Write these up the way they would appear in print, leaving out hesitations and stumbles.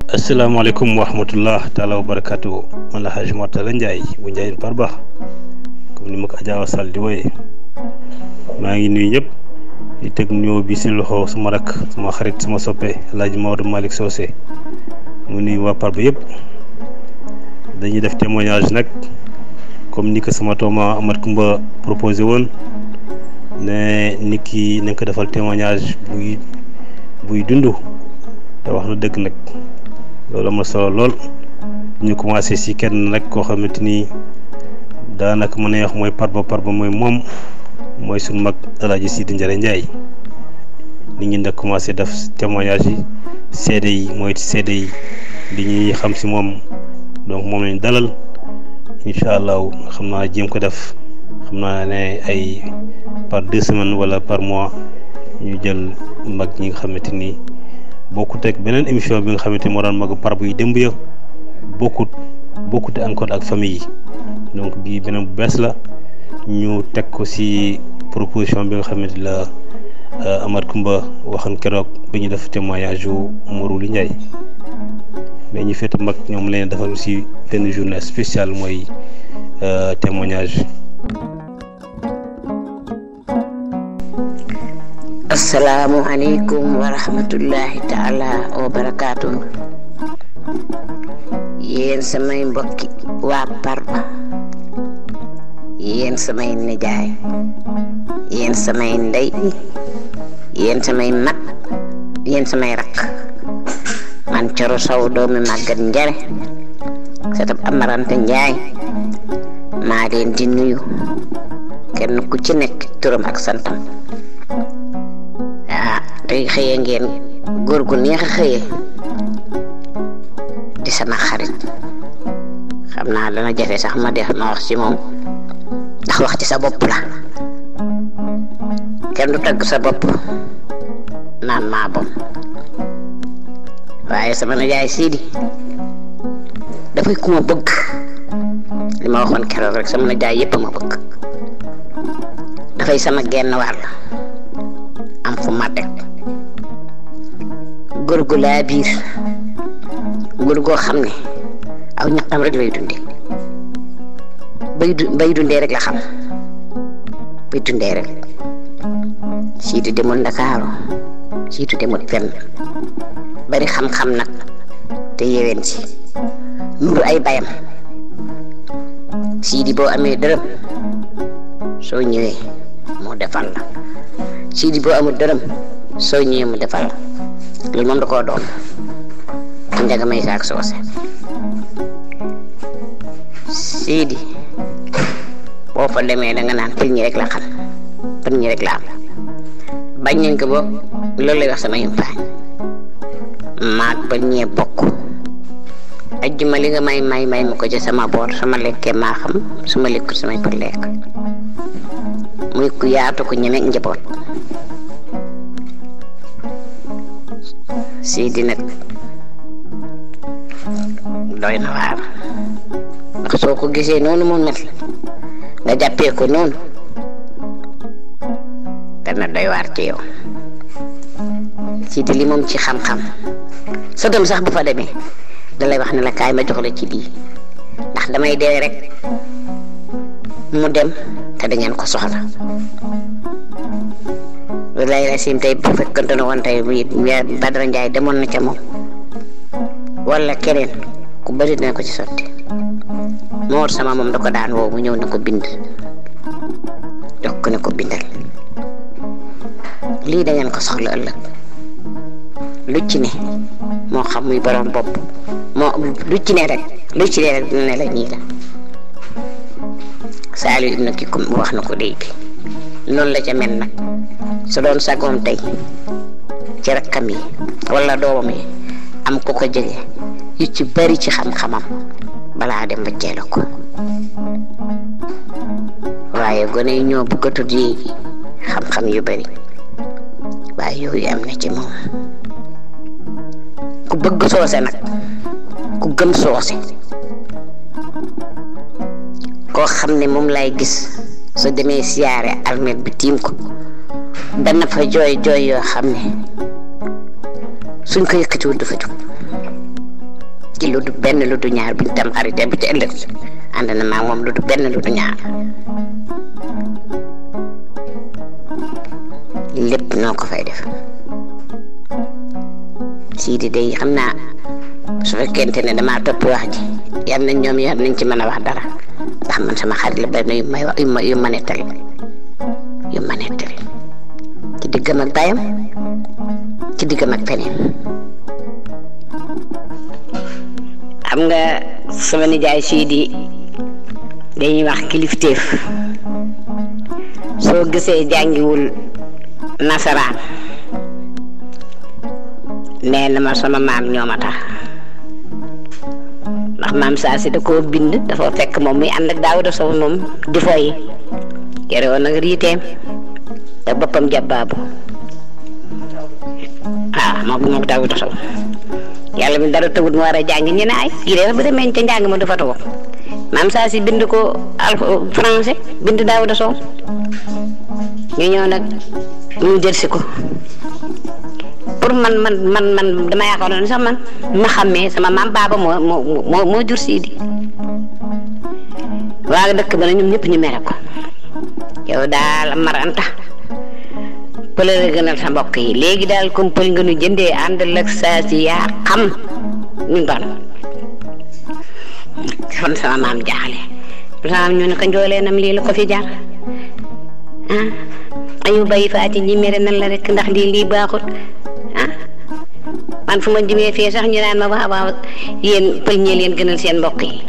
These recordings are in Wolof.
Assalamualaikum warahmatullahi taala wabarakatuh. Man la Hadj Mortala Ndiaye bu Ndiayène Farba comme ni ma ko Adja Sall di wooyee maa ngi nuyu ñëpp di teg nuyoo bi si loxo sama rak sama xarit sama soppe El Hadj Maodo Malick Socé mu nuyu waa Farba yëpp. Dañuy def témoignage nag comme ni ko sama tooma Amat Kumba proposé woon ne nit ki nañ ko defal témoignage buy dund te wax na dëgg nag. Loolu ma solo lool ñu commencé si kenn nag koo xamante ni daanaka mën a wax mooy Farba mooy moom mooy suñu mag El Hadj Sidi Ndiara Ndiaye nit ñi nag commencé def témoignage yi seede yi mooy seede yi li ñuy xam si moom donc moom lañ dalal incha allah xam naa jéem ko def xam naa ne ay par 2 semaines wala par mois ñu jël mag ñi nga xamante ni. bokkut ak beneen émission bi nga xamante ni moo daan mag Farba yi démb ya bokkut encore ak famille yi donc bii beneen bu bees la ñu teg ko ci proposition bi nga xamante la Amat Kumba waxan keroog bi ñu def témoignage yu Morouli Ndiaye mais ñu féete mag ñoom leen defal aussi benn journée spéciale mooy témoignage. Assalamu alaikum wa rahmatullahi ta'ala wa barakatuh. Yéen samay mbokki waa Farba, yéen samay nijaay, yéen samay ndey, yéen samay mag, yéen samay rakk, man Coro Sow doomi Maguette Ndiare setab Amarante Ndiaye maa leen di nuyu kenn ku ci nekk turam ak santam. Tey xëye ngeen góor gu neex a xëye di sama xarit xam naa dana jafe sax ma wax ci moom ndax wax ci sa bopp la kenn du tagg sa bopp naan maa bon waaye sama nijaay Sidi dafay ku ma bëgg li ma waxoon keroog rek sama nijaay yépp ma bëgg dafay sama genn wàll am fu ma teg góor gu laa biir góor goo xam ne aw ñaqam rek lay dundee bay dundee rek la xam bay dundee rek Sidi demul Ndakaaru Sidi demul fenn bari xam-xam nag te yeween ci nuru ay bayam Sidi boo amee dërëm soo ñëwee mu defal la Sidi boo amul dërëm soo ñëwee mu defal la loolu moom da koo doon Njaga may saak Soose Sidi boo fa demee da nga naan për ñi rek la xam për ñi rek la am bañ nañ ko ba loolu lay wax sama yumpaañ maag për ñee bokk ajjuma li nga may mu ko ci sama boor sama lekkee maa xam su ma lekkul samay për lekk muy ku yaatu ko ñeme njaboot Sidi nag doy na waar ndax soo ko gisee noonu mu mel nga jàppee ko noonu dana doy waar ci yow Sidi li moom ci xam-xam sa doom sax bu fa demee da lay wax ne la kaay ma jox la ci lii ndax damay dee rek mu dem te da ngeen ko soxla lay sim tey bu fekkante ne woon tey Badara Ndiaye demoon na ca moom wala keneen ku bëri dina ko ci sotti Mor sama moom da ko daan woo mu ñëw na ko bind jox ko ne ko bindal lii da ngeen ko soxla ëllëg lu ci ne moo xam muy borom bopp moo lu ci ne rek dina ne la ñii la Saliou ibn Kikum wax na ko léegi noonu la ca mel nag su doon sagoom tey ci rakkam yi wala doomam yi am ko ko jege yu ci bari ci xam-xamam balaa dem ba ceela ko waaye gone yi ñoo bëgg a tudd yi xam-xam yu bari waaye yooyu am na ci moom ku bëgg soose nag ku gëm soose koo xam ne moom lay gis soo demee siyaare almet bi tiim ko dana fa jooy jooy yoo xam ne suñ ko yëkkatiwul du fa jóg ci lu du benn lu du ñaar buñ tam xarité bi ci ëllëg ànd na maa moom lu du benn lu du ñaar lépp noo ko fay def Sidi day xam naa su fekkente ne damaa topp wax ji yal nañ ñoom yar nañ ci mën a wax dara ndax man sama xarit la benn yu may wax yu ma nettali ci diggam ak bayam ci diggam ak feneen xam nga sama nijaay Sidi dañuy wax kilifteef soo gisee jàngiwul nasaraan nee na ma sama maam ñoo ma tax ndax maam saa si da koo bind dafa fekk moom muy ànd ak Daawuda Sow moom di foyi yore woon nag riiteem te boppam jàbbaabu moom Daawuda Sow yàlla mi dara tëwut mu war a jàng ñu ne ay kii de bu demee ca njàng ma du fa toog maam saa si bind ko français bind Daawuda Sow ñu ñëw nag ñu jël si ko pour man dama yaakaaroon sax man ma xàmmee sama maam baaba moo jur Sidi waa dëkk ba na ñoom ñëpp ñu mere ko yow daal Mar Anta pël la gënal sa mbokk yi léegi daal comme pël nga nu jëndee àndal ak saa si yaa xam ñu ban kon sama maam jaaxle sama maam ñu ne ko njoolee lii la ko fi jaar ayu bayi faati ñi mere nan la rek ndax lii baaxut man fu ma jëmee fii sax ñu naan ma waaw yéen pël ñee leen gënal seen mbokk yi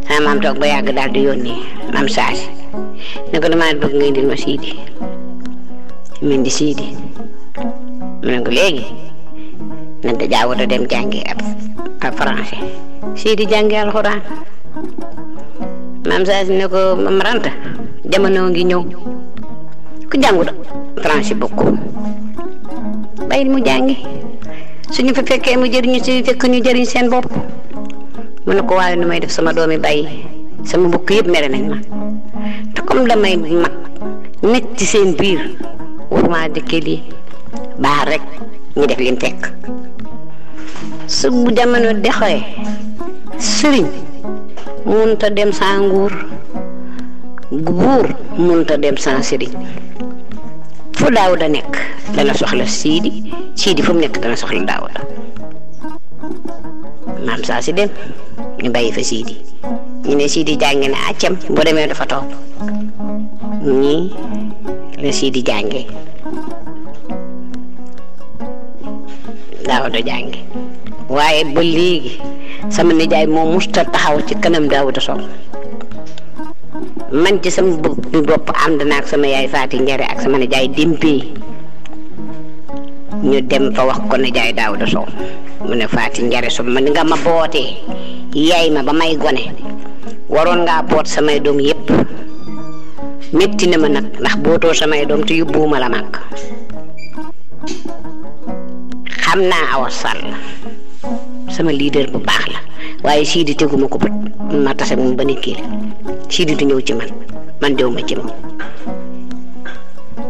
sama maam toog ba yàgg daal di yónnee maam saasi ne ko damaa bëgg nga indil ma Sidi min di Sidi mu ne ko léegi na da Daawuda dem jàngi ab français Sidi jàngi alxuraan maam saasi ne ko Mar Anta jamono ngi ñëw ku jàngut français bokku bàyyi mu jàngi suñu fa fekkee mu jëriñu suñu fekk ñu jëriñ seen bopp mu ne ko waaye nu may def sama doomi bàyyi sama mbokk yëpp mere nañ ma te comme damay mag nekk ci seen biir waruma dëkkee lii baax rek ñu def lim fekk su bu jamono dexee sëriñ munta dem saa nguur buur munta dem saa sëriñ fu Daawuda nekk dana soxla Sidi fu mu nekk dana soxla Daawuda maam saa si dem ñu bàyyi fa Sidi ñu ne Sidi jànge na accam boo demee dafa toog ñii la Sidi jànge Daawuda jànge waaye ba léegi sama nijaay moo musta taxaw ci kanam Daawuda Sow man ci sama bopp ànd naag sama yaay Faati Njare ak sama nijaay Dimpé ñu dem fa wax ko nijaay Daawuda Sow mu ne Faati Njare so man nga ma bootee yaay ma ba may gone waroon ngaa boot samay doom yépp métti na ma nag ndax bootoo samay doom te yóbbuwuma la mag xam naa Awa Sall sama leader bu baax la waaye Sidi teguma ko bët ma tase moom ba nit kii la Sidi du ñëw ci man dew ma ci moom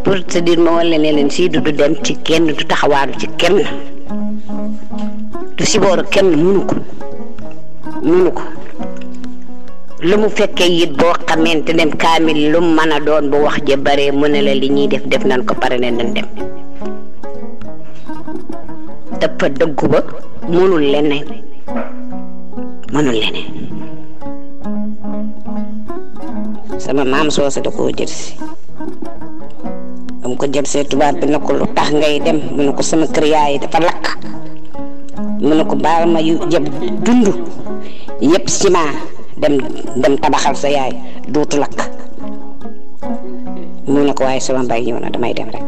pour te dire ma wala ne leen Sidi du dem ci kenn du taxawaalu ci kenn du sibooru kenn munu ko lu mu fekkee it boo xamante ne kaamil lu mu mën a doon bu wax ja bare mu ne la li ñuy def nan ko pare ne nan dem dafa dëggu ba mënul leneen sama maam soosa da koo jëlsi am ko jëlsee tubaab bi na ko lu tax ngay dem mu ne ko sama kër yaay dafa lakk mu ne ko baal ma yu jëb dund yëpp ciment dem tabaxal sa yaay dootu lakk mu ne ko waaye sama mbay ñëw na damay dem rek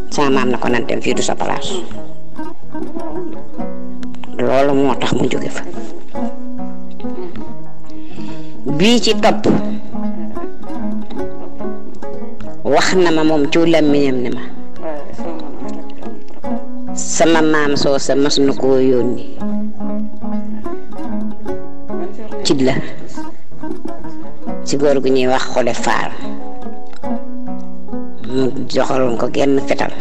sama maam na ko nan dem fii du sa place loolu moo tax mu jóge fa bii ci topp wax na ma moom ci làmmiñam ne ma sama maam soo sa mas na koo yónni ci la ci góor gu ñuy wax Xole Faal mu joxaloon ko genn fetal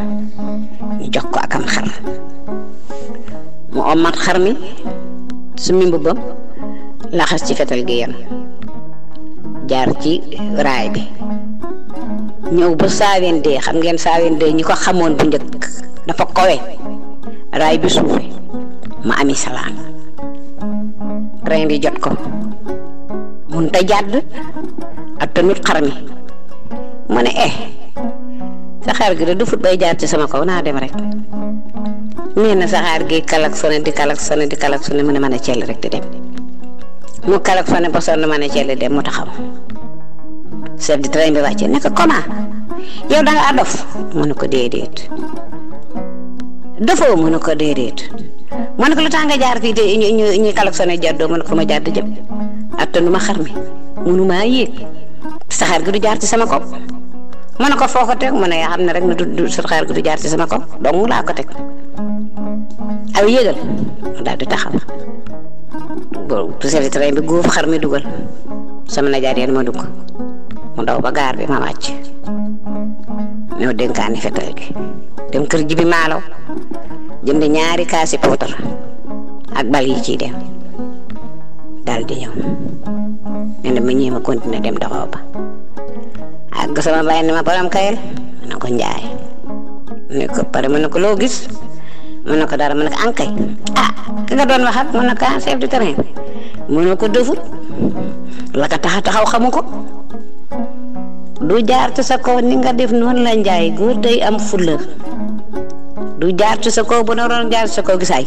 ñu jox ko akam xar mu omat xar mi sumi mbubbam laxas ci fetal gi yan jaar ci raay bi ñëw ba Saawende xam ngeen Saawende ñi ko xamoon bu njëkk dafa kowe raay bi suufe ma ami salaan train bi jot ko mun ta jàdd ak tanut xar mi mu ne saxaar gi du fut bay jaar ci sama kaw naa dem rek nee na saxaar gi klaxonné di klaxonné mu ne mën a cell rek di dem mu klaxonné ba sonn mën a cell dem mu taxaw chef de train bi wàcce ne ko comment yow da nga dof mu ne ko déedéet dofoo mu ne ko déedéet mu ne ko lu tax nga jaar fii te ñu klaxonné jàddoo mu ne ko ma jàdd jëm attanu ma xar mi munu maa yéeg saxaar gi du jaar ci sama kaw mu ne ko foo ko teg mu ne yaa xam ne rek ne du saxaar gi du jaar ci sama kaw dong laa ko teg aw yéegal mu daal di taxaw boobu chef de train bi góof xar mi dugal sama najaar yéen ma dugg mu daw ba gaar bi ma wàcc ñëw dénkaani fetal gi dem kër ji bi maalaw jënd ñaari kaasi powtar ak bal yi ciy dem daal di ñëw ne ma ñëw ma continuer dem doxoo ba ak sama baay ne ma borom kayel ma ne ko njaay ne ko pare ma ne ko loo gis ma ne ko dara ma ne ko ankay ki nga doon wax ak ma ne ko chef de train mu ne ko defut la ka taxaw xamu ko du jaar ci sa kaw ni nga def noonu la njaay góor day am fulla du jaar ci sa kaw bu naroon jaar ci sa kaw gisaay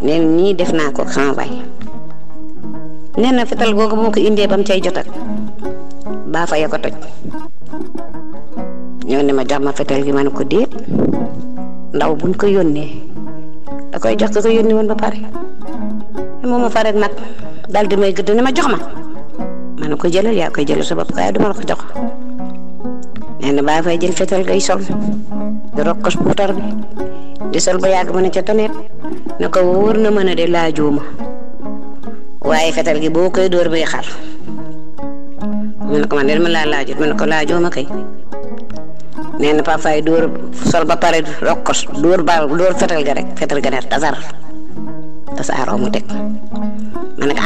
neen nii def naa ko sama baay nee na fetal googu moo ko indee ba mu cay jotat baa fa ya ko toj ñëw ne ma jox ma fetal gi ma ne ko déet ndaw buñ ko yónnee da koy jox ko yónni woon ba pare moom ma fa rek nag daal di may gëdd ne ma jox ma ne ko jëlal yaa koy jëlal sa bopp waaye duma la ko jox nee na baa fay jël fetal gay sol di rokkos puutar bi di sol ba yàgg ma ne ca toneet ne ko wóor na mën a de laajuuma waaye fetal gi boo koy dóor bay xar mu ne ko man de ma laa laajut ma ne ko laajuuma kay nee na papa fay dóor sol ba pare rokkos dóor fetal ga rek fetal ga ne tasaaroo mu teg ma ne ko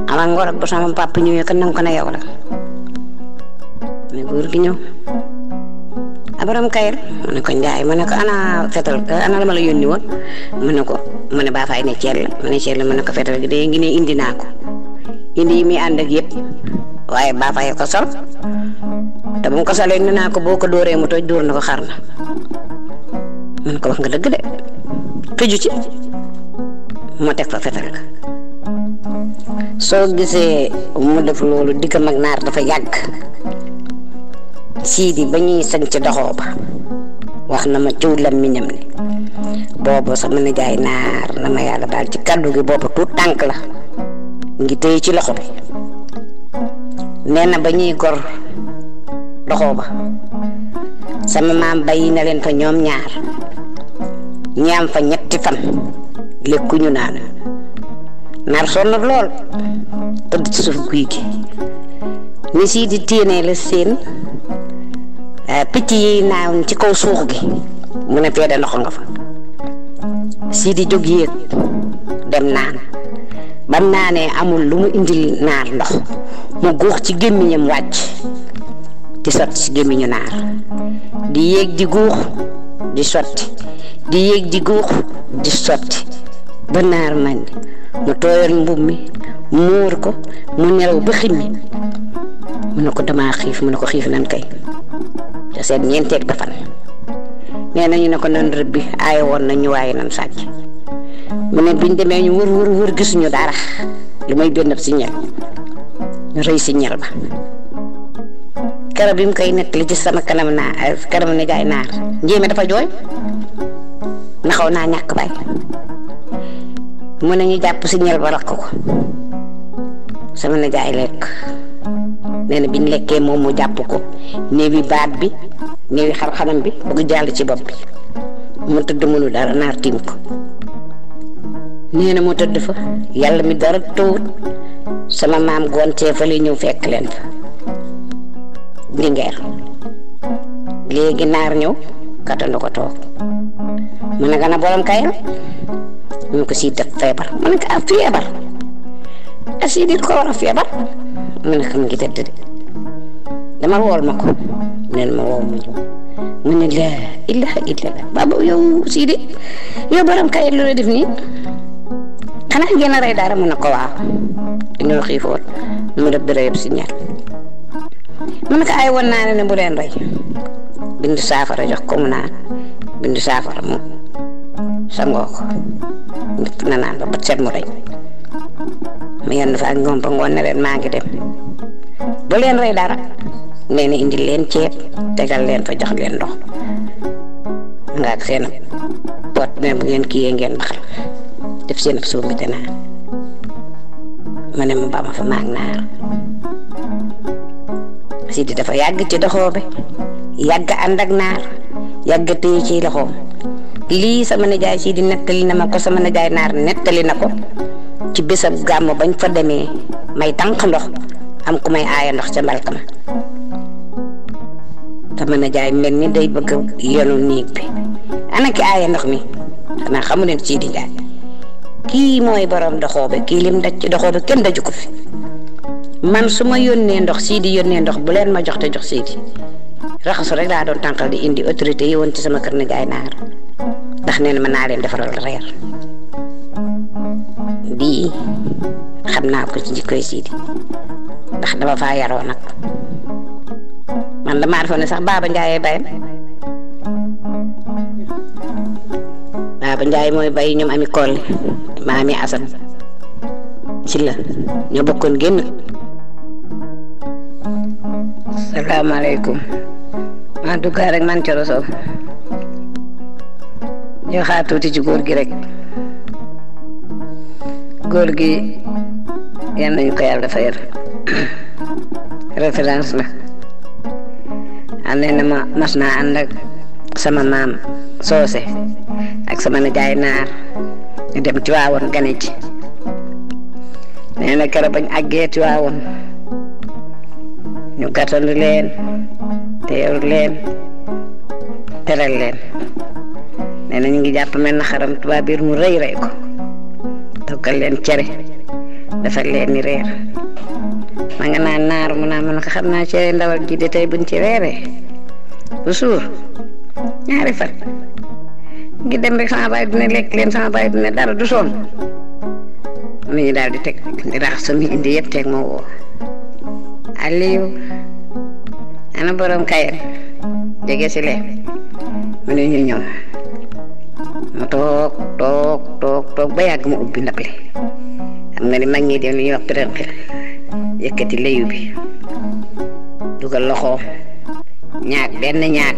ama ngor ak bu sama papa ñëwee kan nanga ko ne yow la ne góor gi ñëw abaram kayel mu ne ko njaay mu ne ko ana fetal ana la ma la yónni woon mu ne baa fay ne ceel mu ne ko fetal gi de ngi ne indi naa ko indi yi muy ànd ak yëpp waaye baa fay ko sol te bu mu ko solee ne naa ko boo ko dóoree mu toj dóor na ko xar na mu ne ko wax nga dëgg de tëju ci moo teg fa fetal ga soo gisee mu def loolu dikkam ak naar dafa yàgg siidi ba ñuy sañ ci doxoo ba wax na ma ciw làmmiñam ne boobu sama nijaay naar na ma yàlla daal ci kaddu gi boobu tuut tànk la ngi téye ci loxo bi nee na ba ñuy gor doxoo ba sama maam bàyyi na leen fa ñoom ñaar ñaam fa ñetti fan lekkuñu naan naar sonn lool tëdd ci suuf guy gi ni sii di téenee la seen picc yi naaw ci kaw suux gi mu ne fee de ndox nga fa sii di jóg yéeg dem naan bam naanee amul lu mu indil naar ndox mu guux ci gémmiñam wàcc di sotti ci gémmiñu naar di yéeg di guux di sotti di yéeg di guux di sotti ba naar mandi mu tooyal mbub mi muur ko mu nelaw ba ximmi mu ne ko damaa xiif mu ne ko xiif nan kay te seet ñeenteeg ba fan nee nañu ne ko nan rëbb bi aaye woon nañu waaye nan sàcc mu ne biñ demee ñu wër gisuñu dara lu may benn si ñel ñu rëy si ñel ba keroog bi mu koy nettali ci sama kanam nijaay naar njéeme dafa jooy naxaw naa ñàkk bay mu ne ñu jàpp si ñel ba lakk ko sama nijaay lekk nee na biñ lekkee moom mu jàpp ko néewi baat bi néewi xar-xanam bi bëgg jàll ci bopp bi mu tëdd mënu dara naar tiim ko nee na mu tëdd fa yàlla mi dara tawut sama maam gontee fa li ñëw fekk leen fa Linguère léegi naar ñëw gàttandu ko toog mu ne gana borom Kayel mu ko Sidi def feebar mu ne ko feebar Sidi ko war a feebar mu ne ko mu ngi tëdd de dama wool ma ko neen ma woo mu ñëw mu ne la ilaha illallah baba yow Sidi yow borom Kayel lu la def nii xanaa ngeen a rey dara mu ne ko waaw dañoo xiifoon mu def dara yëpp si ñaar mu ne ko ay woon naa ne bu leen rey bindu saafara jox ko mu naan bindu saafara mu sangoo ko na naan ba bët set mu rey mu yenn fa ak ngoon ba ngoon ne leen maa ngi dem bu leen rey dara nee na indil leen ceeb tegal leen fa jox leen ndox nga ak seen pot ne bu ngeen kiyee ngeen baxal def seen ab suuf mi te naan ma ne ma ba ma fa maag naar Sidi dafa yàgg ci doxoo bi yàgg ànd ak naar yàgg téye ci loxoom lii sama nijaay Sidi nettali na ma ko sama nijaay naar nettali na ko ci bésab gàmmu bañ fa demee may tànk ndox am ku may aaya ndox ca mbalka ma sama nijaay mel ni day bëgg yenu néeg bi ana ki aaya ndox mi xanaa xamu leen Sidi Njaay kii mooy borom doxoo bi kii lim daj ci doxoo bi kenn daju ko fi man su ma yónnee ndox Sidi yónnee ndox bu leen ma jox te jox Sidi raxasu rek laa doon tànqal di indi autorité yi woon ci sama kër nijaay naar ndax nee na mën naa leen defaral reer bii xam naa ko ci jikkoy Sidi ndax dama faa yaroo nag man damaa defoon ne sax Baba Ndiaye bayam Baba Ndiaye mooy bay ñoom ami kolle maami Asan ci la ñoo bokkoon génn. salaamaaleykum maa duggaa rek man Coro Sow ñoo xaar tuuti ci góor gi rek góor gi yal nañu ko yàlla fayal référence la am na ma mas naa ànd ak sama maam soose ak sama nijaay naar ñu dem Tiwaawoon gane ci nee na keroog bañ àggee Tiwaawoon ñu gàttandu leen teeru leen teral leen nee na ñu ngi jàpp mel na xaram tubaab biir mu rëy rëy ko toggal leen cere defal leen ni reer ma nga naan naar mu naa mën ko xam naa cere ndawal ji de tey buñ ci reeree bu suur ñaari fan ngi dem rek sama baay dina lekk leen sama baay dina dara du sonn mu ñu daal di teg di raxas sama indi yëpp teg ma woo Aliou ana borom Kayel jege si leen mu ne ñu ñëw mu toog ba yàgg mu ubbi ndab li xam nga ni mag ñi dem li ñuy wax pérénque yëkkati layu bi dugal loxoom ñaag benn ñaag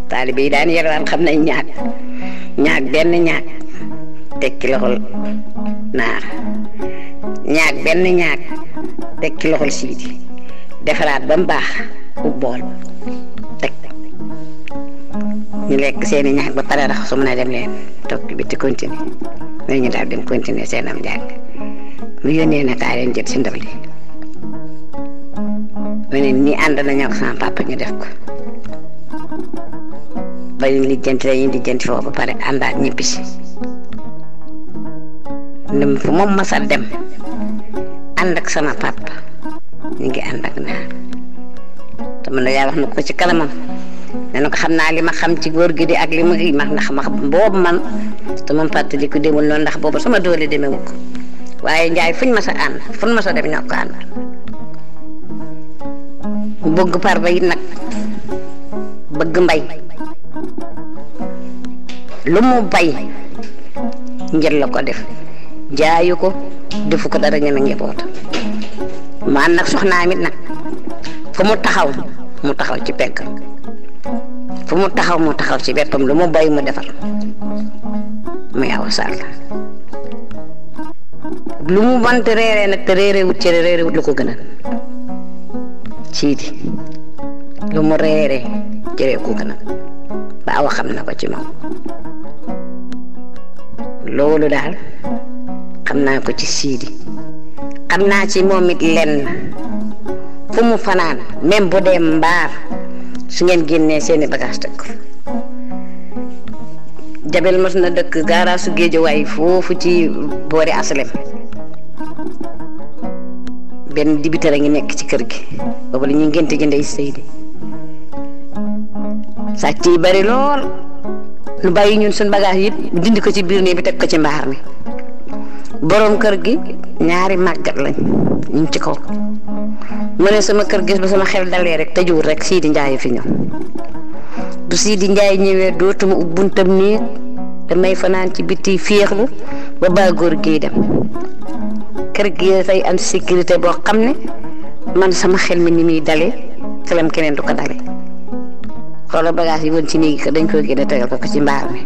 taalibe yi daan yelwaan xam nañ ñaag benn ñaag tekki loxol naar ñaag benn ñaag tekki loxol Sidi defaraat ba mu baax ub bool teg ñu lekk seeni ñaag ba pare rax su mën a dem leen toog ci bitti continuer mais ñu daal dem continuer seen am njàng mu yónnee na kaa leen jël si ndab li mu ne nii ànd nañoo ak sama papa ñu def ko ba ñu lijjanti dañuy lijjanti foofu ba pare àndaat ñibbisi ndem fu moom masa dem ànd ak sama papa ñu ngi ànd ak naar te man yaa wax na ko ci kanamam nee na ko xam naa li ma xam ci góor gi di ak li ma gi ndax ma boobu man te man fàttali ko demul noonu ndax boobu sama doole demewu ko waaye Njaay fuñ ma sa ànd fuñ ma sa dem ñoo ko ànd bëgg par ba it nag bëgg mbay lu mu bay njël la ko def jaayu ko defu ko dara ñeme njaboot mu ànd nag soxnaam it nag fu mu taxaw ci pegg fu mu taxaw ci wetam lu mu bay mu defar muy Awa Sall lu mu mënti reeree nag te reeree wut ci reeree wut lu ko gënal Sidi lu mu reeree jëree ko gënal ba Awa xam na ko ci moom loolu daal xam naa ko ci Sidi xam naa ci moom it lenn fu mu fanaan même bu dee mbaar su ngeen génnee seeni bagage teg ko Jabel mas na dëkk gaaraasu Géejawaay foofu ci boori aslem benn dibiteur a ngi nekk ci kër gi boobu la ñuy ngénte ji Ndey Seydi sàcc yi bari lool lu bàyyi ñun suñ bagage yi dindi ko ci biir néeg bi teg ko ci mbaar mi borom kër gi ñaari màggat lañ ñu ngi ci kaw mu ne sama kër gis ba sama xel dalee rek tëjuwul rek Sidi Ndiaye fi ñëw bu Sidi Ndiaye ñëwee dootuma ub buntam néeg damay fanaan ci biti féexlu ba baa góor gi dem kër gi dafay am sécurité boo xam ne man sama xel mi ni muy dalee xelam keneen du ko dalee xoolal bagage yi woon ci néegi ko dañ koy génne tegal ko ci mbaar mi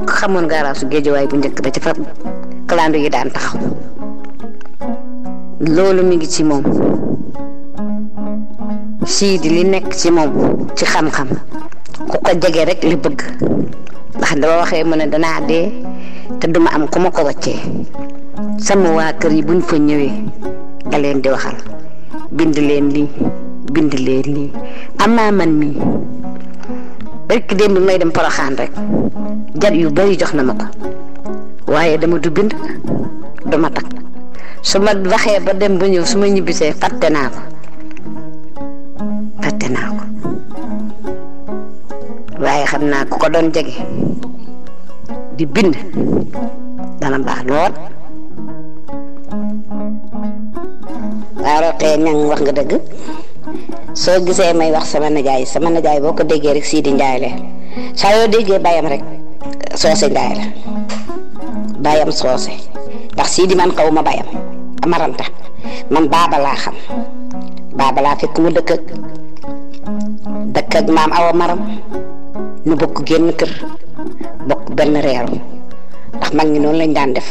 xamoon gaaraasu Géejawaay bu njëkk ba ci fa clando yi daan taxaw loolu mi ngi ci moom Sidi li nekk ci moom ci xam-xam ku ko jege rek li bëgg ndax dama waxee mu ne danaa dee te duma am ku ma ko waccee sama waa kër yi buñ fa ñëwee da leen di waxal bind leen lii amaa man mii rek démb may dem Poroxaan rek jat yu bari jox na ma ko waaye dama du bind duma takk su ma waxee ba dem ba ñëw su ma ñibbisee fàtte naa ko waaye xam naa ku ko doon jege di bind dana baax lool. waaw roqee ñang wax nga dëgg soo gisee may wax sama najaay boo ko déggee rek Sidi Ndiaye la saa yoo déggee bayam rek soose Ndiaye la bayam soose ndax Sidi man xaw ma bayam amaranta man baaba laa xam baaba laa fekk mu dëkk ak maam Awa Maram nu bokk génn kër bokk benn reeru ndax mag ñi noonu lañ daan def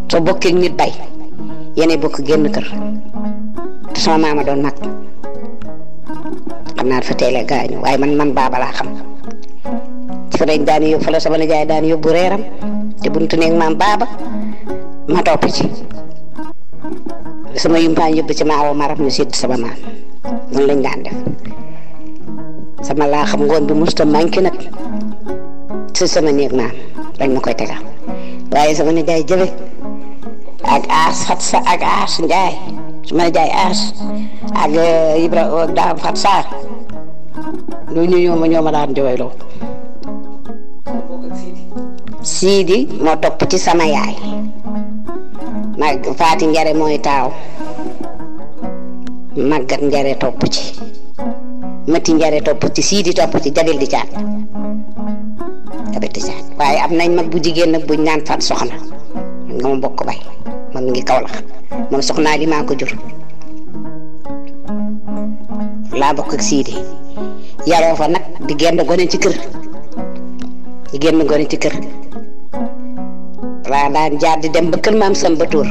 soo bokkee nit bay yéen bokk génn kër te sama maama doon mag xam naa dafa teel a gaañu waaye man baaba laa xam ci fa dañ daan yóbbu fa la sama nijaay daan yóbbu reeram te buntu neeg maam baaba ma topp ci sama yumpaañ yóbbu ci ma Awa Maram ñu sédd sama maam noonu lañ daan def sama laa xam ngoon bi musta manqué nag ci sama néeg maam dañ ma koy tegal waaye sama nijaay jële ak aas fat sa ak aas Njaay sama nijaay aas ak Ibra daam fat Sarr lu ñu ñoo ma daan jooyloo Sidi moo topp ci sama yaay mag Faati Njare mooy taaw Magat Njare topp ci Mati Njare topp ci Sidi topp ci Jabel di caat waaye am nañ mag bu jigéen nag buñ naan Fat Soxna nga ma bokk bay moom ngi Kawlax moom soxnaa li maa ko jur laa bokk ak Sidi yaroo fa nag di génn gone ci kër laa daan jaar di dem ba kër maam Samba Tour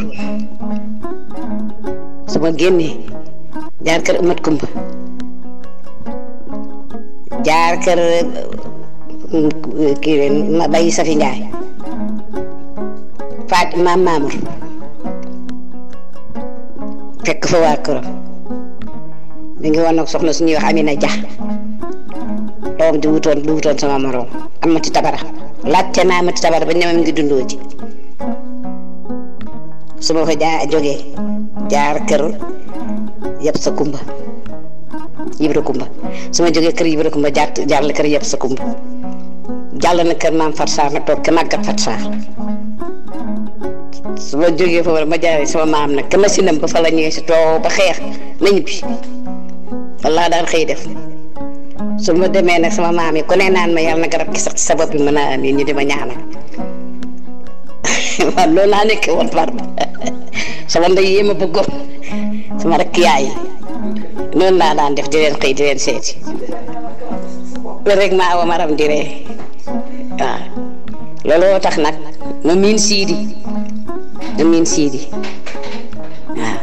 su ma génnee jaar kër Amat Kumba jaar kër kii leen ma Bayi Safi Njaay faat maam Mamour fekk fa waa këram mi ngi woon nag soxna suñuy wax Amina Dia doom di wutoon sama morom Amati Tabara laajte naa Amati Tabara ba ñëwee mi ngi dundoo ci su ma fa jógee jaar kër Yabsa Kumba Ibra Kumba su ma jógee kër Ibra Kumba jaar la kër Yabsa Kumba jàll na kër maam Fat Sarr nag toog ke màggat Fat Sarr su ma jógee foofu ma jaaree sama maam nag ke masinam ba fa la ñëwee si too ba xeex ma ñibbi wallaa daan xëy def su ma demee nag sama maam yi ku ne naan ma yàlla na garab gi sax ci sa bopp bi mën a am ñu di ma ñaanal waaw loolu laa nekkee woon par sama ndey yee ma bëggoon sama rek yaay noonu laa daan def di leen xëy di leen seeti rek ma Awa Maram di ree waaw looloo tax nag ma miin Sidi waaw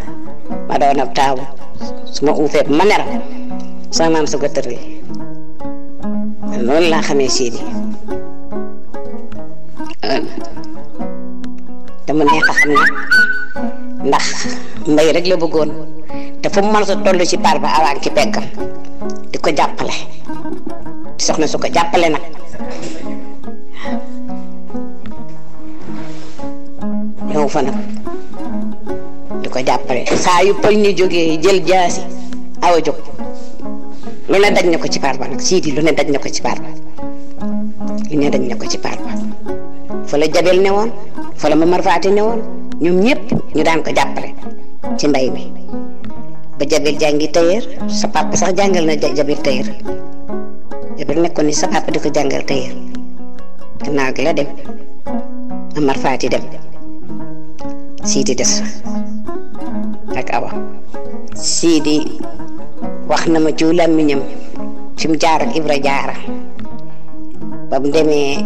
ma doon ab taawu su ma uufee ma neraw sama maam su ko tëree loolu laa xamee Sidi te mu neex a xam ne ndax mbay rek la bëggoon te fu mu mën a toll ci par ba awaan ci peggam di ko jàppale soxna su ko jàppale nag ñëw fa nag di ko jàppale saa yu pël ni jógee jël jaasi awa jóg lu ne daj na ko ci par ba nag Sidi lu ne daj na ko ci par ba lu ne daj na ko ci par ba fa la Jabel ne woon fa la Mamar Faati ne woon ñoom ñëpp ñu daan ko jàppale ci mbay mi ba Jabel jàngi tailleur sa papa sax jàngal na Jabel tailleur Jabel nekkoon ni sa papa di ko jàngal tailleur gannaaw gi la dem Mamar Faati dem Sidi des ak Awa Sidi wax na ma ci làmmiñam fi mu jaar ak Ibra Jaara ba mu demee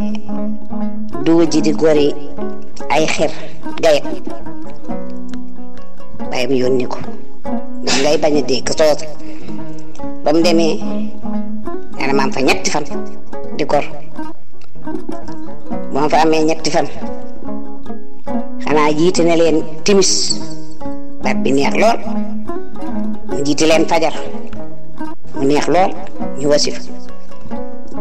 dugg ji di gori ay xer gayet bàyyi mu yónni ko ndax ngay bañ a dégg soose ba mu demee nee na ma am fa ñetti fan di gor ba ma fa amee ñetti fan xanaa jiite na leen timis baat bi neex lool mu jiite leen fajar mu neex lool ñu wasif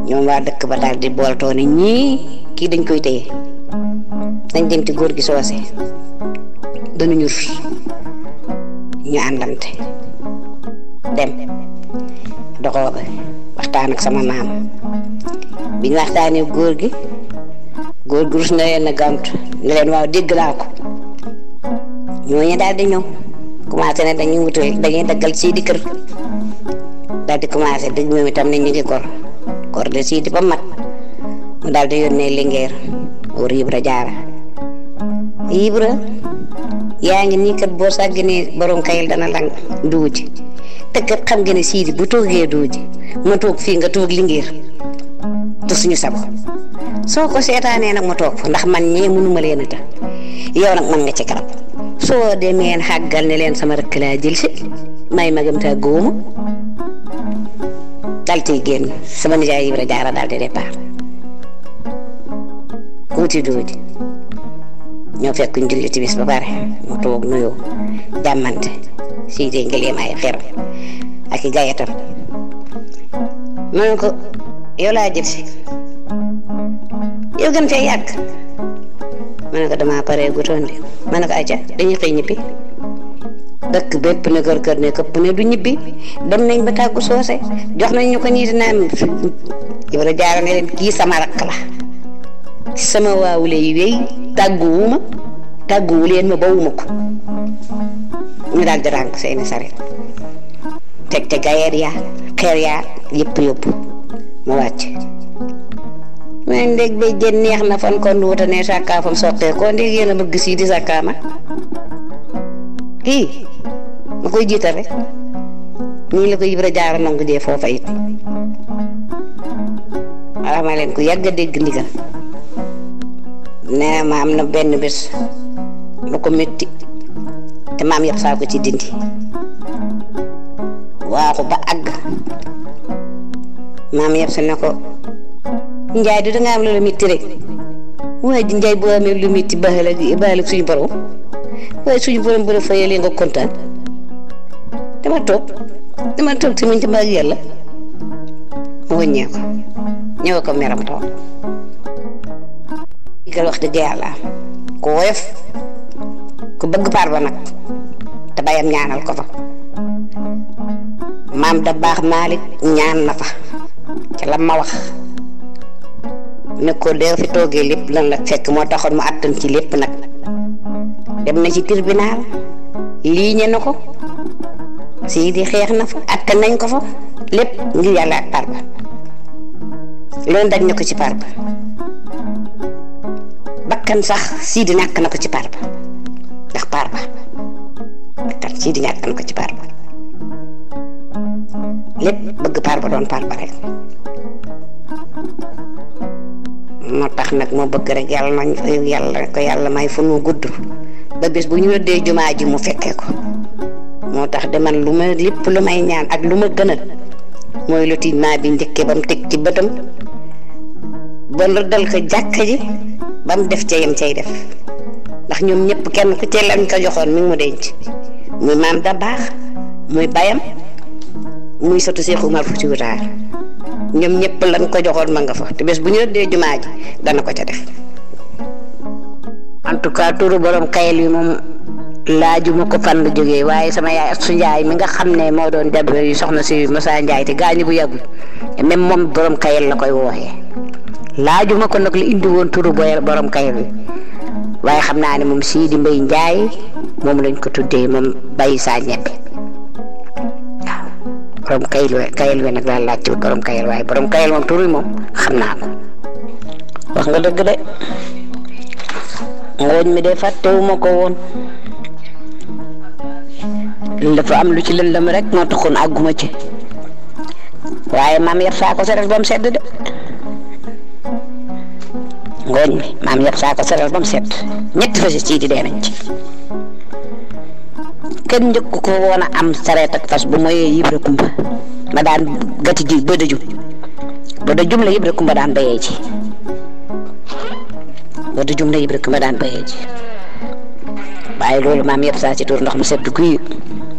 ñoom waa dëkk ba daal di booltoo ne ñii kii dañ koy téye dañ dem ci góor gi soose dañuñu rus ñu àndante dem doxoo ba waxtaan ak sama maam bi ñu waxtaanee góor gi rus na leen a gàmtu ne leen waaw dégg naa ko ñooñu daal di ñëw commencé ne dañuy daggal Sidi kër daal di commencé dëgg ñoom itam ne ñu ngi gor de Sidi ba mat mu daal di yónnee Linguère wër Ibra Jaara Ibra yaa ngi nii kat boo sàgginee borom kayil dana lang duuji te kat xam nga ne Sidi bu toogee duuji ma toog fii nga toog Linguère te suñu sabo soo ko seetaanee nag ma toog fa ndax man ñee mënuma leen a ta yow nag man nga ci garab soo demee xàggal ne leen sama rëkk laa jël si may magam taa góoma dal tey génn sama nijaay Ibra Jaara daal di départ wuti duuji ñoo fekk ñu julli timis ba pare mu toog nuyoo jàmmante Sidi ngeleem ay xer ak i gayatam ma ne ko yow laa jël si yow gën fee yàgg ma ne ko damaa paree gutoon de ma ne ko acca dañuy xëy ñibbi dëkk bépp ne kër ne këpp ne du ñibbi dem nañ ba tàggu soose jox nañ ñu ko ñii dina am Ibra Jaara ne leen kii sama rakk la sama waawule yi wéy tàgguwu leen ma bawuma ko ñu daal di rànk seeni saret teg te gayeer yaa xeer yaa yëpp yóbbu ma wàcc mais ndég bay jën neex na fan kon wuta ne sàkkaa fam soqee ko ndég yéen a bëgg Sidi sàkkaa ma kii ma koy jiital rek nii la ko Ibra Jaara nangu jee foofa it wax ma leen ku yàgg a dégg ndigal nee ma am na benn bés lu ko métti te maam yëpp saa ko ci dindi waaxu ba àgg maam yëpp sa ne ko Njaay du danga am lu la métti rek waaye di Njaay boo amee lu métti baal ak suñu borom waaye suñu borom bu la fayalee nga kontaan dama toog te muñ ci mbaag yàlla mu wëññee ko ñëw ko meram toog digal wax dëgg yàlla ku woyof ku bëgg par ba nag te bayam ñaanal ko fa maam da baax Malick ñaan na fa ca la ma wax ne ko dee fi toogee lépp lan la fekk moo taxoon mu attan ci lépp nag dem na ci tribunal liiñe na ko Sidi xeex na fa attan nañ ko fa lépp ngir yàlla ak par ba loolu dañ na ko ci par ba bakkan sax Sidi ñàkk na ko ci par ba ndax par ba bakkan Sidi ñàkk na ko ci par ba lépp bëgg par ba doon par ba rek moo tax nag moo bëgg rek yàlla may fu nu gudd ba bés bu ñu rëddee jumaa ji mu fekkee ko moo tax de man lépp lu may ñaan ak lu ma gënal mooy lotissement bi njëkkee ba mu teg ci bëtam ba rëddal ko jàkka ji ba mu def ca yem cay def ndax ñoom ñëpp kenn ku ci lañ ko joxoon mi ngi mu denc muy maam da baax muy bayam muy sotu Cheikh Oumar Foutiyou Tall ñoom ñëpp lañ ko joxoon ma nga fa te bés bu ñu rëddee jumaa ji dana ko ca def. en tout cas turu borom kayel wi moom laajuma ko fan la jógee waaye sama yaay Astu Njaay mi nga xam ne moo doon jab yi soxna si Moussa Njaay te gaañu bu yàggul même moom borom kayel la koy wooxee laajuma ko nag li indi woon turu borom kayel wi waaye xam naa ne moom Sidi Mbay Njaay moom lañ ko tuddee moom Baye Saa Ñebbe waaw borom kayel wi nag daal laaj ci borom kayel waaye borom kayel moom turu moom xam naa ko wax nga dëgg de ngooñ mi de fàttewuma ko woon dafa am lu ci lëndëm rek moo taxoon àgguma ci waaye maam yëpp saa ko seral ba mu sedd de ngooñ mi maam yëpp saa ko seral ba mu sedd ñetti fas ci di dee nañ ci kenn njëkk ko woon a am sareet ak fas bu moyee Ibra Kumba ma daan gati ji ba dajum la Ibra Kumba daan bayee ci ba dajum la Ibra Kumba daan bayee ci waaye loolu maam yëpp saa ci tuur ndox mu sedd guy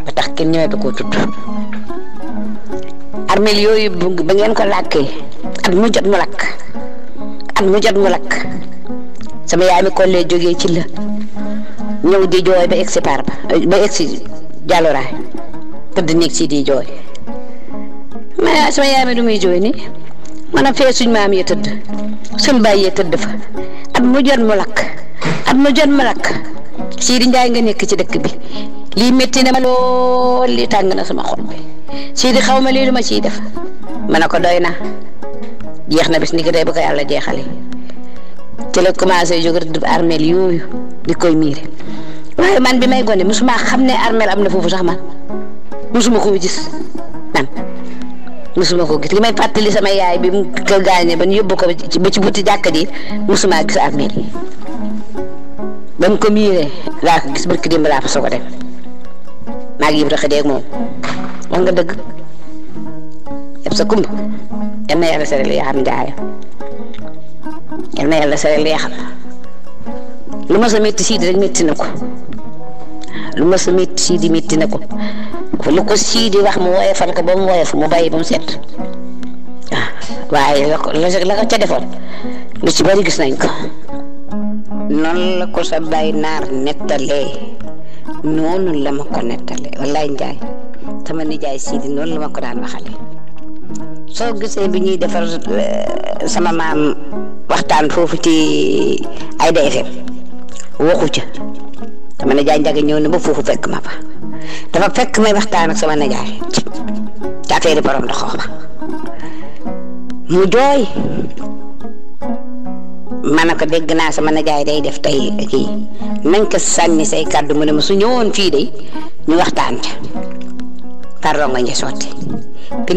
ba tax kenn ñëwee koo tudd armeel yooyu ba ngeen ko làkkee at mu jot mu lakk sama yaay mi kollee jógee ci la ñëw di jooy ba egsi par ba egsi jàlluraay tëdd néeg si di jooy mais sama yaay mi du muy jooy nii man a fee suñ maam yi tëdd suñ bàyyee tëdd fa at mu jot mu lakk Sidi Njaay nga nekk ci dëkk bi lii métti na ma lool lii tàng na sama xol bi Sidi xaw ma lii lu ma ciy def ma ne ko doy na jeex na bis ni ki tey bu ko yàlla jeexale ci la commencé jóg rek armeel yooyu di koy miire waaye man bi may gone musuma xam ne armeel am na foofu sax man musuma koo gis li may fàttali sama yaay bi mu ko gaañee ba ñu yóbbu ko ba ci buti jàkka ji musuma gis armeel yi ba mu ko miiree laa ko gis barki démb laa fa soog a dem maa ngi yëpp rek moom wax nga dëgg yëpp sa kumb yal na yàlla sere li yaxam njaayam yal na yàlla sere li yaxam lu ma sa métti Sidi rek métti na ko lu ma sa métti Sidi métti na ko lu ko Sidi wax mu woyofal ko ba mu woyof mu bàyyi ba mu set waaye la ko ca defoon lu ci bari gis nañ ko noonu la ko sa bay naar nettalee noonu la ma ko nettalee wallaay Njaay sama nijaay Sidi noonu la ma ko daan waxale soo gisee bi ñuy defar sama maam waxtaan foofu ci Aïda FM waxu ca sama nijaay Njaga ñëw na ba foofu fekk ma fa dafa fekk may waxtaan ak sama nijaay ci affaire borom ndox ba mu jooy ma ne ko dégg naa sama nijaay day def tey kii nañ ko sànni say kàddu mu ne ma su ñëwoon fii de ñu waxtaan ca par ronga ñi sotti bi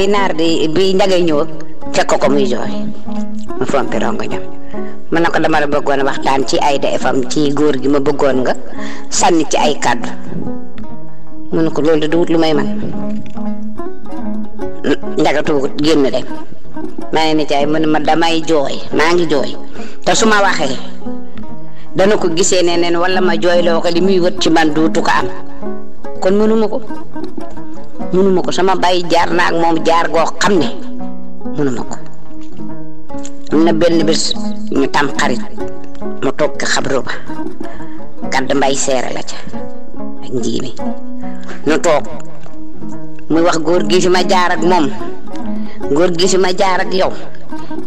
naar di bi Njagay ñëw fekk ko muy jooy mu fompi ronga ñam ma ne ko dama la bëggoon waxtaan ci Aïda FM ci góor gi ma bëggoon nga sànni ci ay kàddu mu ne ko loolu du wut lu may man Njaga tuugut génn dem maa ngi nijaay mu ne ma damay jooy maa ngi jooy te su ma waxee dana ko gisee neneen wala ma jooy loo ko li muy wët ci man duutu ko am kon mënuma ko sama bàyyi jaar na ak moom jaar goo xam ne mënuma ko am na benn bés ñu tam xarit mu toog ci xabru ba gàdd mbay seere la ca ak njiimi ñu toog muy wax góor gi fi ma jaar ak moom góor gi fi ma jaar ak yow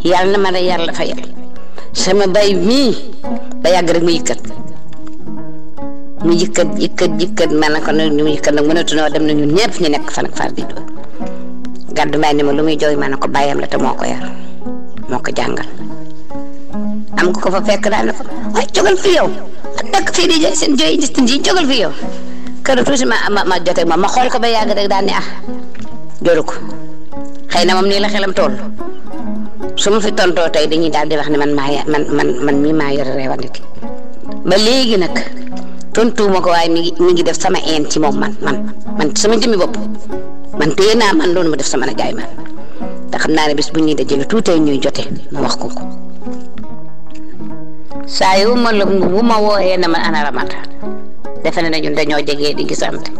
yàlla na ma la yàlla fayal sama bay mii ba yàgg rek mu yëkkat ma ne ko ñu yëkkat nag mënatunoo dem na ñun ñëpp ñu nekk fan ak far di doon gàddu mbay ni ma lu muy jooy ma ne ko bàyyam la te moo ko yar moo ko jàngal am ko fa fekk daal ne ko ay jógal fi yow ak dëkk fii di jooy seen jooy ji jógal fi yow kër tuuti ma joteeg ma xool ko ba yàgg rek daal ne joru ko xëy na moom nii la xelam toll su ma fi tontoo tey dañuy daal di wax ne man mii maa yor reewande ki ba léegi nag tontuuma ko waaye mi ngi def sama een ci moom man sama jëmmi bopp man téye naa man loolu ma def sama nijaay man te xam naa ne bis bu ñuy dajale tuutee ñuy jote ma wax ko saa yu ma wooyee na ma ana Ramata defe na ne ñun dañoo jegee di gisante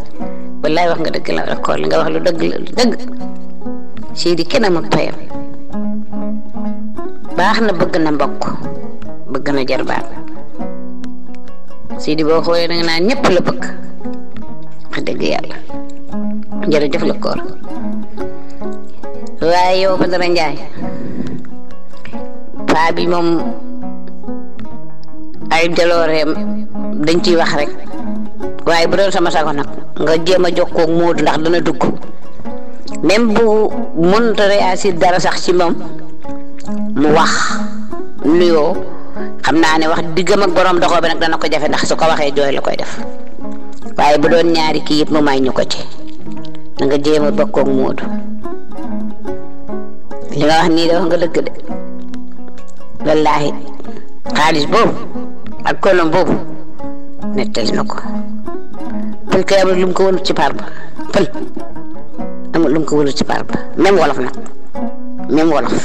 wallaay wax nga dëgg la record li nga wax lu dëgg la lu dëgg Sidi kenn amul payam baax na bëgg na mbokk bëgg na jarbaat Sidi boo xoolee da nga naan ñëpp la bëgg wax dëgg yàlla jërëjëf la koor waaye yow Badara Njaay paa bi moom ay jalooreem dañ ciy wax rek waaye bu doon sama sago nag nga jéem a jokkoo ak Moodu ndax dana dugg même bu mënut a réagir dara sax ci moom mu wax nuyoo xam naa ne wax diggam ak borom doxoo bi nag dana ko jafe ndax su ko waxee jooy la koy def waaye bu doon ñaari kii yëpp mu may ñu ko ci na nga jéem a bokkoo ak Moodu li nga wax nii de wax nga dëgg de wallaahi xaalis boobu ak kolom boobu nettali na ko pël kay amul lu mu ko wënut ci par ba pël amul lu mu ko wënut ci par ba même wolof nag même wolof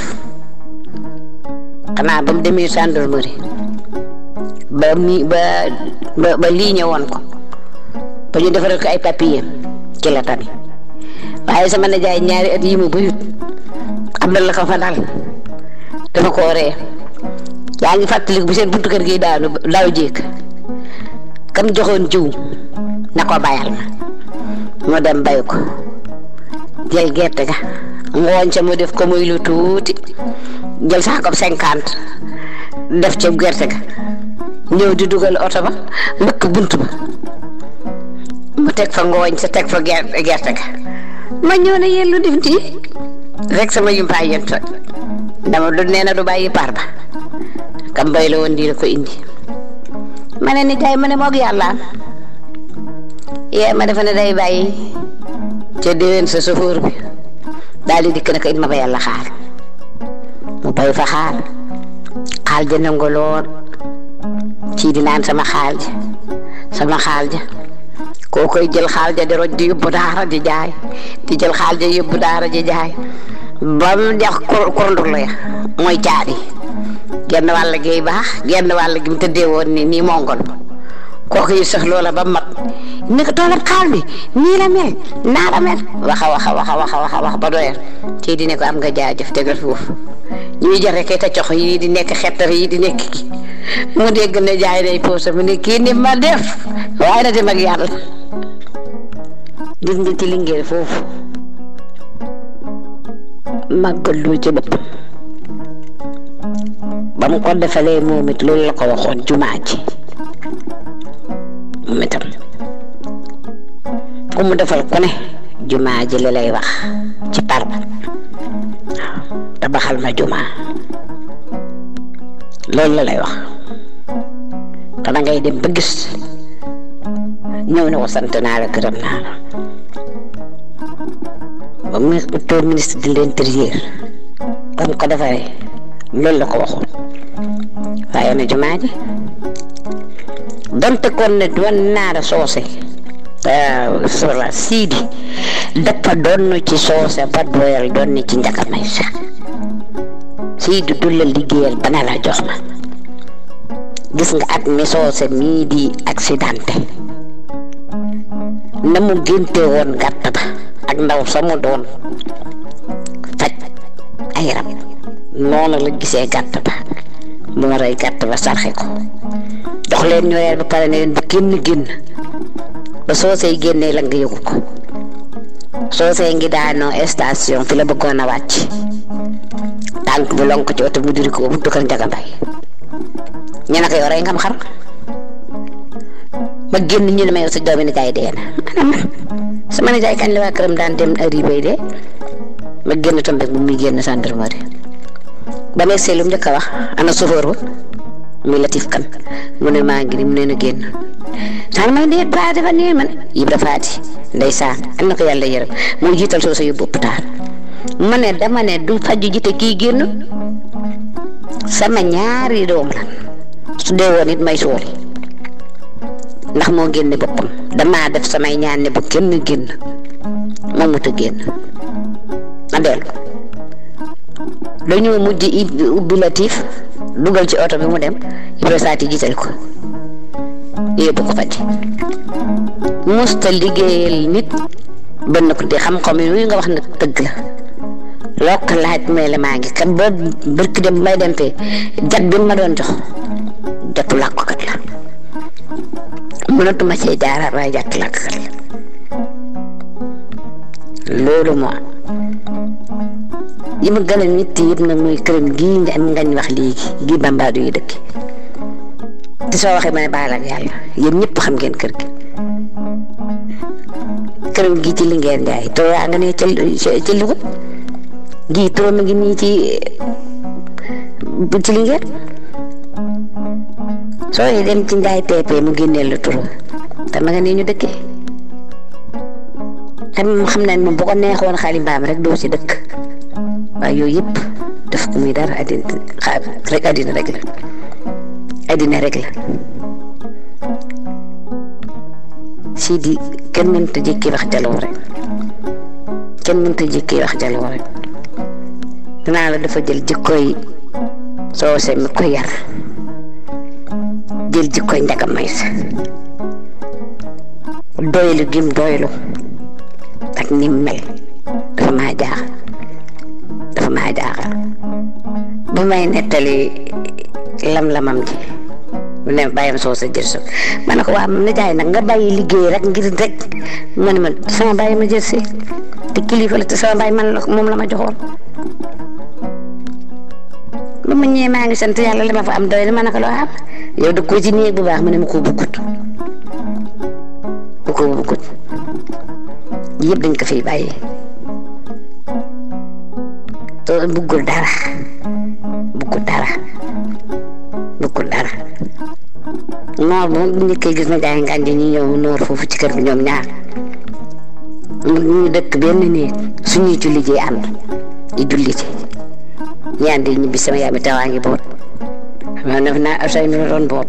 xanaa ba mu demee gendarmerie ba lii ñëwoon ko ba ñu defaral ko ay papier ci la tamit waaye sama nijaay ñaari at yi mu bayut xam na la ko fa dal dama ko ree yaa ngi fàttaliku bu seen buntu kër gi daanu daaw jéeg kam joxoon jiw na ko bayal ma mu dem bay ko jël gerte ga ngooñ sa mu def ko muy lu tuuti jël saako 50 def ci gerte ga ñëw di dugal oto ba mbëkk bunt ba mu teg fa ngooñ sa teg fa gerte ga ma ñëw ne yéen lu def nii rek sama yumpaay yéen toj dama du nee na du bàyyi par ba kam bay la woon di la ko indi ma ne ni jaay ma ne moog yàlla yee ma defe ne day bàyyi ca déwén sa sofóor bi daal di dikk ne ko it ma ba yàlla xaar mu bay fa xaar ja nangu lool ci di naan sama xaal ja koo koy jël xaal ja di roj di yóbbu daara di jaay di jël xaal ja yóbbu daara di jaay ba mu dex korndur la ya mooy caadi genn wàll gi baax genn wàll gi mu tëddee woon nii mongol kooku yi sax loola ba mat ni ko toolam xaal bi nii la mel naa la mel wax ba doyal ci di ne ko am nga jaajëf tegal foofu ñuy joxe kay ta cox yi di nekk xettar yi di nekk ki mu dégg ne jaay day poosé mu ne kii ni ma def waaye na dem ak yàlla gis nga ci Linguère foofu màggal lu ci boppam ba mu ko defalee moom it loolu la ko waxoon jumaa ji moom itam ku mu defal ku ne jumaa ji li lay wax ci par waaw tabaxal ma jumaa loolu la lay wax te da ngay dem ba gis ñëw ne ko sant naa la gërëm naa la ba mu toog ministre de l'intérieur ba mu ko defaree loolu la ko waxoon waaye na jumaa ji donte kon ne doon naara soose sola Sidi dafa doon ci soose ba doyal doon ci njaka may sax Sidi du la liggéeyal ba na la jox ma gis nga at mi soose mii di accidenté na mu génte woon gàtt ba ak ndaw sama doon faj ay rab noonu la gisee gàtt ba moo rey gàtt ba sarxe ko jox leen ñu reer ba pare ne leen bu kenn génn ba soosey génnee la nga yëgu ko soosey ngi daanoo station fi la bëggoon a wàcc tànk bu lonk ci oto bu diri ko bu dukkal Njaga Mbay ñu ne ko yow rey ngam xar ma génn ñu ne ma yow sa doomi nijaay dee na maanaam sama nijaay kañ la waa këram daan dem arrivé de ma génn tombe bu muy génn gendarmerie ba may seetlu mu njëkk a wax ana chauffeur ba muy Latif Kan mu ne maa ngi ni mu ne na génn saan ma déet ba dafa nee man yib dafaati ndeysaan am na ko yàlla yërëm moo jiital soo sa yóbbu hôpital ma ne dama ne du faju jite kii génn sama ñaari doom la su dee woon it may sooli ndax moo génne boppam damaa def samay ñaan ne bu kenn génn moom mu ta génn ma dellu dañoo mujj ubbi Latif dugal ci oto bi mu dem Ibra Saati jiital ko yóbbu ko faj musta liggéeyal nit bënn ko di xam-xam yi nga wax nag dëgg la loo ko laaj may la maa ngi kat ba barki dem may dem fee jat bi ma doon jox jatu làkkat la mënatuma cee jaaraat waaye jatu làkkat la loolu moo yi ma gën a nit yëpp nag muy këram gii ngañ wax léegi gii bambaadu yi dëkk te soo waxee ma ne baal ak yàlla yéen ñëpp xam ngeen kër gi këram gii ci Linguère Njaay to yaa nga ne ci Louga gii to ma ngi nii ci Linguère soo yi dem ci Njaay TP mu génneel la turo te ma nga ne ñu dëkkee xam nañ moom bu ko neexoon xaali mbaam rek doo ci dëkk waaye yooyu yëpp def ko muy dara àddina rek la àddina rek la Sidi kenn mënta jékki wax jaloore kenn mënta jékki wax jaloore danaa la dafa jël jikkoy soose mi ko yar jël jikkoy Njaga Maysa doylu gim doylu ak nim mel dafa maa jaaxal ba may nettali lam-lamam ji mu ne bàyyam soo sa jël so ma ne ko waa na jaay nag nga bàyyi liggéey rek ngir rek ma ne ma sama bàyyi ma jël si te kilifa la te sama bàyyi man la moom la ma joxoon ba ma ñëwee maa ngi sant yàlla li ma fa am doy na ma ne ko loo am yow da ko ci néeg bu baax mu ne ma ko buggut yëpp dañ ko fiy bàyyi te buggul dara noor moom bu njëkkee gis na jaay ngànj ñu ñëw noor foofu ci kër gi ñoom ñaar ñu dëkk benn néeg suñuy julli ji ànd di julli ci ñi ànd ñibbi sama yaay mi tawaa ngi boot ma ne naa asay mi la doon boot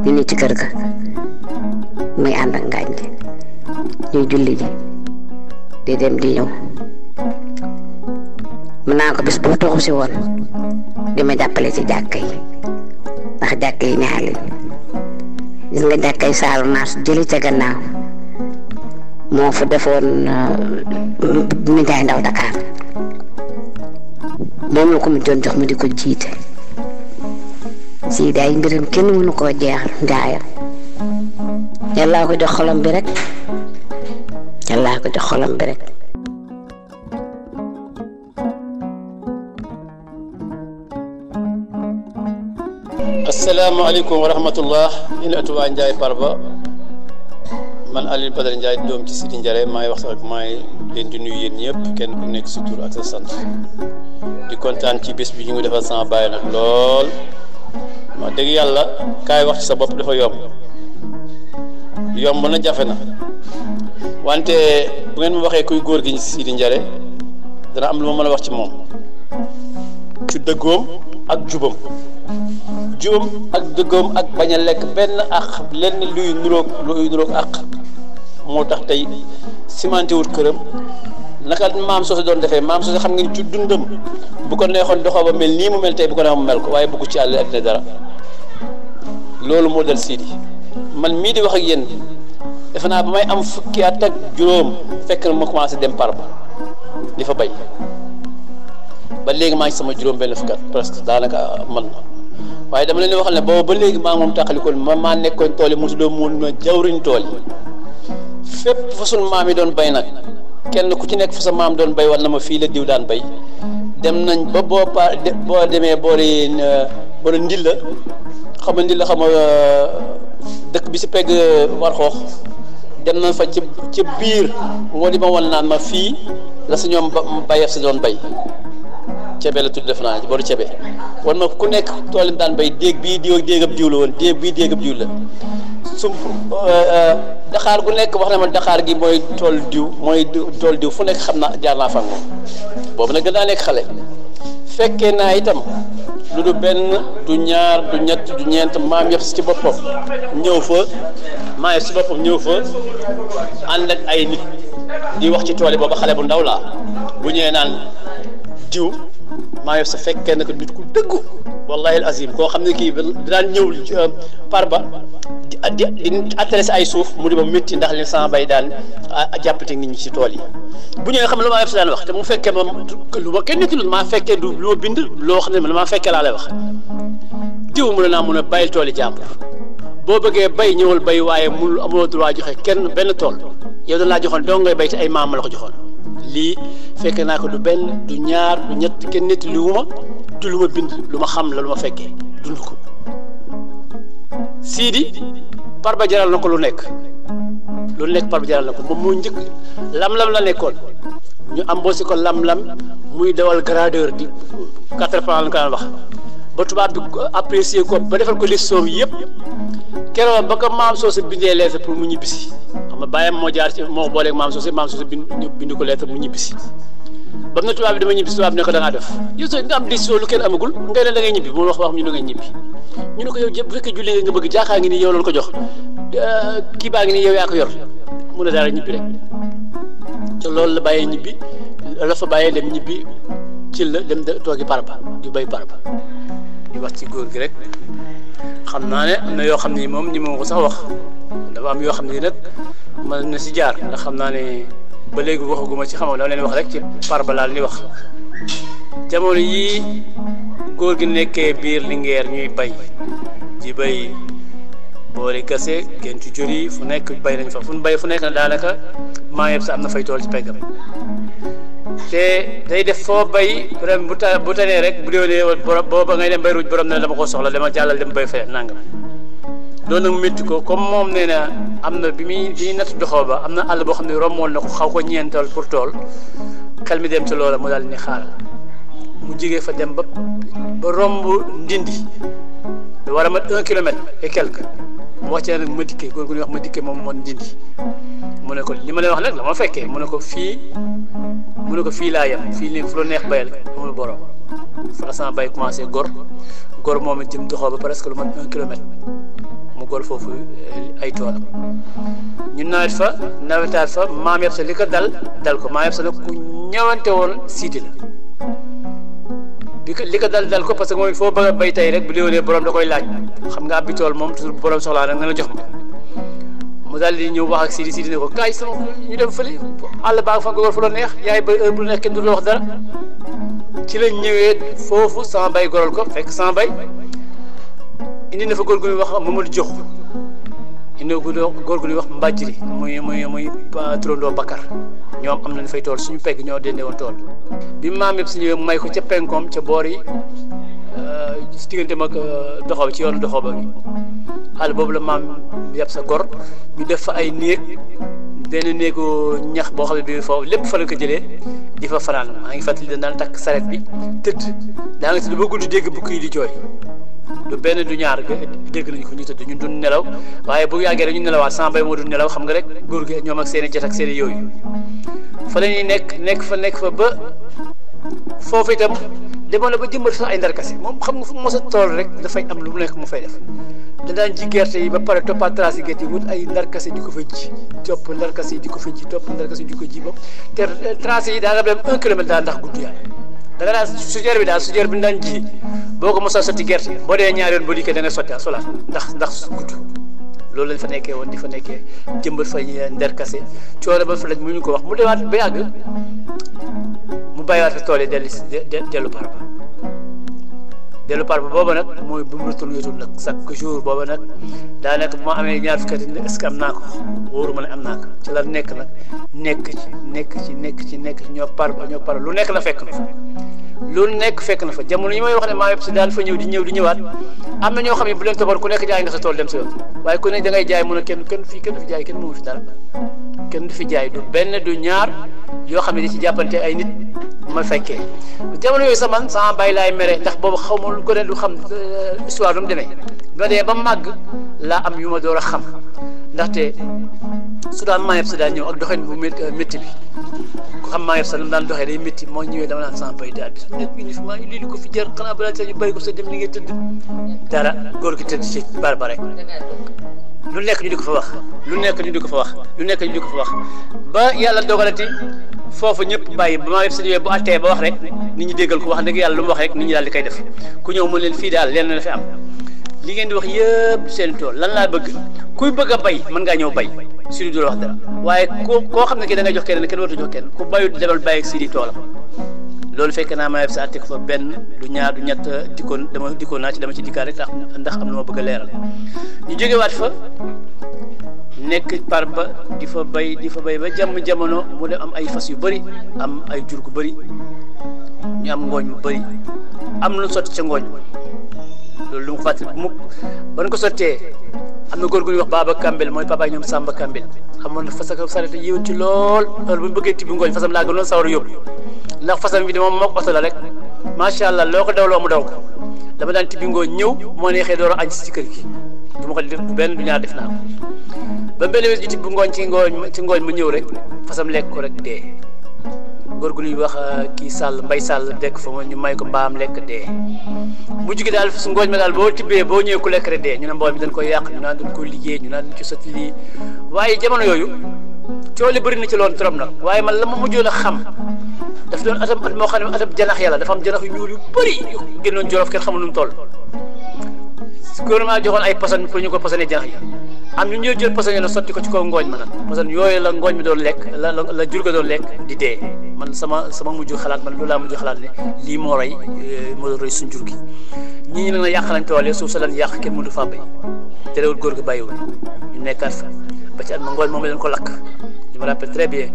ñu ne ci kër ga muy ànd ak ngànj ñuy julli ji di dem di ñëw mën naa ko bis boo toxu si woon di ma jàppale ci jàkka yi ndax jàkka yi ñaar lañ gis nga jàkka yi saalu naas jëli ca gannaaw moo fa defoon nijaay ndaw Dakar moom la ko mu doon jox mu di ko jiite si day mbiram kenn mënu koo jeexal njaayam yàllaa ko jox xolam bi rek asalaamaaleykum wa rahmatullah in atuwaa Njaay Parba man Aliou Badara Ndiaye doom ci Sidi Njare maa ngi wax ak maa ngi leen di nuyu yéen ñëpp kenn ku nekk sa tur ak sa sant di kontaan ci bés bi ñu ngi defal sama baay nag lool ma dëgg yàlla kaay wax ci sa bopp dafa yomb na jafe na wante bu ngeen ma waxee kuy góor gi Sidi Njare dana am lu ma mën a wax ci moom ci dëggoom ak jubam ak dëggoom ak bañ a lekk benn ak lenn luy nuroog ak moo tax tey cimenté wut këram naka maam soo doon defee maam soo xam ngeen ci dundam bu ko neexoon doxoo ba mel nii mu mel tey bu ko neexoon mu mel ko waaye bëggu ci àll ak ne dara loolu moo dal Sidi man mii di wax ak yéen defe naa ba may am fukki at ak juróom fekk na ma commencé dem Parba di fa bay ba léegi maa ngi sama juróom benn fukki at presque daanaka man na waaye dama leen waxal ne boobu ba léegi maa moom taxalikoon maa nekkoon tool yi mosu doon mun na jawriñ tool yi fépp fa sunu maam yi doon bay nag kenn ku ci nekk fa sa maam doon bay wala ma fii la diw daan bay dem nañ ba boo demee boori Ndilla xam nga dëkk bi si pegg war xoox dem nañ fa ci biir moo di ma wan naan ma fii la sa ñoom bayef si doon bay cebe la tudd def naa ci boru cebe wan ma ku nekk tool yi daan bay déeg bii déegab diw la woon déegab diw la sump daxaar gu nekk wax na ma daxaar gi mooy tool diw fu nekk xam naa jaar naa fa ak moom boobu nag gën naa nekk xale fekkee naa itam lu du benn du ñaar du ñett du ñeent maam yëpp ci boppam ñëw fa ànd ak ay nit di wax ci tool yi booba xale bu ndaw laa bu ñëwee naan diw maa yëpp sa fekkee na ko nit ku dëggu wallahi azim koo xam ne kii daan ñëw Parba di attressé ay suuf mu di ba métti ndax li sama bay daan jàppate nit ñi ci tool yi bu ñëwee xam ne lu ma daan wax te mu fekkee moom lu ma kenn nettali maa fekkee du lu ma bind loo xam ne man maa fekkee laa lay wax diw mu ne naa mun a bàyyil tool yi jàmbur boo bëggee bay ñëwal bay waaye mu amoo droit joxe kenn benn tool yow dañ laa joxoon dong ngay bay te ay maam la ko joxoon lii fekk naa ko du benn du ñaar du ñett kenn nettali lu ma du lu ma bind lu ma xam la lu ma fekkee dund ko Sidi Parba jaral na ko lu nekk Parba jaral na ko moom moo njëkk lam-lam la nekkoon ñu embauché ko lam-lam muy dawal gradeur di 4 francs la ko daan wax ba tubaab bi apprécier ko ba defal ko listom yëpp keroog ba ko maam Socé bindee lettre pour mu ñibbisi xam nga bàyyam moo jaar ci moo booleeg maam Socé bind ko lettre mu ñibbisi ba mu ne tubaab bi dama ñibbi tubaab bi ne ko da ngaa def yow soo nga am décision lu kenn amagul ngay ne da ngay ñibbi mu wax ñu ne ngay ñibbi ñu ne ko yow bu fekkee julli nga bëgg jaaxaa ngi nii yow loolu ko jox kii baa ngi nii yow yaa ko yor mu ne dara ñibbi rek te loolu la bàyyee ñibbi la fa bàyyee dem ñibbi ci la dem toogi Parba di bay Parba di wax ci góor gi rek xam naa ne am na yoo xam ne moom ñi ma ko sax wax dafa am yoo xam ne nag mën na si jaar ndax xam naa ne ba léegi waxaguma ci xamoon dama leen wax rek ci Parba laal ni wax jamono yii góor gi nekkee biir Linguère ñuy bay di bay boori kase kenn ci jori fu nekk bay nañ fa fu ñu bay fu nekk na daanaka maa yëpp sa am na fay tool ci peggam te day def foo bay ren bu tanee rek bu déwénee booba ngay dem bay ruuj borom ne dama ko soxla dama jàllal dem bay fee nangam loolu nag métti ko comme moom nee na am na bi muy natt doxoo ba am na àll boo xam ne romboon na ko xaw ko ñeental pour tool xel mi dem ci loola mu daal ni xaaral mu jigee fa dem ba romb Ndindi da war a mat 1 kilomètre et quelque mu wax ci nag ma dikkee góor gu ñuy wax ma dikkee moom moon Ndindi mu ne ko li ma lay wax nag la ma fekkee mu ne ko fii laa yem fii nii fu la neex bayal amul borom fa la sama bay commencé gor moom it jëm doxoo ba presque lu mat 1 kilomètre mu gor foofu ay toolam ñu nawetaat fa maam yëpp sa li ko dal ko maam yëpp sa nag ku ñëwante woon Sidi la li ko dal ko parce que moom il faut bëgg a bay tey rek bu déwénee borom da koy laaj xam nga abbi tool moom toujours borom soxlaa nag nga la jox ma mu daal di ñëw wax ak Sidi ne ko kaay sama ñu dem fële àll baa fa nga gor fu la neex yaay bay heure bu nekk kenn du la wax dara ci lañ ñëwee foofu sama bay goral ko fekk sama bay indi na fa góor gu ñuy wax Mamadou Diop indi na góor gu ñuy wax Mbadjiri muy turandoo Bakar ñoom am nañ fay tool suñu pegg ñoo dendee woon tool bi maam yëpp si ñëwee may ko ca penkoom ca boor yi si diggante mag doxoo bi ci yoonu doxoo ba bi àll boobu la maam yëpp sa gor ñu def fa ay néeg benn néegu ñax boo xam ne bii foofu lépp fa la ko jëlee di fa fanaan maa ngi fàttali dañ daan takk saret bi tëdd daa nga tëdd ba guddi dégg bukki yi di jooy du benn du ñaar dégg nañu ko ñu tëdd ñun du nelaw waaye bu yàggee rek ñu nelawaat sama bay moo du nelaw xam nga rek góor gi ñoom ak seen i jet ak seen i yooyu fa la ñuy nekk fa ba foofu itam demoon na ba jëmbat sax ay ndarkase moom xam nga fu mos a tool rek dafay am lu mu nekk mu fay def da daan ji gerte yi ba pare toppaat trace yi gerte yi wut ay ndarkase di ko fa ji topp ndarkase yi di ko fa ji topp ndarkase yi di ko ji ba te trace yi daanaka dem 1 kilomètre daal ndax gudd yaay da nga daan sujeer bi daan ji boo ko mos a sotti gerte boo dee ñaari yoon boo dikkee da ngay sotti ak solaat ndax gudd loolu lañ fa nekkee woon di fa nekkee jëmbat fa ndarkase coono ba fa lañ mu ñu ko wax mu demaat ba yàgg mu bàyyiwaat fa tool yi dellu Parba booba nag mooy bu mu retourné nag chaque jour booba nag daanaka bu ma amee ñaar fukki at est-ce que am naa ko wóoruma ne am naa ko ci la nekk nag nekk ci ñoo Parba lu nekk la fekk na fa lu nekk fekk na fa jamono yi may wax ne maa yëpp si daan fa ñëw di ñëwaat am na ñoo xam ne bu leen toppoon ku nekk jaay nga sa tool dem sa yoon waaye ku nekk da ngay jaay mun a kenn du fi jaay kenn moomu fi dara kenn du fi jaay du benn du ñaar yoo xam ne di ci jàppante ay nit ma fekkee jamono yooyu sax man sama bàyyi laay mere ndax boobu xaw ma lu ko ne du xam histoire du mu demee ba dee ba màgg laa am yu ma door a xam ndaxte su daan maa yëpp si daan ñëw ak doxin bu métti bi ku xam maa yëpp sax lu mu daan doxee day métti moo ñëwee dama naan sama bay daal bi su nekk uniforme lii li ko fi jar xanaa balaa ñu bàyyi ko sa dem li ngay tëdd dara góor gi tëdd ci barba rek lu nekk ñu di ko fa wax ba yàlla dogalati foofu ñëpp bàyyi ba maa yëpp sa ñëwee bu attee ba wax rek nit ñi déggal ko wax dëgg yàlla lu mu wax rek nit ñi daal di koy def ku ñëw mu leen fii daal leen la fi am li ngeen di wax yëpp seen tool lan laa bëgg kuy bëgg a bay mën ngaa ñëw bay Sidi du la wax dara waaye koo xam ne kii da ngay jox kenn kenn waratu jox kenn ku bayut demal bàyyi ak Sidi toolam loolu fekk naa maa yëpp sa atte ko fa benn du ñaar du ñett dikkoon naa ci dama ci dikkaat rek ndax am na ma bëgg a leeral ñu jógewaat fa nekk par ba di fa bay ba jamono mu dem am ay fas yu bëri am ay jur gu bëri ñu am ngooñ bu bëri am lu sotti ca ngooñ loolu lu mu fàttali mukk ba ñu ko sottee am na góor gu ñuy wax Baba Kambel mooy papa ñoom Samba Kambel xamoon na fas ak sareet yiwoon ci lool heure bu ñu bëggee tibbi ngooñ fasam laa gënoon sawar a yóbbu ndax fasam bi di moom mook oto la rek macha allah loo ko dawloo mu daw ko dama daan tibbi ngooñ ñëw moo neexee door a añ ci kër gi du ma ko def benn du ñaar def naa ko ba benn bés ñu tibbi ngooñ ci ngooñ mu ñëw rek fasam lekk ko rek dee góor gu ñuy wax kii Sall Mbay Sall dekk fa ñu may ko mbaam lekk dee mujj gi daal su ngooñ ma daal boo tibbee boo ñëwee ku lekk rek dee ñu ne mbool mi dañ koy yàq ñu naan dañ koy liggéey ñu naan dañ ci sotti lii waaye jamono yooyu coow li bëri na ci loon trop nag waaye man la ma mujjoon a xam daf doon atam at moo xam ne atam janax yàlla dafa am janax yu ñuul yu bëri yu génnoon Jolof kenn xamul nu mu toll gouvernement joxoon ay poson pour ñu ko posone janax yi am ñu ñëw jël poson yi na sotti ko ci kaw ngooñ ma nag poson yooyu la ngooñ mi doon lekk la jur ga doon lekk di dee man sama mujj xalaat man loolu laa mujj xalaat ne lii moo rey suñ jur gi ñii nag na yàq nañ tool yi suuf sa lan yàq kenn mënu faa bay terewul góor gi bàyyiwul ñu nekkaat fa ba ci at ma ngooñ moom leen ko lakk je me rappelle très bien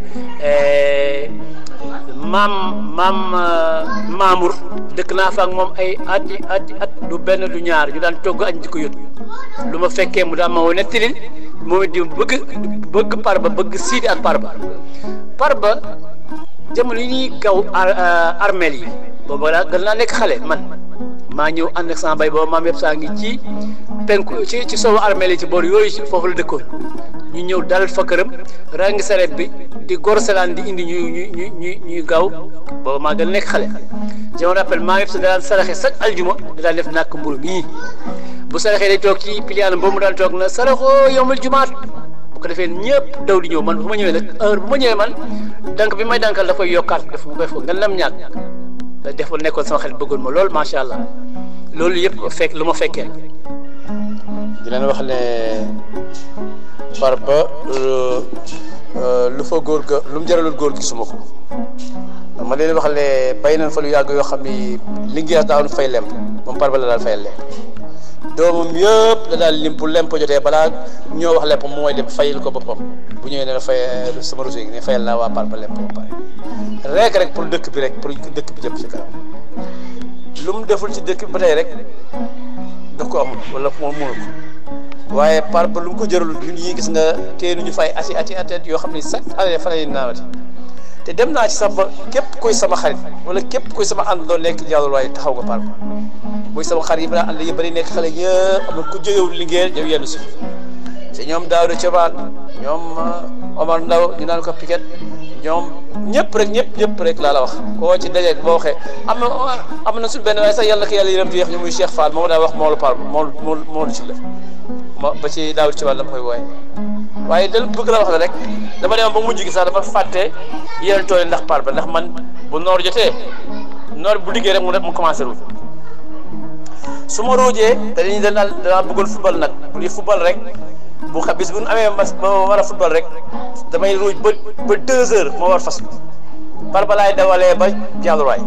Mamour dëkk naa fa ak moom ay at du benn du ñaar ñu daan togg añ di ko yót lu ma fekkee mu daan ma woo nettalil moom it di bëgg Parba bëgg Sidi ak Parba jamono yi ñuy gaw armeel yi boobu daal gën naa nekk xale man maa ñëw ànd ak sama bay boobu maam yëpp saa ngi ci penku ci sowu armeel yi ci boor yooyu foofu la dëkkoon ñu ñëw dalal fa këram rangi sareet bi di gor selaan di indi ñuy gaaw booba maa gën a nekk xale je me rappelle maa ngi sa daan saraxe chaque aljuma da daan def nàkk mburu mii bu saraxee day toog ci piliane boobu mu daan toog na saraxoo yombal jumaat bu ko defee ñëpp daw di ñëw man bu ma ñëwee nag heure bu ma ñëwee man dank bi may dankal da koy yokkaat def mu koy fo nga lam ñaat da def nekkoon sama xarit bëggoon ma lool macha allah loolu yëpp fekk lu ma fekkee di leen wax ne Parba lu fa góor ga lu mu jaralul góor gisuma ko ma leen wax ne bay nañ fa lu yàgg yoo xam ni liggéey daawoon fay lemp moom Parba la daal fay lemp doomam yëpp la daal lim bu lemp jotee balaa ñoo wax lemp mooy dem fayil ko boppam bu ñëwee ne la fay sama réseau yi ne fayal naa waa Parba lemp ba pare rek pour dëkk bi rek pour dëkk bi jëm ci kanam lu mu deful ci dëkk bi ba tey rek daf ko amul wala moom mënu ko waaye Parba lu mu ko jëralul ñun yi gis nga teenu ñu fay ati yoo xam ne chaque année fa lay naawati te dem naa ci sax ba képp kuy sama xarit wala képp kuy sama ànd doon nekk jàllul waaye taxaw nga Parba muy sama xarit yi ba ànd yi bari nekk xale ñëpp am na ku jógewul Linguère ñëw yenn si te ñoom Daouda Thioban ñoom Omar Ndaw ñu naan ko Piquet ñoom ñëpp rek laa la wax koo ci dajeeg boo waxee am na suñu benn waaye sax yàlla ko yàlla yërëm di yeex ñu muy Cheikh Fall moo daa wax moo la Parba moo ci la ba ci Daouda Thioban dama koy wooye waaye da bëgg la wax la rek dama dem ba mujj gi sax dama fàtte yeneen tool yi ndax Parba ndax man bu noor jotee noor bu liggéey rek mu commencé ruuj su ma ruujee dañuy danaa bëggoon football nag bu di football rek bu xam bis bu ñu amee mas ma war a football rek damay ruuj ba 2 heures moo war fas Parba laay dawalee ba jàlluwaay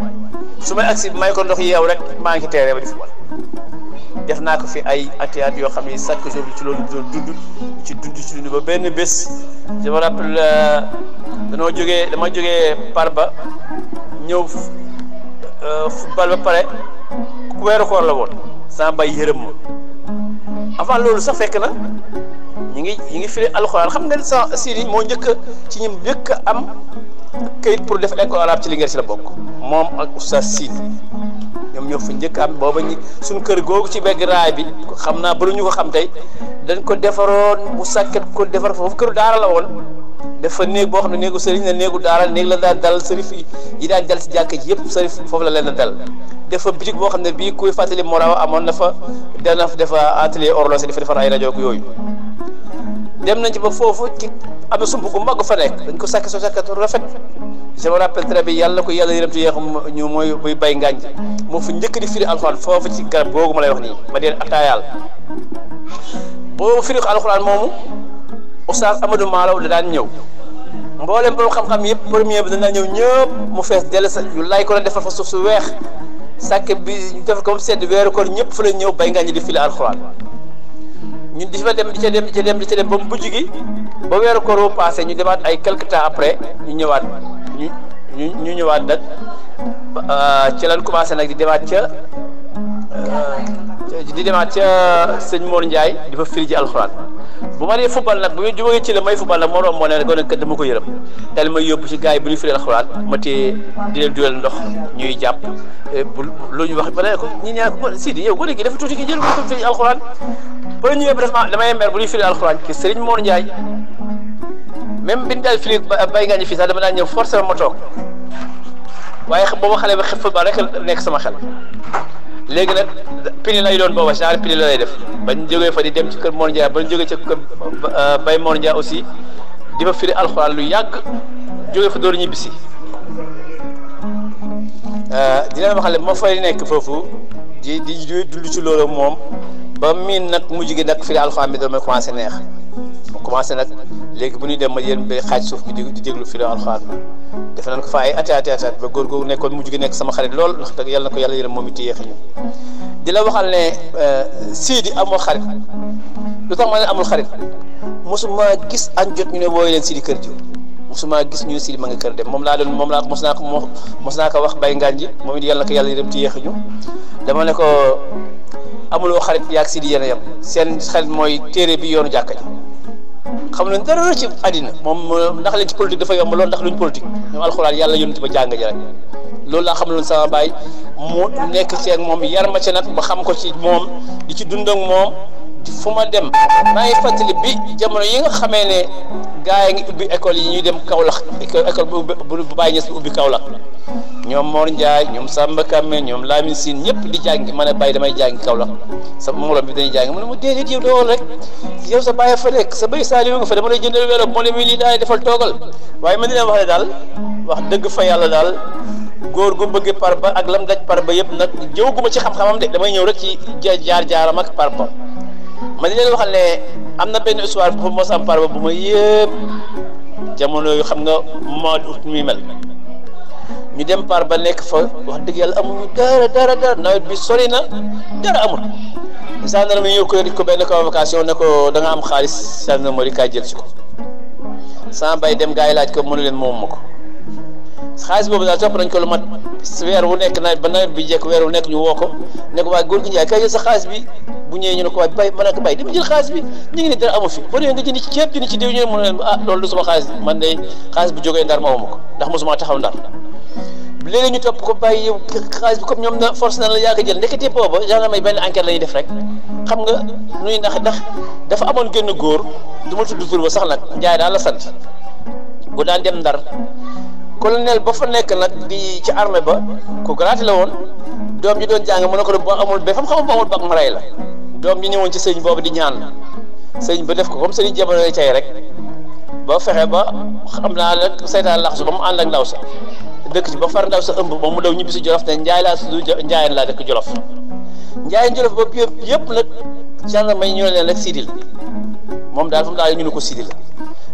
su may agsi may ko ndox yeew rek maa ngi teeree ba di football def naa ko fi ay at yoo xam ne chaque jour ci loolu doon dund ba benn bés je me rappelle dama jógee Parba ñëw football ba pare ku weeru koor la woon sama bay yërëm ma avant loolu sax fekk na ñi ngi firi alxuraan xam nga sa Sidi moo ci ñi njëkk am kayit pour def école arabe ci Linguère ci la bokk moom ak oustaz Sidi ñoom ñoo fa njëkk am booba suñ kër googu ci begg raay bi xam naa bëri ñu ko xam tey dañ ko defaroon bu sàkket ko defar foofu këru daara la woon dafa néeg boo xam ne néegu sëriñ la néegu daara néeg la daan dal sërif yi daan dal ci jàkk ji yëpp sërif foofu la leen dal dafa bitig boo xam ne bii kuy fàttali Morawa amoon na fa dana defa atelier horloger dafa defar ay rajo ak yooyu dem nañ ci ba foofu ci am na sump gu mag fa nekk dañ ko sakk rafet je me rappelle très bien yàlla ko yàlla yërëm te yeex ñu mooy buy bay ngànj moo fi njëkk di firi alxuraan foofu ci garab googu ma lay wax nii ma deen attaayaal boobu firi alxuraan moomu Oustaz Amadou Malaw da daan ñëw mboolem borom xam-xam yëpp premier bi dana ñëw ñëpp mu fees dell sa yu lay ko la defal fa suuf su weex sàkk bi ñu defal ko mu sedd weeru koor ñëpp fa la ñëw bay ngànj di firi alxuraan ñun di fa dem di ca dem ba mu mujj gi ba weeru koor bu passé ñu demaat ay quelque temps après ñu ñëwaat ñu ñëwaat nag ci lan commencé nag di demaat ca sëñ Mor Ndiaye di fa firi ji alxuraan bu ma dee football nag bu ñu jógee ci la may football nag moo doon moo ne gone kat dama ko yërëm tel may yóbbu ci gars yi bu ñu firi alxuraan ma téye di leen dugal ndox ñuy jàpp lu ñu wax ba ne ko ñi ñaan ko Sidi yow gone gi dafa tuuti gi jël ko firi alxuraan ba ñëwee vraiment damay mer bu ñuy firi alxuraan ci Serigne Mor Ndiaye même bi ñu daal firi bay nga ñu fii sax dama daan ñëw forcément ma toog waaye booba xale ba football rek nekk sama xel léegi nag pini lay doon booba genre pini la lay def bañ jógee fa di dem ci kër Mor Ndiaye bañ jógee ci kër Baye Mor Ndiaye aussi di fa firi alxuraan lu yàgg jógee fa door ñibbisi dina ma xale moo fay nekk foofu di dund ci loolu moom ba miin nag mujj gi nag firi alxuraan bi damay commencé neex mu commencé nag léegi bu ñuy dem ma yéen ba xaaj suuf bi di déglu firi alxuraan defe nañ ko fa ay at ba góor googu nekkoon mujj gi nekk sama xarit lool wax dëgg yàlla na ko yàlla yërëm moom it yéex ñu di la waxal ne Sidi amul xarit lu tax ma ne amul xarit mosuma gis añ jot ñu ne wooyu leen Sidi kër ji mosuma gis ñu ne Sidi ma nga kër dem moom laa mos naa ko wax bay ngànji moom it yàlla na ko yàlla yërëm te yéex ñu dama ne ko amuloo xarit yaag Sidi yéen a yem seen xarit mooy téere bi yoonu jàkka ji xam nañ dara ci àddina moom ndax leen ci politique dafa yomb loolu ndax luñ politique ñoom alxuraan yàlla yónni ba jàng ji rek loolu laa xam loon sama baay mu nekk ci ak moom yar ma ci nag ba xam ko ci moom di ci dund ak moom fu ma dem maa ngi fàttali bi jamono yi nga xamee ne gars yi ngi ubbi école yi ñuy dem Kaolack école bu Baye Niass bi ubbi Kaolack ñoom Mor Ndiaye ñoom Samba Kame ñoom Lamine Sine ñëpp di jàngi ma ne Baye damay jàngi Kaolack sa moroom bi dañuy jàngi mu ne ma déedéet yow dool rek yow sa bàyyi fa nekk sa béy Saliou nga fa dama lay jëndal wéro moo ne mi lii daay defal toogal waaye man dina wax ne daal wax dëgg fa yàlla daal góor gu bëgg par ba ak lam daj par ba yëpp nag jëwguma ci xam-xamam de damay ñëw rek ci jaar-jaaram ak par ba ma di leen waxal ne am na benn histoire bu mos am par ba bu ma yëpp jamono yu xam nga mois d'août mi mel ñu dem par ba nekk fa wax dëgg yàlla amuñu dara nawet bi sori na dara amul gendarme ñëw ko benn convocation ne ko da nga am xaalis gendarmerie kaay jël ci ko sama bay dem gars yi laaj ko mënu leen moom ma ko xaalis boobu daal topp nañ ko lu mat weer wu nekk nawet ba nawet bi jekk weer wu nekk ñu woo ko ne ko waaye góor gi Njaay kay jël sa xaalis bi bu ñëwee ñu ne ko waaye bay ma ne ko bay dama jël xaalis bi ñu ngi ni dara amu fi boo ñëwee nga jënd ci ceeb jënd ci diw ñu ne mën leen ah loolu du sama xaalis man de xaalis bu jógee Ndar ma amu ko ndax mosuma taxaw Ndar léegi ñu topp ko bàyyi yow xaalis bi comme ñoom na force na la yaa ko jël ndekete booba gendarme benn enquête la ñuy def rek xam nga nuy ndax dafa amoon génn góor du ma tudd tur ba sax nag Njaay daal la sant bu daan dem Ndar colonel ba fa nekk nag di ci armée ba ku garaati la woon doom ji doon jàng mu ne ko boo amul ba xam xamul ba amul bag ma rey la doom ji ñëwoon ci sëñ boobu di ñaan sëñ ba def ko comme sëñ jamono tey rek ba fexe ba xam naa nag saytaan laxasu ba mu ànd ak ndaw sa dëkk ci ba far ndaw sa ëmb ba mu daw ñibbi si Jolof ne Njaay laa tudd Njaayeen laa dëkk Jolof Njaayeen Jolof ba yëpp nag gendarme yi ñu ne leen rek Sidi la moom daal fu mu daal ñu ne ko Sidi la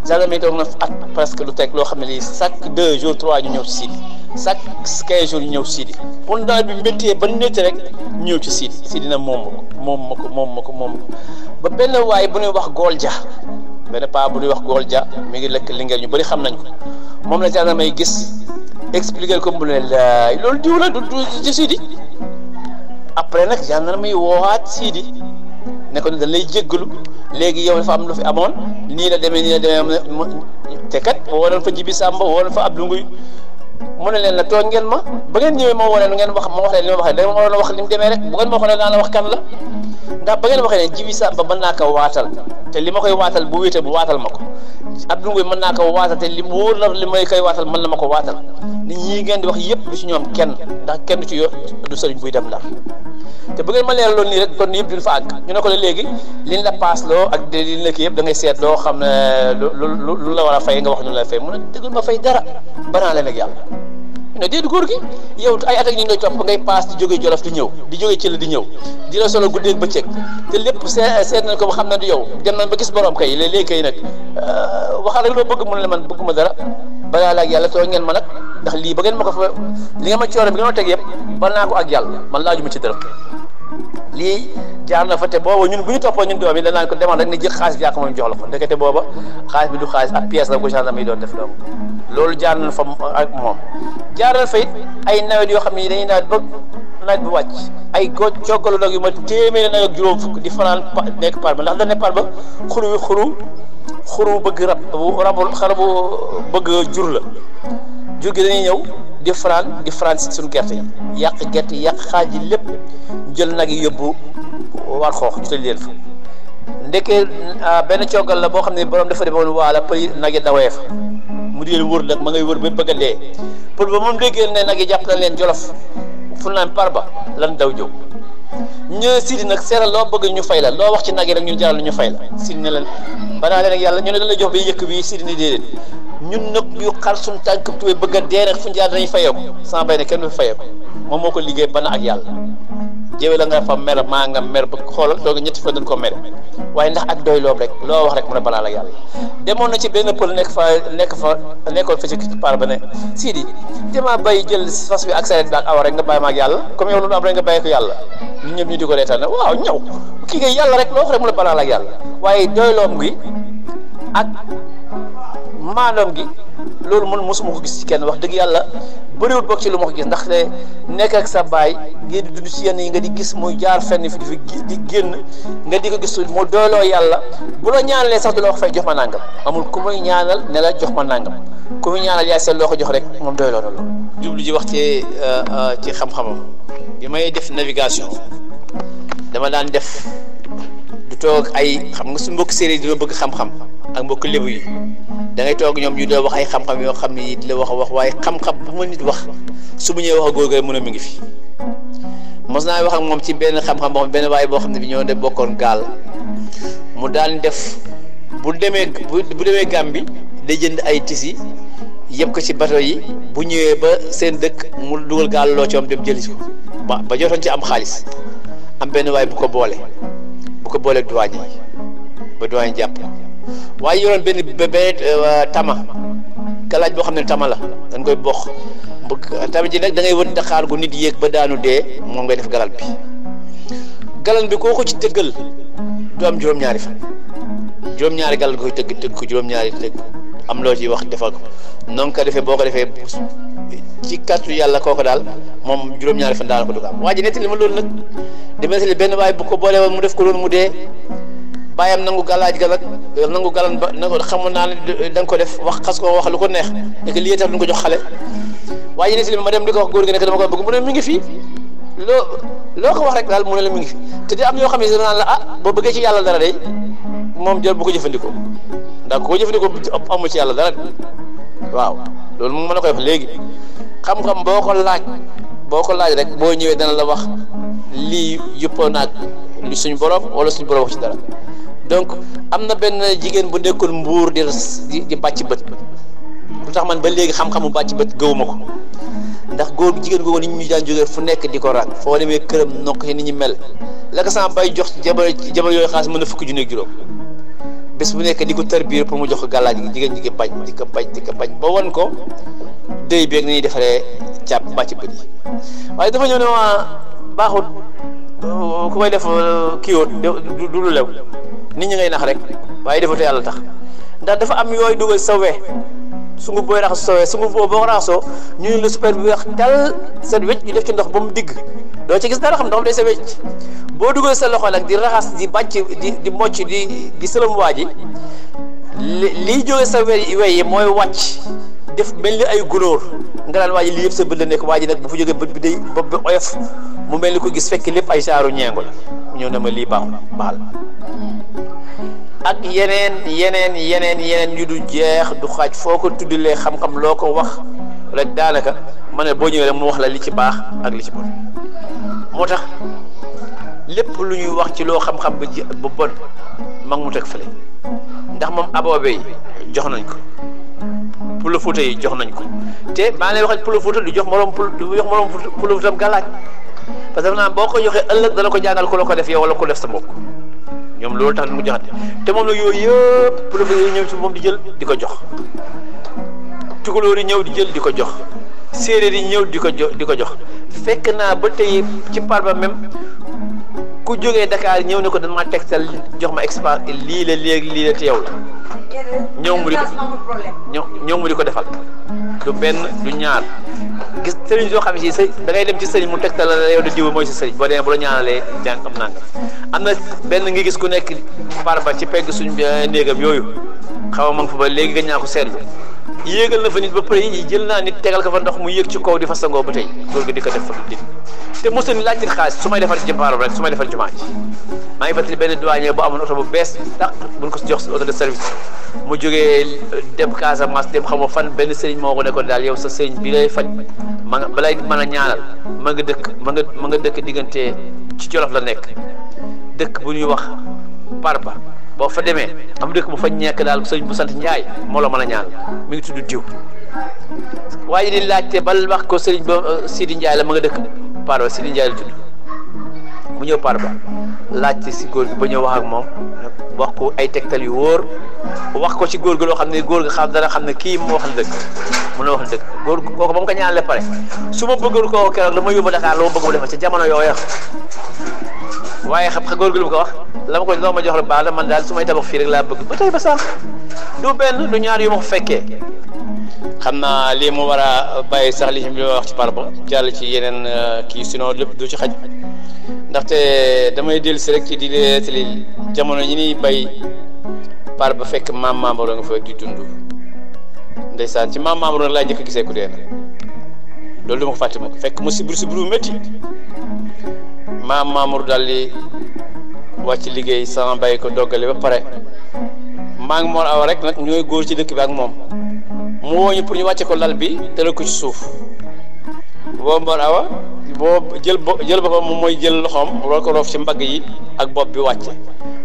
gendarme yi toog na at presque lu teg loo xam ne lii chaque 2 jours 3 ñu ñëw ci Sidi chaque 15 jours ñu ñëw ci Sidi pour nawet bi méttee ba métti rek ñëw ci Sidi Sidi na moom ma ko ba benn waay bu ñuy wax Gool Ja benn paa bu ñuy wax Gool Ja mi ngi lekk Linguère ñu bëri xam nañ ko moom la gendarme yi gis expliquer ko mu ne laay loolu diw la du Sidi après nag gendarme yi woowaat Sidi ne ko dañ lay jéggalu léegi yow dafa am lu fi amoon nii la demee te kat woo nañ fa Jibi Samba woo nañ fa Abdou Nguy mu ne leen la tooñ ngeen ma ba ngeen ñëwee ma wone ngeen wax ma wax leen li ma waxee da ma wax li mu demee rek bu ngeen ma waxee naa la wax kan la ndax ba ngeen waxee ne Jibi Samba mën naa ko waatal te li ma koy waatal bu wéete bu waatal ma ko Abdou Ngoye mën naa ko waatal te li mu wóor na li may koy waatal mën na ma ko waatal nit ñi ngeen di wax yëpp du ci ñoom kenn ndax kenn du ci du sëriñ buy dem Ndar te bu ngeen ma leeraloon nii rek kon yëpp duñ fa àgg ñu ne ko léegi liñ la paas loo ak liñ la kii yëpp da ngay seet loo xam ne lu la war a fay nga wax ñu la fay mu ne dëggul ma fay dara banaa leen ak yàlla ne déedéet góor gi yow ay at ak ñu ngi lay topp ngay paas di jógee Jolof di ñëw di jógee Thiel di ñëw di la solo guddeeg bëccëg te lépp seet nañ ko ba xam ne du yow dem nañ ba gis borom kay léegi kay nag waxal rek loo bëgg mu ne la man bëgguma dara balaa la ak yàlla too ngeen ma nag ndax lii ba ngeen ma ko fa li nga ma coore bi nga ma teg yëpp bal naa ko ak yàlla man laajuma ci dërëm lii jaar na fa te booba ñun bu ñu toppoo ñun doom yi danaan ko demal rek ne jël xaalis bi yaa ko moom jox la ko ndekete booba xaalis bi du xaalis ak pièce la ko gendarme yi doon def donc loolu jaar na fa ak moom jaar na fa it ay nawet yoo xam ne dañuy nawet ba nawet bi wàcc ay góor coggalu nag yu ma téeméeri nag ak juróom fukk di fanaan nekk par ba ndax dañ ne par ba xuru bëgg rabu xarabu bëgg jur la jur gi dañuy ñëw di fanaan si suñu gerte yi yàq gerte yàq xaaj yi lépp jël nag yi yóbbu war xoox ñu tëj leen fa ndekkee benn coggal la boo xam ne borom dafa demoon waala pël nag yi dawee fa mu di leen wër nag ma ngay wër ba bëgg a dee pël ba moom déggee ne nag yi jàpp na leen Jolof fu naan par ba lan daw jóg ñu Sidi nag seeral loo bëgg ñu fay la loo wax ci nag yi rek ñun jaral ñu fay la Sidi ne leen banaa leen ak yàlla ñu ne dañ la jox ba yëkk bi Sidi ne déedéet ñun nag yu xar suñu tànk tuwee bëgg a dee rek fu ñu jaar dañuy fayee ko sama bay ne kenn du fayee ko moom moo ko liggéey bana ak yàlla jéwe la nga fa mer maa nga mer ba xoolal toog ñetti fa dañ ko mere waaye ndax ak doy loob rek loo wax rek mu ne banaa la yàlla demoon na ci benn pël nekkoon fa ci par ba ne Sidi demaa bay jël fas bi ak saret bi ak awa rek nga bàyyi ma ak yàlla comme yow lu am rek nga bàyyi ko yàlla ñun ñëpp ñu di ko reetaan ne waaw ñëw kii ngay yàlla rek loo wax rek mu ne banaa la ak yàlla waaye doy loom gi ak maandoom gi loolu man mosuma ko gis ci kenn wax dëgg yàlla bëriwul bokk ci lu ma ko gis ndax nekk ak sa baay ngeen di dund ci yenn yi nga di gis muy jaar fenn fi di génn nga di ko gis mu doyloo yàlla bu la ñaanalee sax du la wax fay jox ma nangam amul ku muy ñaanal ne la jox ma nangam ku muy ñaanal yaay seet loo ko jox rek moom doyloo na loolu. jublu ji wax ci xam-xamam bi may def navigation dama daan def du toog ay xam nga suñu mbokk séeréer dina bëgg xam-xam ak mbokk lébu yi da ngay toog ñoom ñu doon wax ay xam-xam yoo xam ni di la wax waaye xam-xam bu ma nit wax su mu ñëwee wax ak góor ga mu ne mi ngi fi mos naa wax ak moom ci benn xam-xam boo xam benn waaye boo xam ne bi ñoo de bokkoon gaal mu daan def bu demee Gàmbi day jënd ay tisi yëpp ko ci bateau yi bu ñëwee ba seen dëkk mu dugal gaal loo ci am dem jëli ko ba jotoon ci am xaalis am benn waaye bu ko booleeg douane yi ba douane jàpp waaye yoroon benn tama galaaj boo xam ne tama la dañ koy bokk tama ji nag da ngay wër Dakar gu nit yéeg ba daanu dee moom ngay def galal bi galal bi koo ko ci tëggal du am juróom-ñaari fan juróom-ñaari galal nga koy tëgg ko juróom-ñaari tëgg am loo ciy wax defal ko noonu ko defee boo ko defee ci kàttu yàlla kooku daal moom juróom-ñaari fan daana ko dugg am waa ji nettali ma loolu nag di nettali benn waaye bu ko boole woon mu def ko loolu mu dee bàyyam nangu galaaj galak nangu galan ba na ko xamoon naa ne da nga ko def xas ko wax lu ko neex nekk lii tax duñ ko jox xale waaye nettali ma dem di ko wax góor gi nekk dama ko bëgg mu ne mi ngi fii loo ko wax rek daal mu ne la mi ngi fi te di am yoo xam ne danaan la boo bëggee ci yàlla dara day moom jël bu ko jëfandikoo ndax ku ko jëfandikoo amu ci yàlla dara waaw loolu moom mën na koy wax léegi xam-xam boo ko laaj rek boo ñëwee dana la wax lii yëppoo naag li suñu borom wala suñu borom wax ci dara donc am na benn jigéen bu nekkoon mbuur di bàcc bët lu tax man ba léegi xam-xamu bàcc bët gëwuma ko ndax góor jigéen googu nit ñu daan jógee fu nekk di ko rang foo demee këram nokk ci nit ñi mel la ko sama bay jox jabar yooyu xaalis mën na fukki junni ak juróom bés bu nekk di ko tërbiir pour mu jox ko gàllaaj gi jigéen ñi bañ di ko bañ ba won ko dëy beeg ni ñuy defaree càpp bàcc bët yi waaye dafa ñëw ne ma baaxut ku koy def kii woot du lu lew nit ñi ngay nax rek waaye defatu yàlla tax ndax dafa am yooyu dugal sa we sunguf booy raxas sa we sunguf boo ko raxasoo ñu ne la super bi weex tal seen wecc ñu def ci ndox ba mu digg doo ci gis dara xam ndox day sa wecc boo dugal sa loxo nag di raxas di bàcc di mocc di sëlam waa ji liy jóge sa we yi mooy wàcc def mel ni ay gunóor nga daan waa ji lii yëpp sa bët la nekk waa ji nag bu fa jógee bët bi day bopp bi oyof mu mel ni ko gis fekk lépp ay saaru ñeengu la ñëw na ma lii baaxul baal ak yeneen yu du jeex du xaaj foo ko tuddalee xam-xam loo ko wax rek daanaka ma ne boo ñëwee rek mu wax la li ci baax ak li ci bon moo tax lépp lu ñuy wax ci loo xam-xam bu bon mag mu teg fële ndax moom aboobe yi jox nañ ko Pula Fuuta yi jox nañ ko te maa ngi lay wax Pula Fuuta du jox morom Pula Fuutam gàllaaj parce que boo ko joxee ëllëg dana ko jàngal ku la ko def yow wala ku def sa mbokk ñoom loolu tax mu joxante te moom la yooyu yëpp Pula Fuuta yi ñëw ci moom di jël di ko jox tukulóor yi ñëw di jël di ko jox séeréer yi ñëw di ko jox fekk naa ba tey ci Parba même ku jógee Dakar ñëw ne ko dañ ma tegtal jox ma expa lii la léegi lii la te yow la ñëw mu di ko defal du benn du ñaar gis sëriñ soo xam ne si da ngay dem ci sëriñ mu tegtal la yow da diw mooy si sëriñ boo demee bu la ñaanalee jàng am nangam am na benn nga gis ku nekk Parba ci pegg suñ néegam yooyu xaw ma nga fa ba léegi nga ñaa ko seetlu yéegal na fa nit ba pare yi jël naa nit tegal ko fa ndox mu yéeg ci kaw di fa sangoo ba tey góor gi di ko def fa du te mosul ni laajte xaalis su may defar ci Parba rek su may defar jumaa ji maa ngi fàttali benn douanier bu amoon oto bu bees tax buñ ko jox auto de service mu jógee dem Casamance dem xamoo fan benn sëriñ moo ko nekkoon daal yow sa sëriñ bi lay faj ma nga balay mën a ñaanal ma nga dëkk diggante ci Jolof la nekk dëkk bu ñuy wax Parba boo fa demee am dëkk bu fa ñekk daal sëriñ bu sant Njaay moo la mën a ñaanal mi ngi tudd diw waaye di laajte bal wax ko sëriñ ba Sidi Njaay la ma nga dëkk Parba Sidi Njaay la tudd mu ñëw Parba laajte si góor gi ba ñëw wax ak moom wax ko ay tegtal yu wóor wax ko ci góor gi loo xam ne góor gi xam dana xam ne kii moo wax la dëgg mun na wax la dëgg góor kooku ba mu ko ñaanalee pare su ma bëggoon koo keroog dama yóbbu Dakar la ma bëgg mu defal ca jamono yooya waaye xam nga góor gi lu mu ko wax la ma ko loo ma jox la baax la man daal su may tabax fii rek laa bëgg ba tey ba sànq du benn du ñaar yu ma ko fekkee xam naa lii mu war a bàyyi sax li ma wax ci Parba jàll ci yeneen kii sinon lépp du ci xaj ndaxte damay dellu si rek ci di leetali jamono ñi ñuy bay Parba fekk maam Mamadou nga fa di dund ndeysaan ci maam Mamadou nag laa njëkk a gisee ku dee na loolu du ma ko fàtte ma ko fekk mu sibru métti maam Mamadou daal di wàcc liggéey sama bay ko doggale ba pare maa ngi Mor Awa rek nag ñooy góor ci dëkk bi ak moom mu wooñu pour ñu wàcce ko lal bi tëral ko ci suuf boo Mor Awa boo jël boppam moom mooy jël loxoom war ko roof ci mbagg yi ak bopp bi wàcce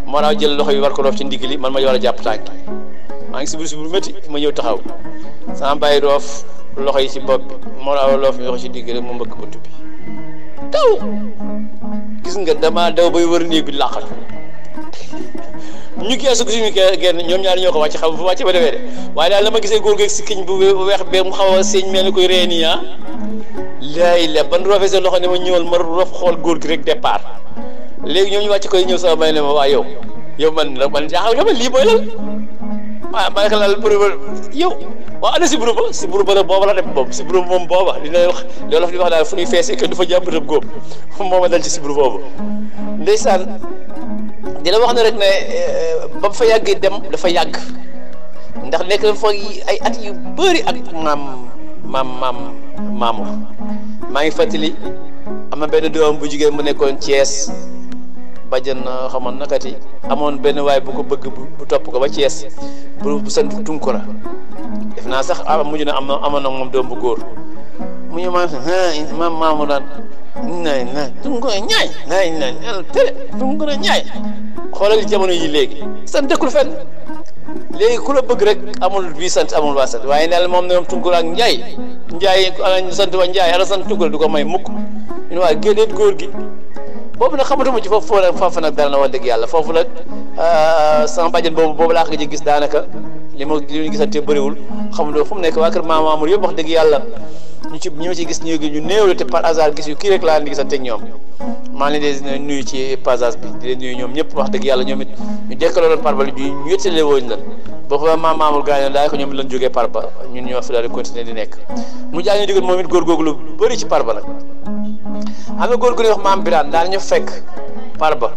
Mor Awa jël loxo yi war ko roof ci ndigg li man ma war a jàpp tànk maa ngi sibru métti ma ñëw taxaw sama bàyyi roof loxo yi ci bopp bi Mor Awa roof loxo ci ndigg rek mu mbëkk bunt bi taw gis nga dama daw bay wër néeg bi làqatu ñu geesu ko suñu genn ñoom ñaar ñoo ko wàcc xam fu wàcce ba demee de waaye daal la ma gisee góor gi si kiñ bu weex bee mu xaw a seeñ mel ni koy ree nii laay la ban roofee sa loxo ne ma ñëwal ma roof xool góor gi rek départ léegi ñoom ñu wàcc koy ñëw sama may ne ma waa yow man jaaxal nga ma lii mooy lan waaw ma ne ko laal pour yow waaw ana si buru ba la booba la dem boobu si buru moom booba dina wax loolu la fi wax daal fu ñuy feesee kenn du fa jàpp rëb góob moom ma dal ci si buru boobu ndeysaan di la wax ne rek ne ba fa yàggee dem dafa yàgg ndax nekk na fa ay at yu bëri ak maamu maa ngi fàttali am na benn doom bu jigéen mu nekkoon Thiès bàjjan xamoon nakati amoon benn waay bu ko bëgg bu topp ko ba Thiès bu sant Tunkura def naa sax mujj na amoon na moom doom bu góor mu ñu maamu daan na Tunkura ñaay na tere Tunkura ñaay xoolal jamono yi léegi sant dëkkul fenn léegi ku la bëgg rek amul bii sant amul waa sant waaye neel moom ne moom Tunkura ak Njaay ana sant wa Njaay ana sant Tunkura du ko may mukk ñun waaye génneet góor gi boobu nag xamatuma ci foofu nag dara na wax dëgg yàlla foofu nag sama bàjjen boobu laa ko gis daanaka li ñu gisante bëriwul xamuloo fu mu nekk waa kër Maam Amadou yëpp wax dëgg yàlla ñu ma ci gis ñu néew la te par hasard gis yu kii rek laa leen di gisante ak ñoom maa ngi leen di nuyu ci passage bi di leen nuyu ñoom ñëpp wax dëgg yàlla ñoom it ñu dekkaloo doon Parba bi ñu wéttale woon lan boo fa Maam Amadou gaañoon daal ko ñoom lañ jógee Parba ñun ñoo fi daal di continuer di nekk mu jaa ñu digal moom it góor googu lu bëri ci Parba nag am na góor gu ñuy wax Maam Birane daal ñu fekk Parba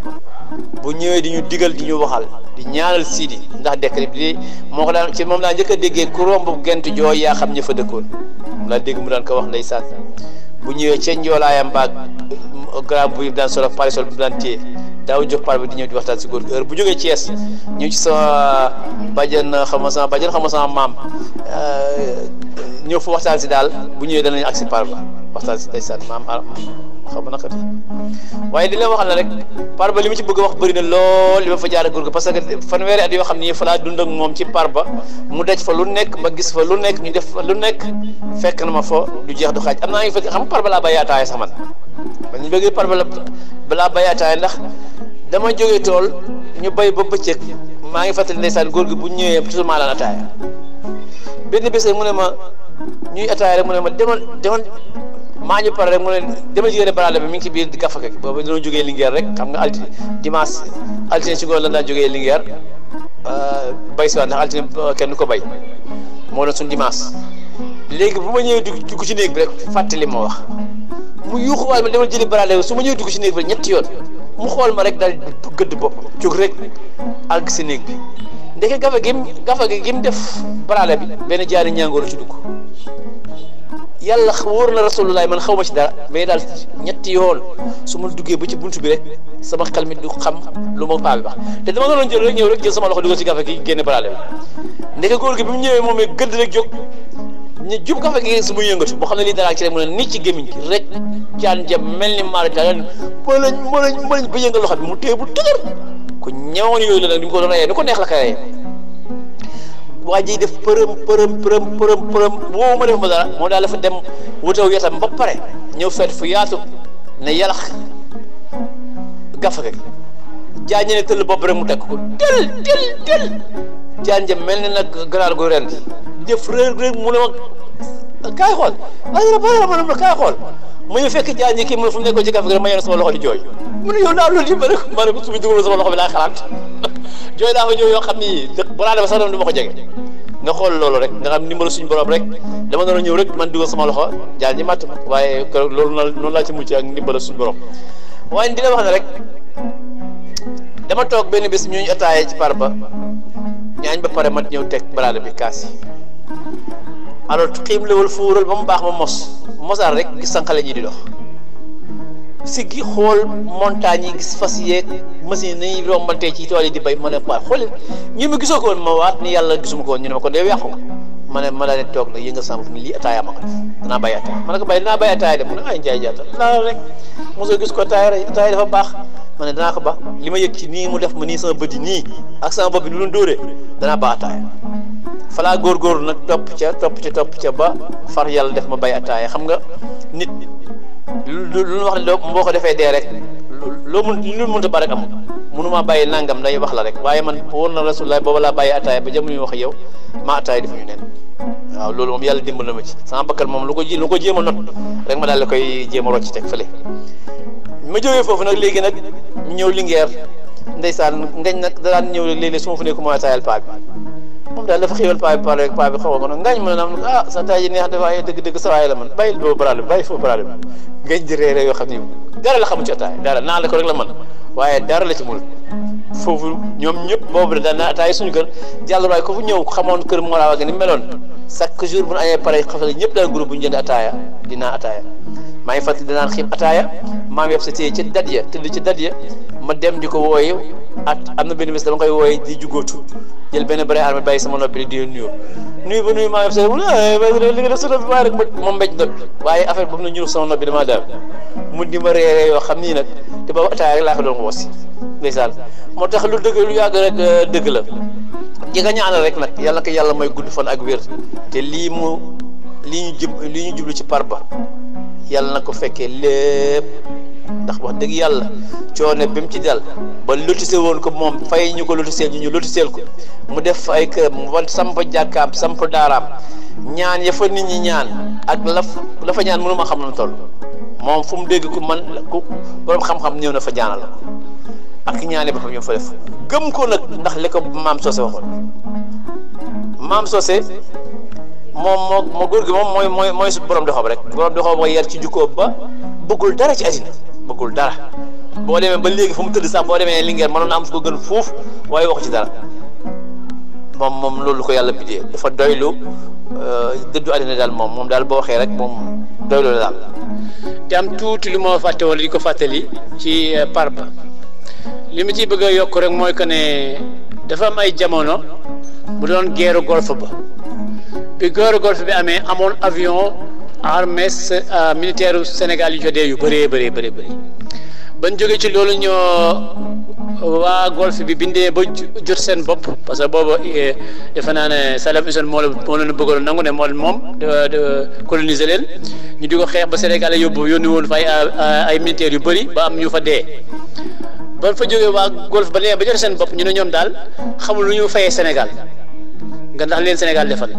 bu ñëwee di ñu digal di ñu waxal di ñaanal Sidi ndax dekk bi moo ko daan ci moom laa njëkk a déggee ku romb gent jooy yaa xam ña fa dëkkoon moom laa dégg mu daan ko wax ndeysaan bu ñëwee ca njoolaayam baag grand bu daan solo parasol bu daan téye daaw jox par bi di ñëw di waxtaan si góor gi heure bu jógee Thiès ñëw ci sama bàjjen xam nga sama maam ñëw fa waxtaan si daal bu ñëwee danañu agsi par ba waxtaan si ndeysaan maam xam nga nakati waaye di leen waxal na rek par ba li ma ci bëgg a wax bëri na lool li ma fa jaar góor gi parce que fanweeri at yoo xam ni fa laa dund ak moom ci par ba mu daj fa lu nekk ma gis fa lu nekk ñu def fa lu nekk fekk na ma fa du jeex du xaaj am naa ngi fekk xam nga par ba laa bàyyi ataaya sax man ñu bëggee par ba balaa bàyyi ataaya ndax dama jógee tool ñu bay ba bëccëg maa ngi fàttali ndeysaan góor gi bu ñëwee toujours maa daan ataaya benn bés rek mu ne ma ñuy ataaya rek mu ne ma demal maa ñu pare rek mu ne demal jigéen baraada bi mi ngi ci biir di gafaka gi boobu dañoo jógee Linguère rek xam nga dimanche altine si ngoon lan daan jógee Linguère bay si waat ndax altine kenn du ko bay moo doon suñu dimanche léegi bu ma ñëwee dugg ci néeg bi rek fàttali ma wax mu yuuxu waat ma demal jëli baraada bi su ma ñëwee dugg ci néeg bi rek ñetti yoon mu xool ma rek daal gëdd bopp jóg rek àgg si néeg bi ndeke gafa gi mu def baraada bi benn jaari ñàngoor ci dugg yàlla wóor na rasulullah man xaw ma ci dara mais daal ñetti yoon su ma duggee ba ci buntu bi rek sama xel mi du xam lu ma paa bi baax te dama doon jël rek ñëw rek jël sama loxo dugal ci gafa gi génne baraada bi ndeke góor gi bi mu ñëwee moom it gëdd rek jóg ñu jub gafa gi su muy yëngatu boo xam ne lii dara ci rek mu ne nit ci gémmiñ gi rek caan jëm mel ni maara taal mëlañ ba yëngal loxo bi mu téye bu dëgër ku ñëwoon yooyu la nag ni mu ko doon rayee ni ko neex la koy rayee waa ji def përëm woowu ma def ma dara moo daal dafa dem wutaw yetam ba pare ñëw fet fu yaatu ne yalax gafa gi jaan ñe ne tëll bopp rek mu tekk ko tel jaan jëm mel ni nag ganaar gu ren jëf rek mu ne ma kaay xool ma ne kaay xool mu ñu fekk jaan ñi kii mu ne fu mu nekkoon ci gafa gi rek ma yéen sama loxo di jooy mu ne yow naa loolu yëpp rek ma ne ko su ma dugal sama loxo bi laa xalaat jooy daa fa jooy yoo xam ni baraada ba sax doon du ma ko jege nga xool loolu rek nga xam ndimbalu suñu borom rek dama doon ñëw rek man dugal sama loxo jaan ñi màtt ma waaye loolu noonu laa ci mucc ak ndimbalu suñu borom waaye dina wax ne rek dama toog benn bés ñu ataaya ci par ba ñaañ ba pare man ñëw teg baraada bi kaas yi alors xiim lewal fuural ba mu baax ma mosaar rek gis sànqale ñi di dox si gi xool montagne yi gis fas yeeg machine nañuy rombantee ci tool yi di bay ma ne waaw xool ñu ma gisoo ko woon ma waat ni yàlla gisuma ko woon ñu ne ma kon yow yàqu ko ma ne ma daa ne toog nag yëngal sama bopp ni lii ataaya ma ko def danaa bàyyi ataaya ma ne ko bàyyi dinaa bàyyi ataaya de mu ne ay njaay jaata laa rek mosoo gis ko ataaya rek ataaya dafa baax ma ne danaa ko ba li ma yëg ci nii mu def ma nii sama bët yi nii ak sama bopp bi lu doon dóoree danaa ba ataaya falaa góorgóorlu nag topp ca ba far yàlla def ma bàyyi ataaya xam nga nit lu wax ne boo ko defee dee rek loo mënta ba rek amul mënuma bàyyi nangam day wax la rek waaye man wóor na rasulullah booba laa bàyyi ataaya ba jamono wax yow maa ataaya defuñu neen waaw loolu moom yàlla dimbal na ma ci sama bakkal moom lu ko jéem a not rek ma daal la koy jéem a rocc teg fële ma jógee foofu nag léegi nag ñu ñëw Linguère ndeysaan ngañ nag daan ñëw léeg-léeg su ma fu nekk mooy ataayal paa bi moom daal dafa xéwal paa bi xaw a ngañ ma ne ah sa taay yi neex de waaye dëgg sa waay la man bàyyil boobu baraada bi bàyyi foofu baraada bi ngañ di réeré yoo xam ni dara la xamu ci ataaya dara naan la ko rek la man waaye dara la ci mul foofu ñoom ñëpp boobu daan naa ataaya suñu kër jàll waaye ko fu ñëw xamoon kër moo laa ni meloon chaque jour bu ñu añee pare xafale ñëpp daal groupe bu ñu jënd ataaya dinaa ataaya maa ngi fàttali danaan xiim ataaya maa ngi yeb sa téye ci dat ya tëdd ci dat ya ma dem di ko wooye am na benn bés dama koy wooye di jugóotu jël benn bare armé bàyyi sama noppi di nuyu maa ngi yeb sa li nga def sa noppi waaye rek ma mbéj noppi waaye affaire boobu na ñuruf sama noppi damaa daal mu di ma reeree yoo xam nii nag te boobu ataaya rek laa ko doon ko wasi ndeysaan moo tax lu dëgg lu yàgg rek dëgg la ji nga ñaanal rek nag yàlla ko yàlla may gudd fan ak wér te lii ñu jublu ci par ba yàlla na ko fekkee lépp ndax wax dëgg yàlla coono bi mu ci dal ba lotissé woon ko moom fay ñu ko lotissé ñu lotisseel ko mu def ay kër mu samp jàkkaam samp daaraam ñaan ya fa nit ñi ñaan ak la fa ñaan mënu ma xam na toll moom fu mu dégg ku borom xam-xam ñëw na fa ñaanal ak ñaane ba fa ñëw fa def gëm ko nag ndax li ko maam Socé waxoon maam Socé moom moo góor gi moom mooy su borom doxam rek borom doxam mooy yar ci jukkoo ba bëggul dara ci àddina bëggul dara boo demee ba léegi fu mu tëdd sax boo demee Linguère mënoon na am fu ko gën fuuf waaye waxu ci dara moom loolu ko yàlla bidee dafa doylu dëddu àddina daal moom daal boo waxee rek moom doylu la daal. te am tuuti lu ma fàtte woon di ko fàttali ci Parba li mu ciy bëgg a yokk rek mooy que ne dafa am ay jamono mu doon guerre golfe ba bi guerre golfe bi amee amoon avion armée militaire Sénégal yu jotee yu bëree bañ jógee ci loolu ñoo waa golfe bi bindee ba jot seen bopp parce que boobu defe naa ne Saddam Hussein moo leen bëggoon nangu ne moom coloniser leen ñu di ko xeex ba Sénégal yónni woon fa ay militaires yu bëri ba am ñu fa dee ba fa jógee waa golfe ba nee ba jot seen bopp ñu ne ñoom daal xamul lu ñu fayee Sénégal nga ndax leen Sénégal defal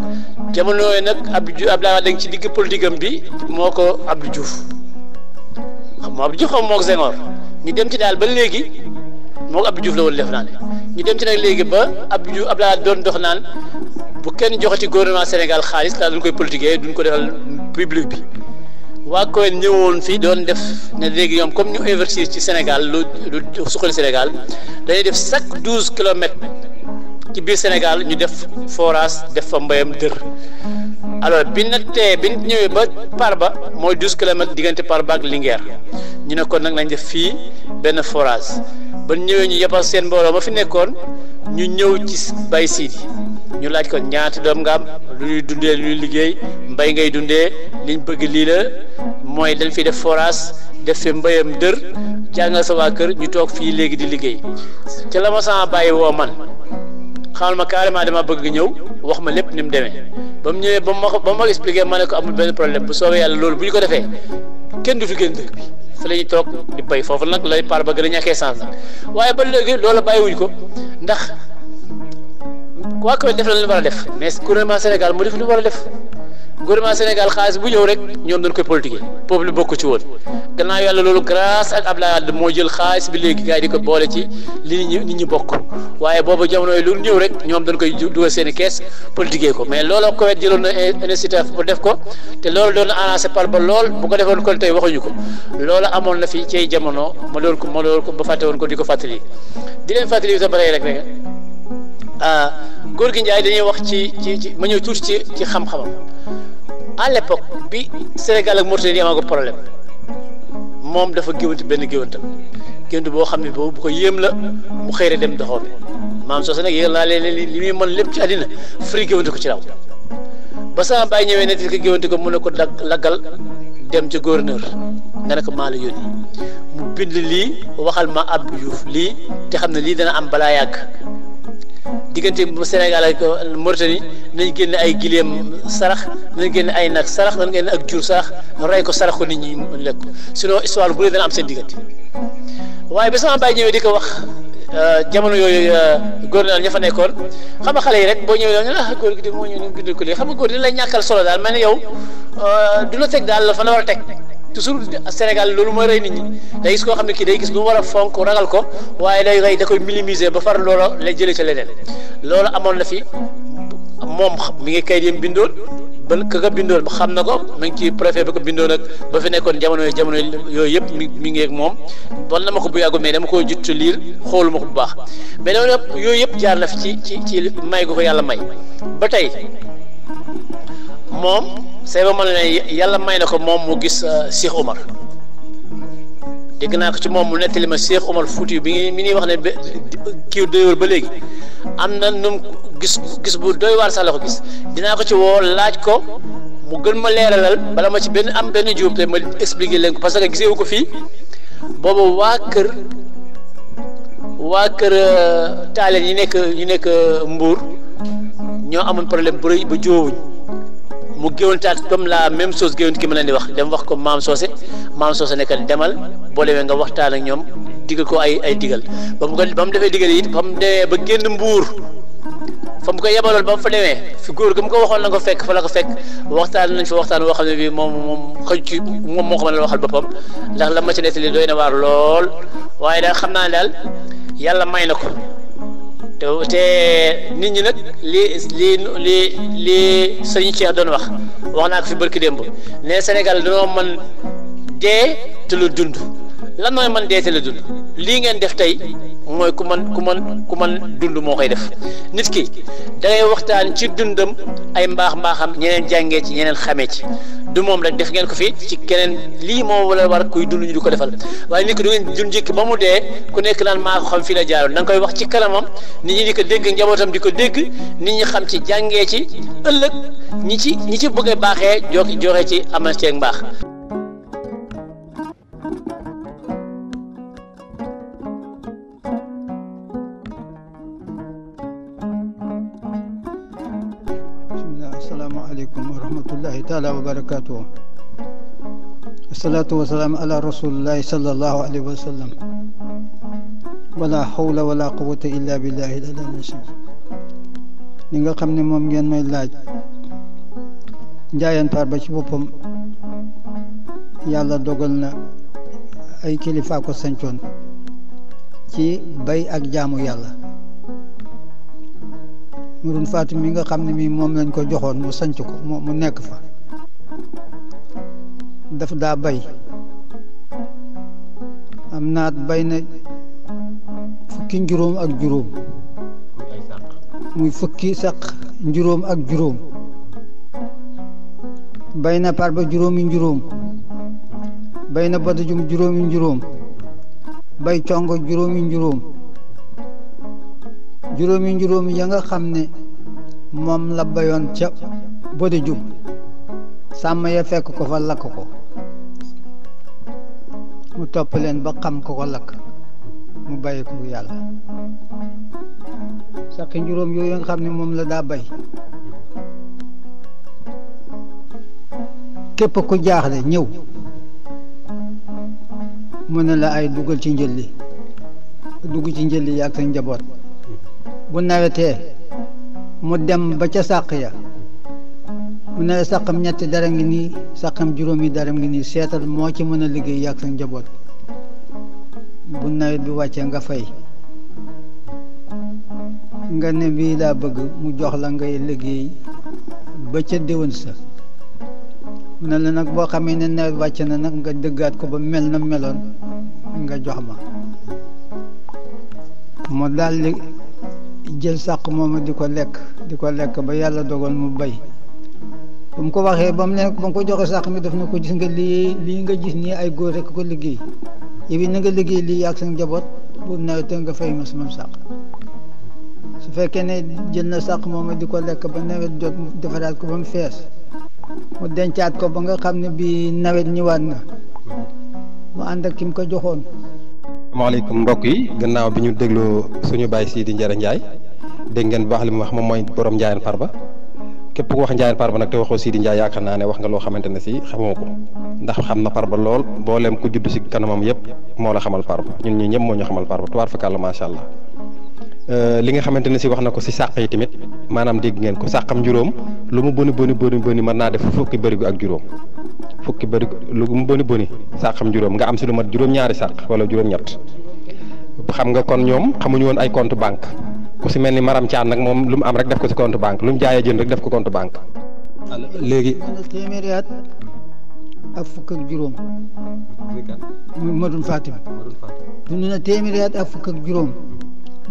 jamono yooyu nag Abdoulaye Wade ci digg politique am bi moo ko Abdou Diouf xam moo ko Senghor ñu dem ci daal ba léegi moo ko Abdou Diouf la woon def naa ne ñu dem ci nag léegi ba Abdoulaye Wade doon dox naan bu kenn joxati gouvernement Sénégal xaalis laa duñ koy politiquer duñ ko defal public bi waa Koweït ñëwoon fii doon def ne léegi ñoom comme ñu investir ci Sénégal lu suqali Sénégal dañuy def chaque 12 kilomètres ci biir Sénégal ñu def forage def fa mbayam dër alors bi ñëwee ba Parba mooy 12 kilomètres diggante Parba ak Linguère ñu ne kon nag nañ def fii benn forage ba ñëwee ñu yebal seen mbooloo ma fi nekkoon ñu ñëw ci Baye Sidi ñu laaj ko ñaata doom nga am lu ñuy dundee lu ñuy liggéey mbay ngay dundee liñ bëgg lii la mooy dañ fi def forage def fi mbayam dër jàngal sa waa kër ñu toog fii léegi di liggéey ca la ma sama bàyyi woo man xamal ma carrément dama bëgg ñëw wax ma lépp ni mu demee ba mu ñëwee ba ma expliqué ma ne ko amul benn problème bu soobee yàlla loolu bu ñu ko defee kenn du fi génn dëkk bi fa la ñuy toog di bay foofu nag lay par ba gën a ñàkkee sens nag waaye ba léegi loolu bàyyiwuñ ko ndax waa Koweït def la lu war a def mais gouvernement Sénégal moo def lu war a def gouvernement Sénégal xaalis bu ñëw rek ñoom dañ koy politiquer peuple bi bokk ci woon gannaaw yàlla loolu grâce ak Abdoulaye Wade moo jël xaalis bi léegi gars yi di ko boole ci li nit ñi bokk waaye boobu jamono yi lu ñëw rek ñoom dañ koy dugal seen i kees politiquer ko mais loolu Koweït jëloon na initiative pour def ko te loolu doon na annoncé par ba lool bu ko defoon kon tey waxuñu ko loolu amoon na fi cay jamono ma doon ko ba fàtte woon ko di ko fàttali di leen fàttali sa bare rek góor gi Njaay dañuy wax ci ma ñëw tuuti ci xam-xamam à l'époque bi Sénégal ak Mauritanie amaa ko problème moom dafa géwanti benn géwantam géwant boo xam ne boobu bu ko yéem la mu xëy dem doxoo bi maam soo sa nag yéen laa leen li muy mën lépp ci àddina firi géwante ko ci raw ba sama bàyyi ñëwee ne ko géwante ko mu ne ko laggal dem ca gouverneur nga ne ko maa la yónni mu bind lii waxal ma Abdou Diouf lii te xam ne lii dana am balaa yàgg diggante Sénégal ak Mauritanie nañ génne ay gileem sarax nañ génne ay nag sarax nañ génne ak jur sarax rey ko sarax ko nit ñi lekk sinon histoire bu dee dana am seen diggante waaye ba sama baay ñëwee di ko wax jamono yooyu góor ña fa nekkoon xam nga xale yi rek boo ñëwee ñu ne góor gi de moo ñëw ñu bindal ko lii xam nga góor dina lay ñàkkal solo daal mel ni yow du la teg daal fa la war a teg toujours Sénégal loolu mooy rey nit ñi day gis koo xam ne kii day gis lu mu war a fonk ragal ko waaye day rey da koy minimiser ba far loola lay jëlee ca leneen loolu amoon na fi moom mi ngi kayit yam bindoon ba ka bindoon xam na ko mi ngi ci préfet ba ko bindoon ak ba fi nekkoon jamono yooyu yëpp mi ngi ak moom wan na ma ko bu yàggul mais dama koy jot liir xooluma ko bu baax mais loolu yooyu yëpp jaar na fi ci may gu ko yàlla may ba tey moom c'est ba ma ne yàlla may na ko moom mu gis Cheikh Omar dégg naa ko ci moom mu nettali ma Cheikh Omar Fouti bi mi ngi wax ne kii doy wër ba léegi am na nu gis bu doy waar sax la ko gis dinaa ko ci woo laaj ko mu gën ma leeralal bala ma ci benn juum te ma expliquer leen ko parce que gisewu ko fii boobu waa kër taaleen yi nekk Mbour ñoo amoon problème bu rëy ba jóowuñ mu géwantaat comme la même chose géwant ki ma leen di wax dem wax ko maam Socé nekkal demal boo demee nga waxtaan ak ñoom digal ko ay digal ba mu defee digal it ba mu demee ba génn Mbuur fa mu ko yebaloon ba mu fa demee fi góor ga mu ko waxoon la ko fekk fa la ko fekk waxtaan nañ fa waxtaan woo xam ne bii moom xëj ci moom moo ko mën a waxal boppam ndax la ma ci nettali doy na waar lool waaye daal xam naa ne daal yàlla may na ko te nit ñi nag li sëñ Cheikh doon wax naa ko fi barki démb ne Sénégal dañoo mën dee te lu dund lan mooy man deete la dund lii ngeen def tey mooy ku man dund moo koy def nit ki da ngay waxtaan ci dundam ay mbaaxam ñeneen jàngee ci ñeneen xamee ci du moom rek def ngeen ko fi ci keneen lii moom wala war kuy dund ñu di ko defal waaye nit ki du ngeen dund njëkk ba mu dee ku nekk naan maa ko xam fii la jaaroon da nga koy wax ci kanamam nit ñi di ko dégg njabootam di ko dégg nit ñi xam ci jàngee ci ëllëg ñi ci bëgg a baaxee joxe ci amal ceeg mbaax. asalaamaaleykum wa rahmatullahi taala wa barakatuhu asalaatu wasalaam ala rasulillahi sallallahu alayhi wa sallam wala hawla wala quwwata illa billahi al-aliyyil azim li nga xam ne moom ngeen may laaj Ndiayène Farba ci boppam yàlla dogal na ay kilifa ko sancoon ci bay ak jaamu yàlla Murun Fatim mi nga xam ne mi moom lañ ko joxoon mu sanc ko mu nekk fa daf daa bay am naat bay na fukki njuróom ak juróom muy fukki saq njuróom ak juróom bay na Farba juróomi njuróom bay na Badajum juróomi njuróom bay congo juróomi njuróom juróomi njuróom ya nga xam ne moom la bayoon ca Badajum sàmm ya fekk ko fa lakk ko mu topp leen ba xam ko lakk mu bàyyi ko yàlla saqi njuróom yooyu nga xam ne moom la daa bay képp ku jaaxle ñëw mu ne la ay dugal ci njëlli dugg ci njëlli yaag sa njaboot bu nawetee mu dem ba ca sàq ya mu ne la sàqam ñetti dara ngi nii sàqam juróomi dara ngi nii seetal moo ci mën a liggéey yaag sa njaboot bu nawet bi wàccee nga fay nga ne bii laa bëgg mu jox la ngay liggéey ba ca déwén sa mu ne la nag boo xamee ne nawet wàcc na nag nga dëggaat ko ba mel na meloon nga jox ma mu daldi jël sàq mooma di ko lekk ba yàlla dogal mu bay ba mu ko waxee ba mu ko joxe sàq mi def na ko gis nga lii nga gis nii ay góor rek ko liggéey yow na nga liggéey lii ak sa njaboot bu nawetee nga fay ma sama sàq su fekkee ne jël na sàq mooma di ko lekk ba nawet jot mu defaraat ko ba mu fees mu dencaat ko ba nga xam ne bii nawet ñëwaat na mu ànd ak ki mu ko joxoon. asalaamaaleykum mbokk yi gannaaw bi ñu dégloo suñu baay Sidi Njare Ndiaye dégg ngeen bu baax li mu wax moom mooy borom Ndiayène Farba képp ku wax Ndiayène Farba nag te waxoo Sidi Ndiaye yaakaar naa ne wax nga loo xamante ne si xamoo ko ndax xam na Farba lool booleem ku judd si kanamam yëpp moo la xamal Farba ñun ñii ñëpp moo ñu xamal Farba tubaar fakàlla macha allah. li nga xamante ne si wax na ko si sàq yi tamit maanaam dégg ngeen ko sàqam juróom lu mu boni mën naa def fukki bërigo ak juróom fukki bërigo lu mu boni sàqam juróom nga am si lu mat juróom-ñaari sàq wala juróom-ñett xam nga kon ñoom xamuñu woon ay compte banque ku si mel ni Maram Thiam nag moom lu mu am rek def ko si compte banque lu mu jaayee jënd rek def ko compte banque. léegi. téeméeri at ak fukk ak juróom. muy Murun Fatim. dund na téeméeri at ak fukk ak juróom.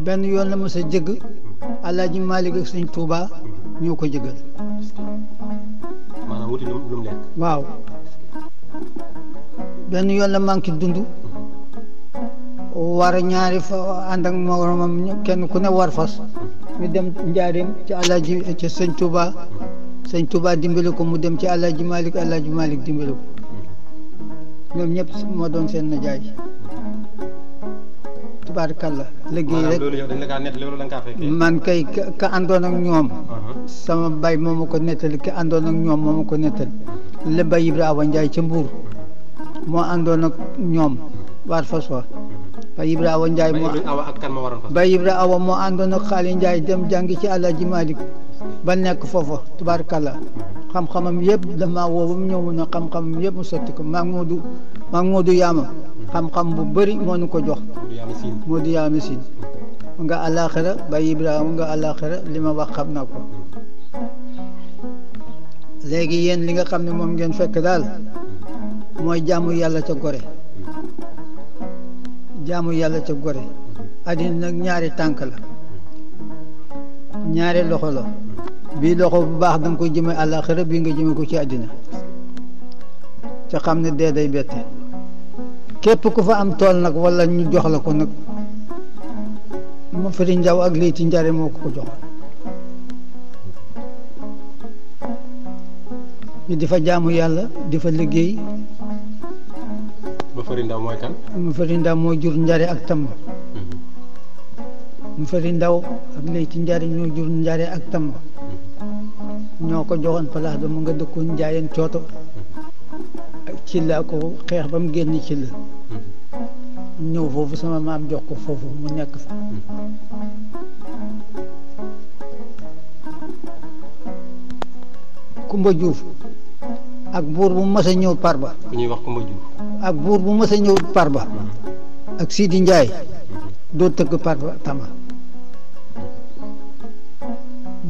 benn yoon la mos a jëgg Alaaji Malik ak Sëñ Tuuba ñoo ko jëggal. maanaam wuti lu mu lekk. waaw benn yoon la manqué dund war ñaari fa ànd ak moromam kenn ku ne war fas ñu dem njaareem ci Alaaji ci Sëñ Tuuba dimbali ko mu dem ci Alaaji Malik dimbali ko ñoom ñëpp moo doon seen najaay. tubaarkalla liggéey rek man kay ka àndoon ak ñoom sama bay moo ma ko nettali ka àndoon ak ñoom moo ma ko nettali le Baye Ibra Awa Ndiaye ca Mbuur moo àndoon ak ñoom war fas wa Baye Ibra Awa Ndiaye Baye Ibra Awa moo àndoon ak Xaali Ndiaye dem jàngi ci Alaaji Malik ba nekk foofa tubaarkalla xam-xamam yëpp dama woo ba mu ñëw mu ne xam-xamam yëpp mu sotti ko maa ngi Moodu Yaama xam-xam bu bëri moo nu ko jox Moodu Yaama Siin nga àllaaxira Baye Ibrahima nga àllaaxira li ma wax xam na ko léegi yéen li nga xam ne moom ngeen fekk daal mooy jaamu yàlla ca gore jaamu yàlla ca gore addina nag ñaari tànk la ñaari loxo la bii loxo bu baax danga koy jëme àllaaxira bii nga jëme ko ci àddina ca xam ne dee day bette képp ku fa am tool nag wala ñu jox la ko nag ma fari ndaw ak Leyti Njare moo ko jox ñu di fa jaamu yàlla di fa liggéey. ma fari ndaw mooy kan. ma fari ndaw moo jur Njare ak Tamba. ma fari ndaw ak Leyti Njare ñoo jur Njare ak Tamba. ñoo ko joxoon place ba mu nga dëkkoon Njaayeen Cooto ak ci la ko xeex ba mu génn ci la ñëw foofu sama maam jox ko foofu mu nekk fa. Kumba Juuf ak buur bu mas a ñëw Parba. ku ñuy wax Kumba Juuf. ak buur bu mas a ñëw Parba. ak Sidi Njaay doo tëgg Parba Tama.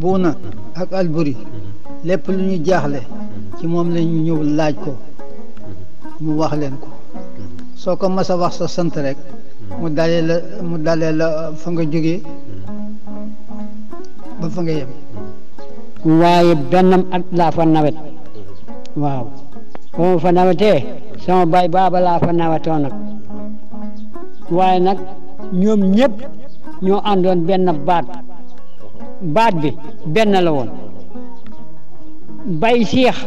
Buuna ak Alburi lépp lu ñu jaaxle ci moom la ñu ñëw laaj ko mu wax leen ko soo ko mas a wax sa sant rek mu dalee la fa nga jógee ba fa nga yem. waaye benn at laa fa nawet waaw ba ma fa nawetee sama baay baaba laa fa nawetoon nag waaye nag ñoom ñëpp ñoo àndoon benn baat bi benn la woon Baye Cheikh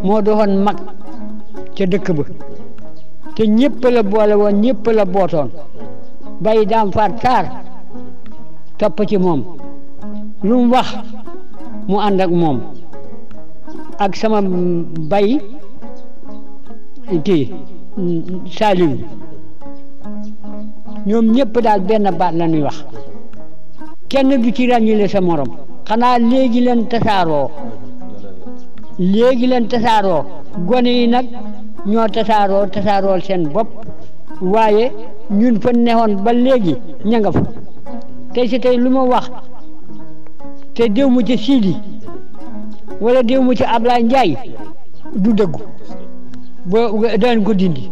moo doon mag ca dëkk ba te ñëpp la boole woon ñëpp la bootoon Baye Daam Faat Kaar topp ci moom lu mu wax mu ànd ak moom ak sama bay kii Saliou ñoom ñëpp daal benn baat la ñuy wax kenn du ci ràññile sa morom xanaa léegi leen tasaaroo gone yi nag ñoo tasaarool seen bopp waaye ñun fa neexoon ba léegi ña nga fa tey si tey lu ma wax te déw mu ci Sidi wala déw mu ci Ablaye Ndiaye du dëggu boo danañ ko dindi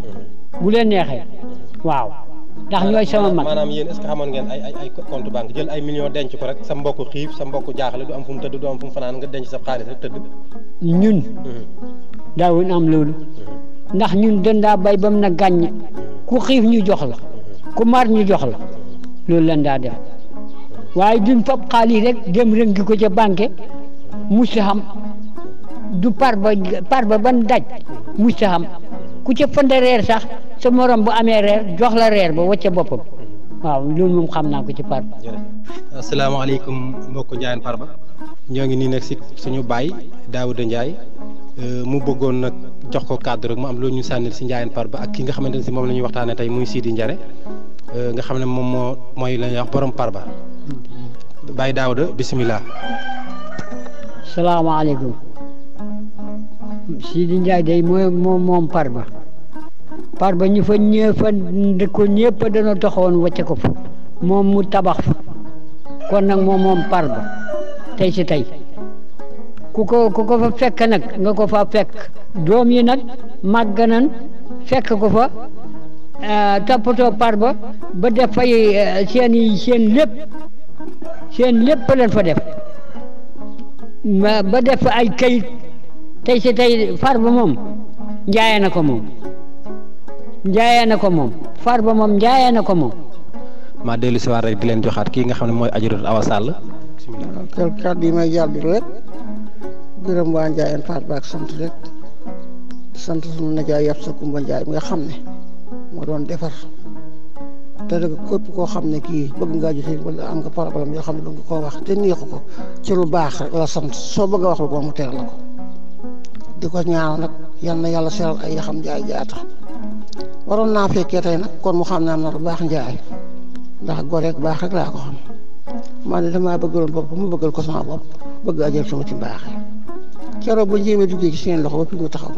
bu leen neexee waaw ndax ñooy sama mag. maanaam yéen est-ce que xamoon ngeen ay compte banque jël ay millions denc ko rek sa mbokk xiif sa mbokk jaaxle du am fu mu tëdd du am fu mu fanaan nga denc sa xaalis rek tëdd. ñun daawuñ am loolu ndax ñun dañ daa bay ba mu na gàññ ku xiif ñu jox la ku mar ñu jox la loolu lañ daa def waaye duñ fab xaalis rek dem rëngi ko ca banque musta xam du par ba ban daj musta xam ku ca fënde reer sax sa morom bu amee reer jox la reer ba wacca boppam waaw loolu moom xam naa ko ci par. asalaamaaleykum mbokku Ndiayène Farba ñoo ngi nii nag si suñu baay Daouda Ndiaye mu bëggoon nag jox ko cadre rek mu am loolu ñu sànnil si Ndiayène Farba ak ki nga xamante ne si moom la ñuy waxtaanee tey muy Sidi Njare nga xam ne moom mooy la ñuy wax borom Parba Baye Daouda bisimilah. salaamaaleykum Sidi Ndiaye day moom Parba ñu fa ñëw fa dëkkoon ñëpp dana taxawoon wacce ko fa moom mu tabax fa kon nag moom Parba tey si tey ku ko fa fekk nag nga ko fa fekk doom yi nag màgg nañ fekk ko fa toppatoo Parba ba def fay seen lépp leen fa def ba def ay kayit tey si tey Farba moom njaayee na ko moom Farba moom njaayee na ko moom. maa dellu si waat rek di leen joxaat kii nga xam ne mooy Adjaratou Awa Sall. waaw kàddu yi may jàll rek gërëm waa Ndiayène Farba ak sant rek sant suñu nijaay yàpp sa Kumba Njaay mi nga xam ne moo doon defar te rek képp koo xam ne kii bëgg ngaa joxe wala am nga problème yoo xam ne bëgg nga koo wax te neexu ko ci lu baax rek la sant soo bëgg a wax lu bon mu teel la ko di ko ñaaw nag yal na yàlla seral ay yaxam Njaay jaata waroon naa fekkee tey nag kon mu xam ne am na lu baax Njaay ndax gore ak baax rek laa ko xam man ne damaa bëggaloon bopp mu bëggal ko sama bopp bëgg a jël sama ci mbaaxee keroog ba njéemee duggee ci seen loxo ba fi mu taxaw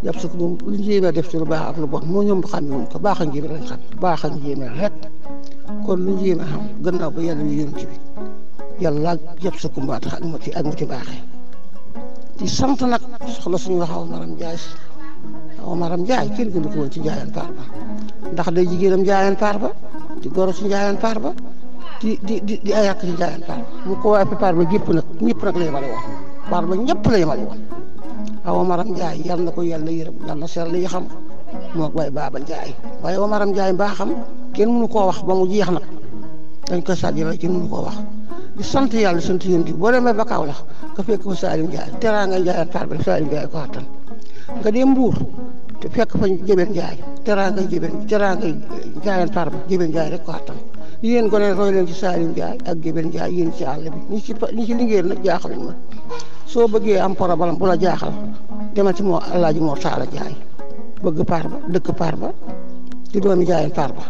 yàpp sa ko moom lu njéemee def ci lu baax ak lu bon moo ñoom xamee wuñ ko baax ak njéemee lañ xam baax ak njéemee rek kon lu njéemee xam gannaaw ba yàlla ñu yónni ci bi yàlla yàpp sa kumba tax ak mu ci baaxee di sant nag soxla suñu waxaw maram Njaay Awa Maram Njaay kenn gënu ko woon ci Njaayeen Farba ndax day jigéenam Njaayeen Farba di goro ci Njaayeen Farba di ay yàq ci Njaayeen Farba bu ko waaye Farba gépp nag ñëpp nag la yemale woon Farba ñëpp la yemale woon Awa Maram Njaay yal na ko yàlla yërëm yal na seer li xam moo way Baaba Njaay waaye Awa Maram Njaay mbaa xam kenn mënu koo wax ba mu jeex nag dañ koy sàjji la kenn mënu koo wax di sant yàlla sant yéen di boo demee ba Kaolack nga fekk fa Salim Njaay teraanga Njaayeen Farba Salim Njaay ko attan nga dem Mbuur te fekk fa Jëbeen Njaay teraanga Njaayeen Farba Jëbeen Njaay rek ko attan yéen ko ne roy leen ci Salim Njaay ak Jëbeen Njaay yéen ci àll bi ñi ci liggéey nag jaaxaluñ ma soo bëggee am problème bu la jaaxal demal ci moo Alaaji Mor Talla Njaay bëgg Farba dëkk Farba di doomi Njaayeen Farba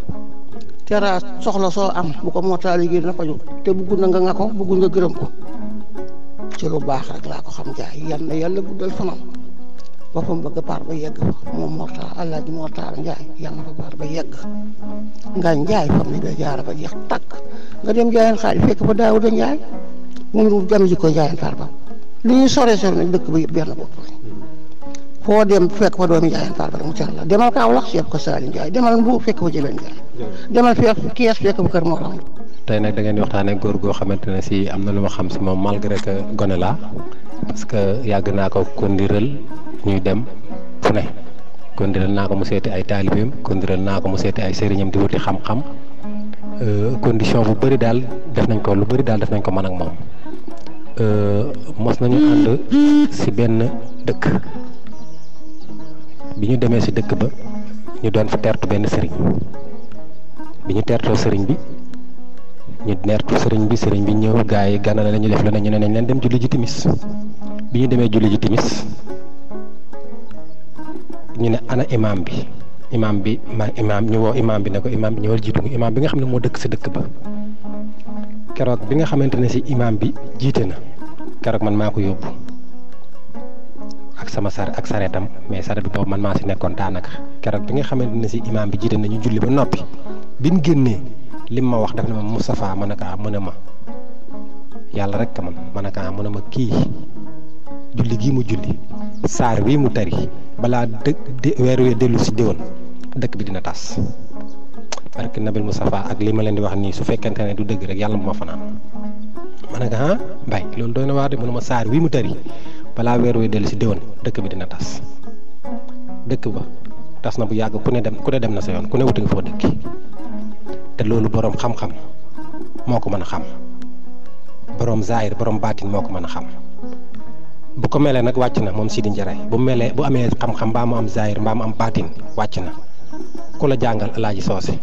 tera soxla soo am bu ko Mor Talla liggéey na faju te bëggul na nga ko bëggul nga gërëm ko ci lu baax rek laa ko xam Njaay yal na yàlla guddal fanam boppam bëgg Farba yegg fa moom Mor Talla Alaaji Mor Talla Njaay yal na fa Farba yegg nga Njaay fam ni da jaara ba jeex takk nga dem Njaayeen xaali fekk fa Daawuda Njaay moom lu jam ji ko Njaayeen Farba li ñuy sore nag dëkk ba yëpp benn bopp foo dem fekk fa doomi Njaayeen Farba rek mu teral la demal Kaolack fekk ko Salim Njaay demal Mbuur fekk fa Jëbeen Njaay demal fekk Kees fekk fa Kër Mor Lam. tey nag da ngeen di waxtaanee góor goo xamante ne si am na lu ma xam si moom malgré que gone laa parce que yàgg naa ko kondiral ñuy dem fu ne kondiral naa ko mu seeti ay taalibeem kondiral naa ko mu seeti ay sëriñam di wuti xam-xam condition bu bëri daal def nañ ko lu bëri daal def nañ ko man ak moom mos nañu ànd si benn dëkk bi ñu demee si dëkk ba ñu doon fa tertu benn sëriñ bi ñu tertoo sëriñ bi ñu neertu sëriñ bi ñëw gaa yi gànna la ñu def la ne ñu ne nañ leen dem julli ji timis bi ñu demee julli ji timis ñu ne ana imaam bi ñu woo imaam bi ne ko imaam bi ñëwal jiitu nga imaam bi nga xam ne moo dëkk si dëkk ba keroog bi nga xamante ne si imaam bi jiite na keroog man maa ko yóbbu ak sama ak sareetam mais sareet bi boobu man maa si nekkoon daanaka keroog bi nga xamante ne si imaam bi jiite na ñu julli ba noppi bi ñu génnee lim ma wax daf ne ma Moustapha ma ne ko mu ne ma yàlla rek ka ma ne ko mu ne ma kii julli gii mu julli saar wii mu tari balaa weer wee dellu si déwén dëkk bi dina tas parce que Nabil Moustapha ak li ma leen di wax nii su fekkente ne du dëgg rek yàlla bu ma fanaan ma ne ko mbay loolu doy na waar de mu ne ma saar wii mu tari balaa weer wee dellu si déwén dëkk bi dina tas dëkk ba tas na bu yàgg ku ne dem na sa yoon ku ne wuti nga foo dëkki te loolu borom xam-xam moo ko mën a xam borom zaahir borom baatin moo ko mën a xam bu ko melee nag wàcc na moom Sidi Ndiaye bu amee xam-xam mbaa mu am zaahir mbaa mu am baatin wàcc na ku la jàngal Alaaji Soose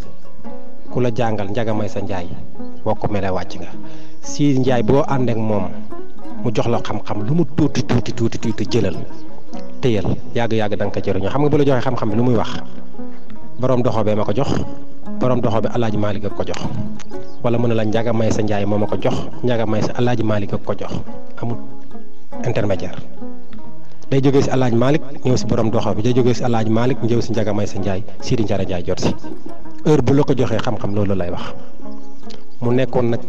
ku la jàngal Njaga May sa Njaay boo ko melee wàcc nga Sidi Ndiaye boo ànd ak moom mu jox la xam-xam lu mu tuuti jëlal téyal yàgg-yàgg da nga ko jëriñoo xam nga bu la joxee xam-xam bi lu muy wax borom doxo bee ma ko jox borom doxo bi Alaaji Maalik ak ko jox wala mu ne la Njaga May sa Njaay moo ma ko jox Njaga May sa Alaaji Maalik ak ko jox amul intermédiaire day jógee si Alaaji Maalik ñëw si borom doxo bi day jógee si Alaaji Maalik ñëw si Njaga May sa Njaay Sidi Ndiaye Njaay jot si heure bu la ko joxee xam-xam loolu lay wax mu nekkoon nag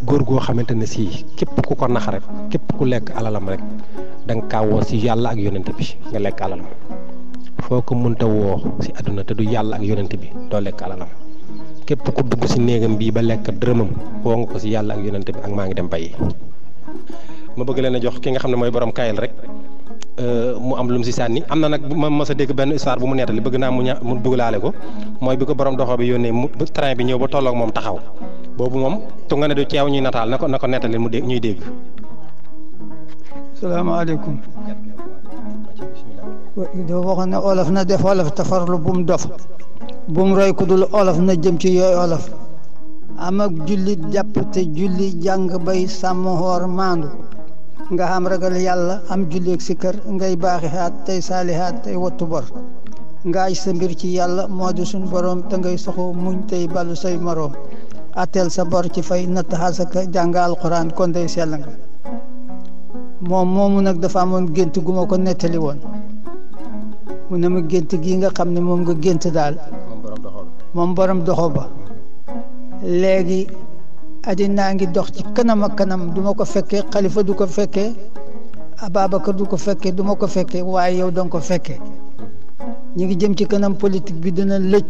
góor goo xamante ne si képp ku ko nax rek képp ku lekk alalam rek da nga kaa woo si yàlla ak yonent bi nga lekk alalam foo ko mënta woo si àdduna te du yàlla ak yonent bi doo lekk alalam képp ku dugg si néegam bii ba lekk dërëmam woo nga ko si yàlla ak yonent bi ak maa ngi dem bàyyi. ma bëgg leen a jox ki nga xam ne mooy borom kayel rek mu am lu mu si sànni am na nag ma mës a dégg benn histoire bu mu nettali bëgg naa mu dugalaale ko mooy bi ko borom doxo bi yónnee train bi ñëw ba tolloog moom taxaw boobu moom tu nga ne du ceew ñuy nataal na ko nettali mu ñuy dégg. salaamaaleykum. doo waxoon ne olof na def olof tafarlu bu mu dof bu mu roy ku dul olof na jëm ci yooyu olof am ak julli jàpp te julli jàng bay sàmm xoor maandu nga xam ragal yàlla am julli ak sikkër ngay baaxi xaat tey saalihaat tey wattu bor nga aj sa mbir ci yàlla moo di suñ borom te ngay soxu muñ tey balu say moroom atteel sa bor ci fay natt xasaka jàng alquran kon day sell nga moom moomu nag dafa amoon gént gu ma ko nettali woon mu ne ma gént gii nga xam ne moom nga gént daal moom borom doxo ba léegi addinaa ngi dox ci kanam ak kanam du ma ko fekkee xalifa du ko fekkee Ababacar du ko fekkee du ma ko fekkee waaye yow danga ko fekkee ñu ngi jëm ci kanam politique bi dina lëj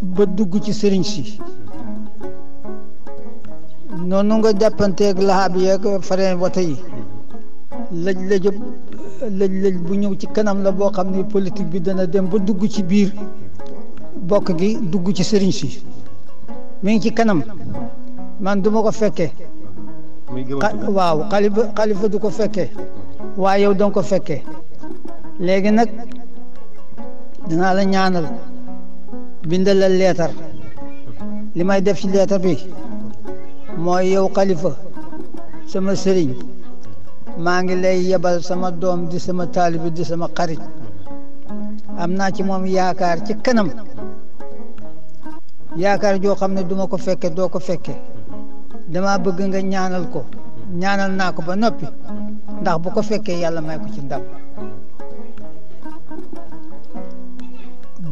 ba dugg ci sëriñ si noonu nga jàppanteeg laxaab yeeg fareen wata yi lëj bu ñëw ci kanam la boo xam ne politique bi dana dem ba dugg ci biir bokk gi dugg ci sëriñ si mi ngi ci kanam man du ma ko fekkee waaw xalifa du ko fekkee waaye yow danga ko fekkee léegi nag danaa la ñaanal bindal la leetar li may def ci leetar bi mooy yow xalifa sama sëriñ maa ngi lay yebal sama doom di sama taalibi di sama xarit am naa ci moom yaakaar ci kanam yaakaar joo xam ne duma ko fekke doo ko fekke dama bëgg nga ñaanal ko ñaanal naa ko ba noppi ndax bu ko fekkee yàlla may ko ci ndam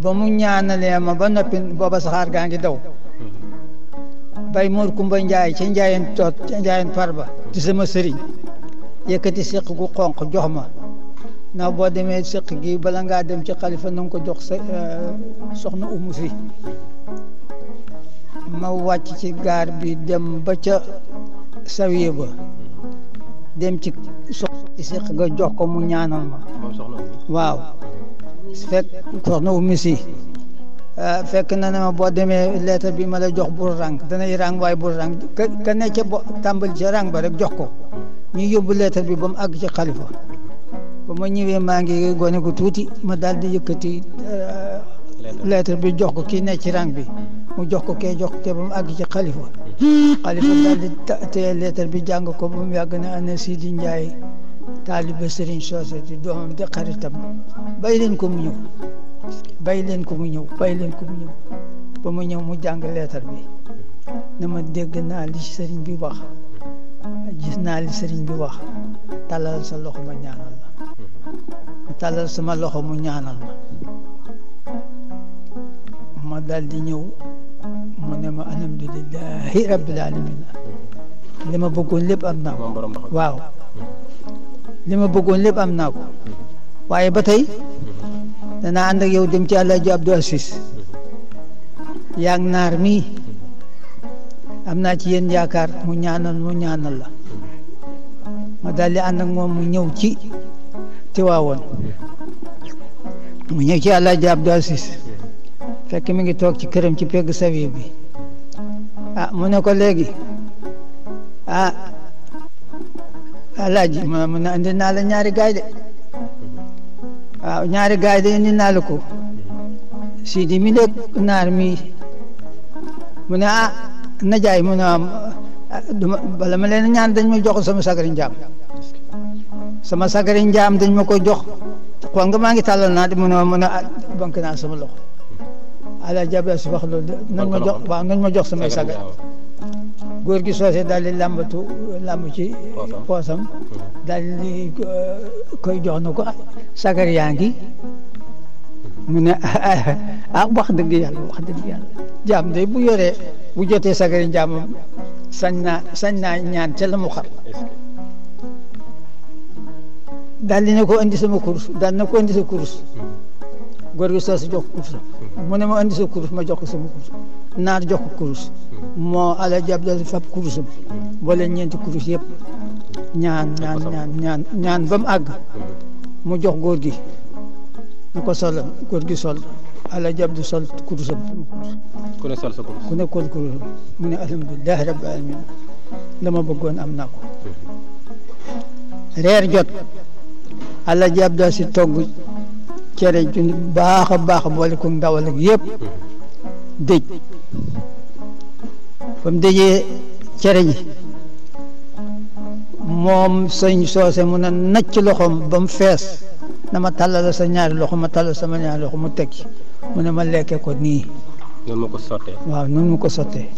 ba mu ñaanalee ma ba noppi booba saxaar gaa ngi daw bay Mor Kumba Njaay ca Njaayeen toot ca Njaayeen Farba di sama sëriñ yëkkati séq gu xonq jox ma na boo demee séq gi bala ngaa dem ci xalifa na nga ko jox sa soxna Umu Si ma wàcc ci gaar bi dem ba ca sawiye ba dem ci séq ga jox ko mu ñaanal ma waaw fekk soxna Umu Si fekk na ne ma boo demee lettre bi ma la jox bul rang danay rang waaye bul rang ka ne ca tàmbali ca rang ba rek jox ko ñu yóbbu lettre bi ba mu àgg ci xalifa ba ma ñëwee maa ngi gone gu tuuti ma daal di yëkkati lettre bi jox ko kii ne ci rang bi mu jox ko kee jox ko kee ba mu àgg ci xalifa daal di téye lettre bi jàng ko ba mu yàgg na ana Sidi Ndiaye taalibe Serigne Socé di doomam di xaritam bàyyi leen ko mu ñëw bàyyi leen ko mu ñëw bàyyi leen ko mu ñëw ba mu ñëw mu jàng leetar bi ne ma dégg naa li sëriñ bi wax gis naa li sëriñ bi wax tàllal sa loxo ma ñaanal la mu tàllal sama loxo mu ñaanal ma dal di ñëw mu ne ma alhamdulillahi rabbil alamin li ma bëggoon lépp am naa ko waaw li ma bëggoon lépp am naa ko waaye ba tey danaa ànd ak yow dem ci Alaaji Abdou Aziz yaa ngi naar mii am naa ci yéen yaakaar mu ñaanal la ma daal di ànd ak moom mu ñëw ci Tiwaawoon mu ñëw ci Alaaji Abdou Aziz fekk mi ngi toog ci këram ci pegg sawiye bi mu ne ko léegi Alaaji mu ne andi naa la ñaari gaay de waaw ñaari gaay de indi naa la ko Sidi mi nekk naar mi mu ne najaay mu ne bala ma leen ñaan dañ ma jox sama sagari njaam dañ ma ko jox xool nga maa ngi tàllal naa di mu ne bank naa sama loxo Alaaji Abdou Aziz wax loolu nañ ma jox samay sagar góor gi soosé daal di làmb ci poosam daal di koy jox na ko sagar yaa ngi mu ne wax dëgg yàlla jaam day bu yoree bu jotee sagari njaamam sañ naa ñaan ca la mu xam daal di ne ko andi sama kurus daal na ko andi sa kurus góor gi soosé jox ko kurusam mu ne ma andi sa kurus ma jox ko sama kurus naar jox ko kurus moo Alaaji Abdou Aziz fab kurusam boole ñeenti kurus yëpp ñaan ba mu àgg mu jox góor gi na ko solal góor gi sol Alaaji Abdou sol kurusam ku ne sol sa kurus ku ne kol kurusam mu ne alhamdulilahi rabbil alamin la ma bëggoon am naa ko reer jot Alaaji Abdou Aziz togg cere ju baax a baax boole ko ndawal ak yëpp dëj ba mu dëjee cere ji moom sëñ soose mu ne nacc loxoom ba mu fees na ma tàllal sa ñaari loxo ma tàllal sama ñaari loxo mu tekki mu ne ma lekkee ko nii noonu ma ko sottee waaw noonu ma ko sottee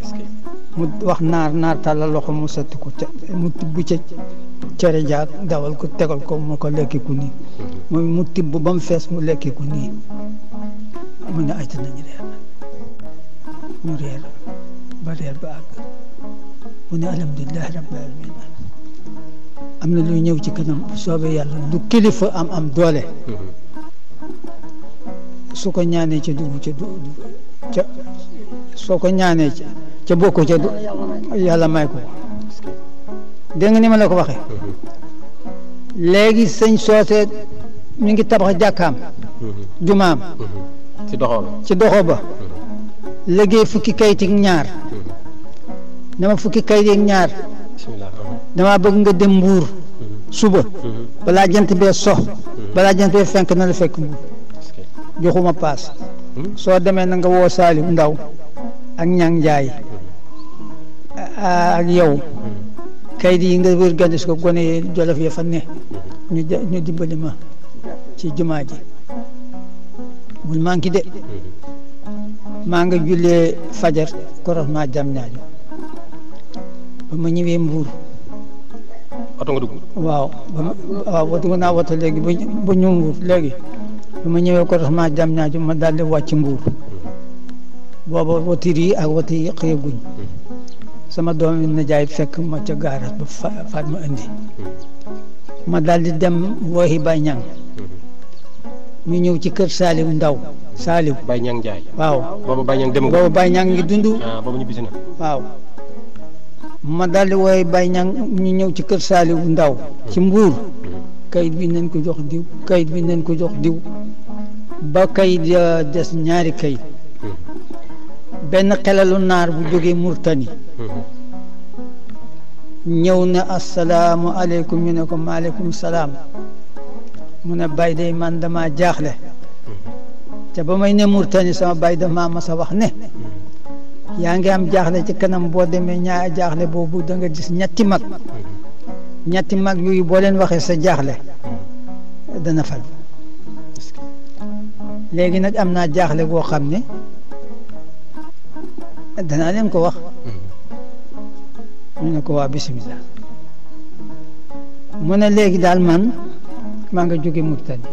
mu wax naar tàllal loxo mu sotti ko mu tibb ca cere jaag dawal ko tegal ko mu ko lekki ko nii moom mu tibb ba mu fees mu lekki ko nii mu ne ayta nañu reer ñu reer ba àgg mu ne alhamdulilahi rabbil alamin am na luy ñëw ci kanam soobee yàlla lu kilifa am doole su ko ñaanee ca dugg ca soo ko ñaanee ca bokk ca yàlla may ko dégg nga ni ma la ko waxee léegi sëñ Soose mi ngi tabax jàkkaam jumaam ci doxoo ba liggéey fukki kayit ak ñaar dama fukki kayit ak ñaar dama bëgg nga dem Mbuur suba balaa jant bee sox balaa jant bee fenk na la fekk Mbuur joxuma paas soo demee na nga woo Salim Ndaw ak Ñang Njaay ak yow kayit yi nga wér gandis ko gone yi Jolof ya fa ne ñu dimbali ma ci jumaa ji bul manqué de maa nga jullee fajar korosement jam ñaajo ba ma ñëwee Mbuur oto nga dugg waaw dugg naa woto léegi ba ñëw Mbuur léegi ba ma ñëwee korosement jam ñaajo ma daal di wàcc Mbuur booba wotir yi ak woto yi xëyaguñ sama doom nijaay fekk ma ca gaaras ba faat ma indi ma daal di dem wooyi Baye Ñang ñu ñëw ci kër Saliou Ndaw Saliou Baye Ñang Njaay waaw boobu Baye Ñang boobu Baye Ñang ngi dund boobu ñu bisi na waaw ma daal di wooyi Baye Ñang ñu ñëw ci kër Saliou Ndaw ci Mbuur kayit bi nañ ko jox diw kayit bi nañ ko jox diw ba kayit ya des ñaari kayit benn xelalu naar bu jógee Murtani ñëw ne assalaamu aleykum ñu ne ko maaleykum salaam mu ne bay day man dama jaaxle te ba may ne Murtani sama bay dama mas a wax ne yaa ngi am jaaxle ci kanam boo demee ñaa jaaxle boobu da nga gis ñetti mag yooyu boo leen waxee sa jaaxle dana fal léegi nag am naa jaaxle boo xam ne danaa leen ko wax ñu ne ko waa bisimilah mu ne léegi daal man maa nga jóge Murtani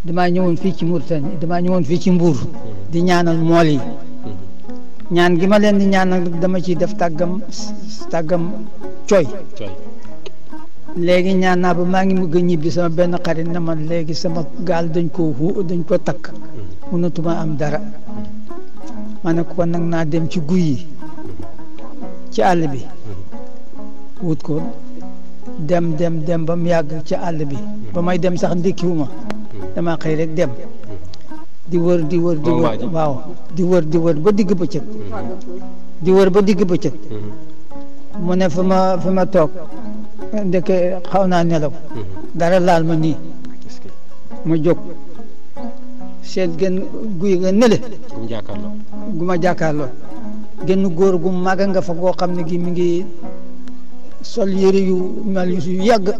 damaa ñëwoon fii ci Murtani damaa ñëwoon fii ci Mbuur di ñaanal mool yi ñaan gi ma leen di ñaanal dama ciy def tàggam cooy léegi ñaan naa ba maa ngi bëgg a ñibbi sama benn xarit na man léegi sama gaal dañ ko takk mënatuma am dara ma ne ko nag naa dem ci guy yi ci àll bi wut ko dem ba mu yàgg ci àll bi ba may dem sax ndékkiwuma dama xëy rek dem di wër waaw di wër ba digg bëccëg mu ne fa ma toog ndeke xaw naa nelaw dara laal ma nii ma jóg seet gën guy nga nele gu ma jàkkaarloo genn góor gu mag nga fa goo xam ne gi mi ngi sol yére yu mel yu yàgg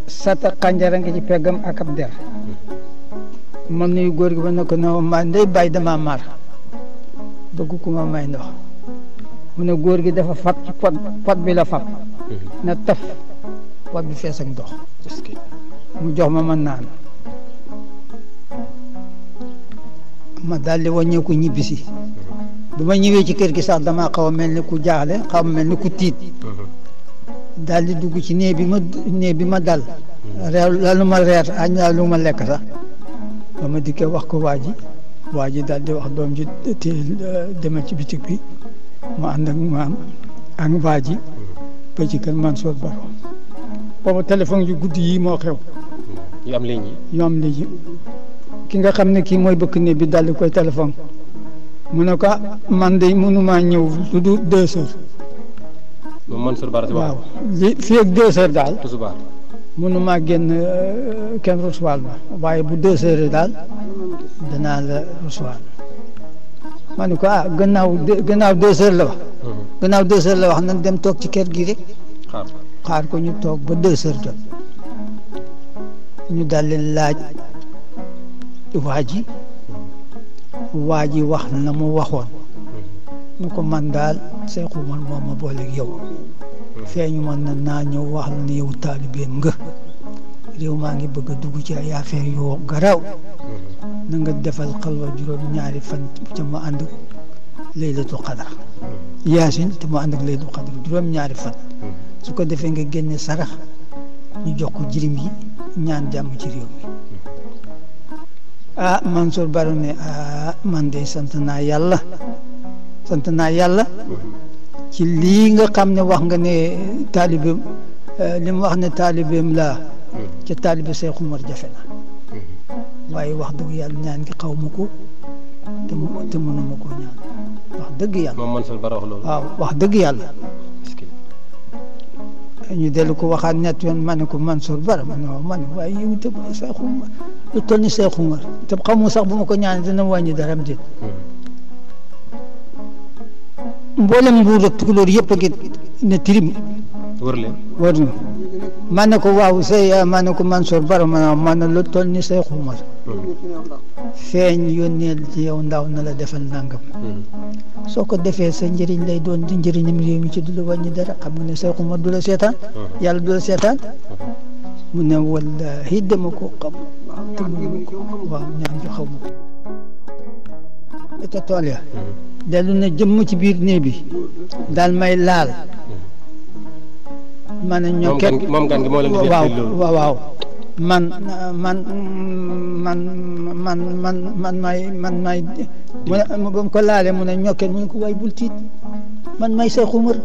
sata xànjara nga ci peggam ak ab der man nuyu góor gi ba ne ko no ma ndey bàyyi dama mar bëgg ku ma may ndox mu ne góor gi dafa fab ci pot bi la fab na taf pot bi fees ak ndox mu jox ma naan ma daal di wàññeeku ñibbisi bu ma ñëwee ci kër gi sax damaa xaw a mel ni ku jaaxle xaw a mel ni ku tiit daal di dugg ci néeg bi ma dal lalu ma reer añ laa lu ma lekk sax ba ma dikkee wax ko waa ji daal di wax doom ji demal ci bitig bi mu ànd ak maam ak waa ji ba ci kër Mansour Baro boobu téléphone yu guddi yi moo xew yu am léegi ki nga xam ne kii mooy bëkk néeg bi daal di koy téléphone mu ne ko man de mënumaa ñëw lu dul 2 heures. moom Mansour Baro waaw fii ak 2 heures daal. mënumaa génn kenn recevoir ma waaye bu 2 heures daal danaa la recevoir ma ne ko gannaaw 2 heures la wax. gannaaw 2 heures la wax nañ dem toog ci kër gi rek. xaar ko ñu toog ba 2 heures jot ñu daal leen laaj waa ji wax na mu waxoon nu ko man daal Seexu Umar moom ma booleeg yow feeñu man na naa ñëw wax la ne yow taalibeem nga réew maa ngi bëgg a dugg ci ay affaire yoo garaaw na nga defal xalwa juróom-ñaari fan ca ma ànd laylatul qadar yaasin te ma ànd ak laylatul qadar juróom-ñaari fan su ko defee nga génne sarax ñu jox ko jirim yi ñaan jàmm ci réew mi Mansour Baro ne man de sant naa yàlla ci lii nga xam ne wax nga ne taalibeem li mu wax ne taalibeem laa ca taalibe Seex Umar jafe na waaye wax dëgg yàlla ñaan gi xaw ma ko te mënuma koo ñaan wax dëgg yàlla. moom Mansour Baro wax loolu. waaw wax dëgg yàlla. ñu dellu ko waxaat ñett yoon ma ne ko Mansour Baro ma ne waaw ma ne waaye yow itam Seex Umar lu toll ni Seex Umar te xamu sax bu ma ko ñaan dina wàññi dara am déet. mboolem mbuur ak tukulóor yëpp a ngi ne tirim. wër leen wër na ma ne ko waaw ma ne ko Mansour Baro ma ne lu toll ni Seex Umar feeñ yónneel ci yow ndaw na la defal nangam. soo ko defee sa njëriñ lay doon di njëriñam réew mi ci du la wàññi dara xam nga ne Seex Umar du la seetaan. yàlla du la seetaan. mu ne wallahi dama ko xam te mënuma ko waaw ñaan ju xaw ma ko. te tool ya. dellu na jëmm ci biir néeg bi daal may laal. ma ne ñokket moom gan gi moo leen di waaw man may ba mu ko laalee mu ne ñokket mu ne ko waay bul tiit man may Seex Umar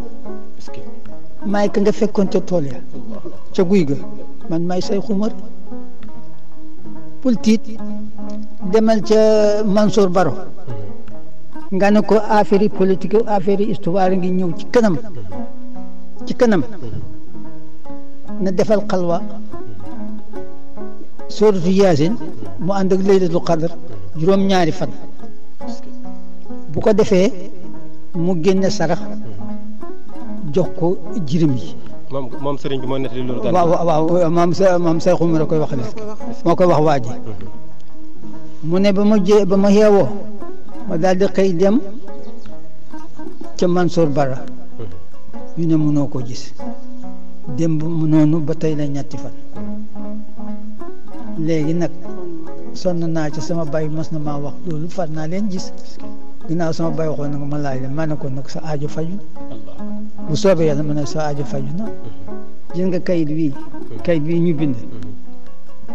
maay ka nga fekkoon ca tool ya ca guy ga man may Seex Umar bul tiit demal ca Mansour Baro nga ne ko affaire politique affaire histoire ngi ñëw ci kanam na defal xalwa sooratu Yaasin mu ànd ak laylatul qadr juróom-ñaari fan bu ko defee mu génne sarax jox ko jirim yi. moom sëriñ bi moo nettali loolu. waaw moom Seex Umar a koy wax léegi moo koy wax waa ji mu ne ba ma yeewoo ma daal di xëy dem ca Mansour Baro ñu ne mënoo ko gis démb mu noonu ba tey la ñetti fan léegi nag sonn naa ci sama bay mas na maa wax loolu far naa leen gis ginnaaw sama bay waxoon na nga ma laaj leen ma ne ko nag sa aajo faju bu soobee yàlla ma ne sa aajo faju na gis nga kayit bii ñu bind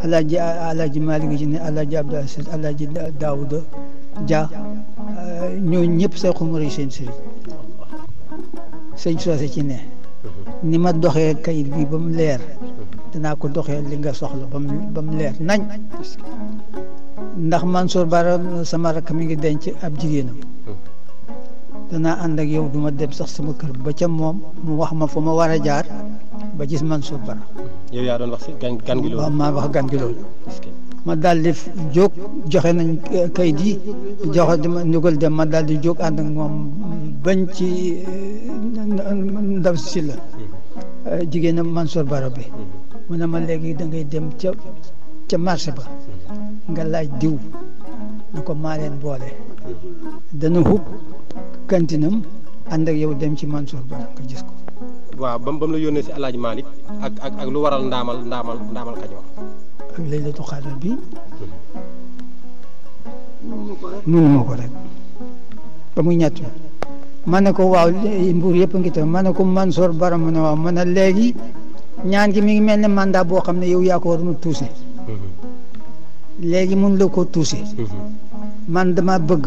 alaaji Malick ji ne alaaji Abdou Aziz alaaji Daouda Dia ñooñu ñëpp Seex Umar yi seen sëriñ sëñ soose ci ne ni ma doxee kayit bi ba mu leer danaa ko doxee li nga soxla ba mu leer nañ ndax Mansour Baro sama rakk mi ngi denc ab jigéenam danaa ànd ak yow duma dem sax sama kër ba ca moom mu wax ma fu ma war a jaar ba gis Mansour Baro. yow yaa doon wax si gan gi loolu. waaw maa wax gan gi loolu. ma daal di jóg joxe nañ kayit yi joxe dama ndugal dem ma daal di jóg ànd ak moom bañ ci ndaw si la jigéenam Mansour Baro bi mu ne ma léegi da ngay dem ca marché ba nga laaj diw na ko maa leen boole dana hub kantinam ànd ak yow dem ci Mansour Baro nga gis ko. waaw ba mu la yónnee si Alaaji Malick ak lu waral ndaamal Kajoor ak laylatul qadr bi mënuma ko rek ba muy ñett ma ne ko waaw mbuur yëpp a ngi tam ma ne ko Mansour Baro mu ne waaw ma ne léegi ñaan gi mi ngi mel ne mandat boo xam ne yow yaa ko waroon a tuuse léegi mun la ko tuuse man dama bëgg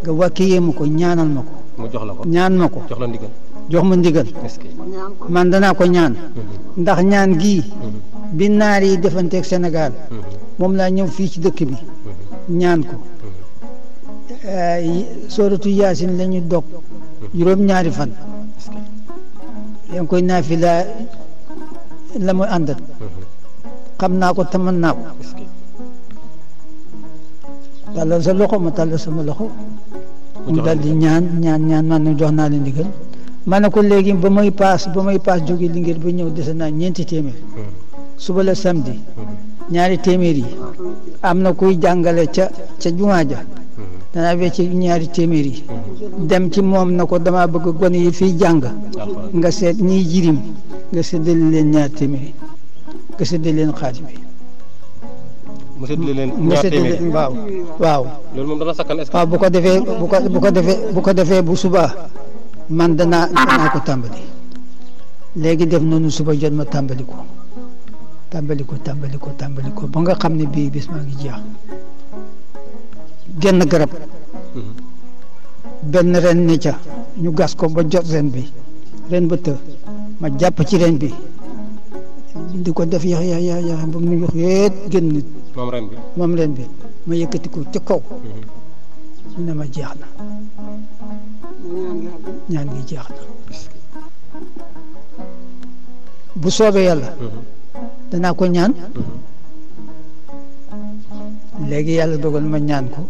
nga wàkkiyee ma ko ñaanal ma ko mu jox la ko ñaan ma ko jox la ndigal jox ma ndigal man danaa ko ñaan ndax ñaan gii bi naar yi defanteeg Sénégal moom laa ñëw fii ci dëkk bi ñaan ko sooratu Yaasin la ñu dog juróom-ñaari fan yaa ngi koy naafila la muy àndat xam naa ko taman naa ko tàllal sa loxo ma tàllal sama loxo mu daal di ñaan man na jox naa leen ndigal ma ne ko léegi ba may paas jóge Linguère ba ñëw dese naa ñeenti téeméer suba la samedi ñaari téeméer yi am na kuy jàngale ca jumaa ja danaa wecc ñaari téeméer yi dem ci moom na ko dama bëgg gone yi fiy jàng nga seet ñiy jirim nga séddale leen ñaari téeméer yi nga séddale leen xaalis bi mu séddale leen nga séddale leen waaw loolu moom dana sakkan est-ce que waaw bu ko defee bu subaa man danaa ko tàmbali léegi def noonu suba jot ma tàmbali ko ba nga xam ne bii bis maa ngi jeex genn garab benn ren ne ca ñu gas ko ba jot ren bi ren ba të ma jàpp ci ren bi di ko def yax ba mu yox yéet génn moom ren bi ma yëkkati ko ci kaw mu ne ma jeex na ñaan gi jeex na bu soobee yàlla danaa ko ñaan léegi yàlla dogal ma ñaan ko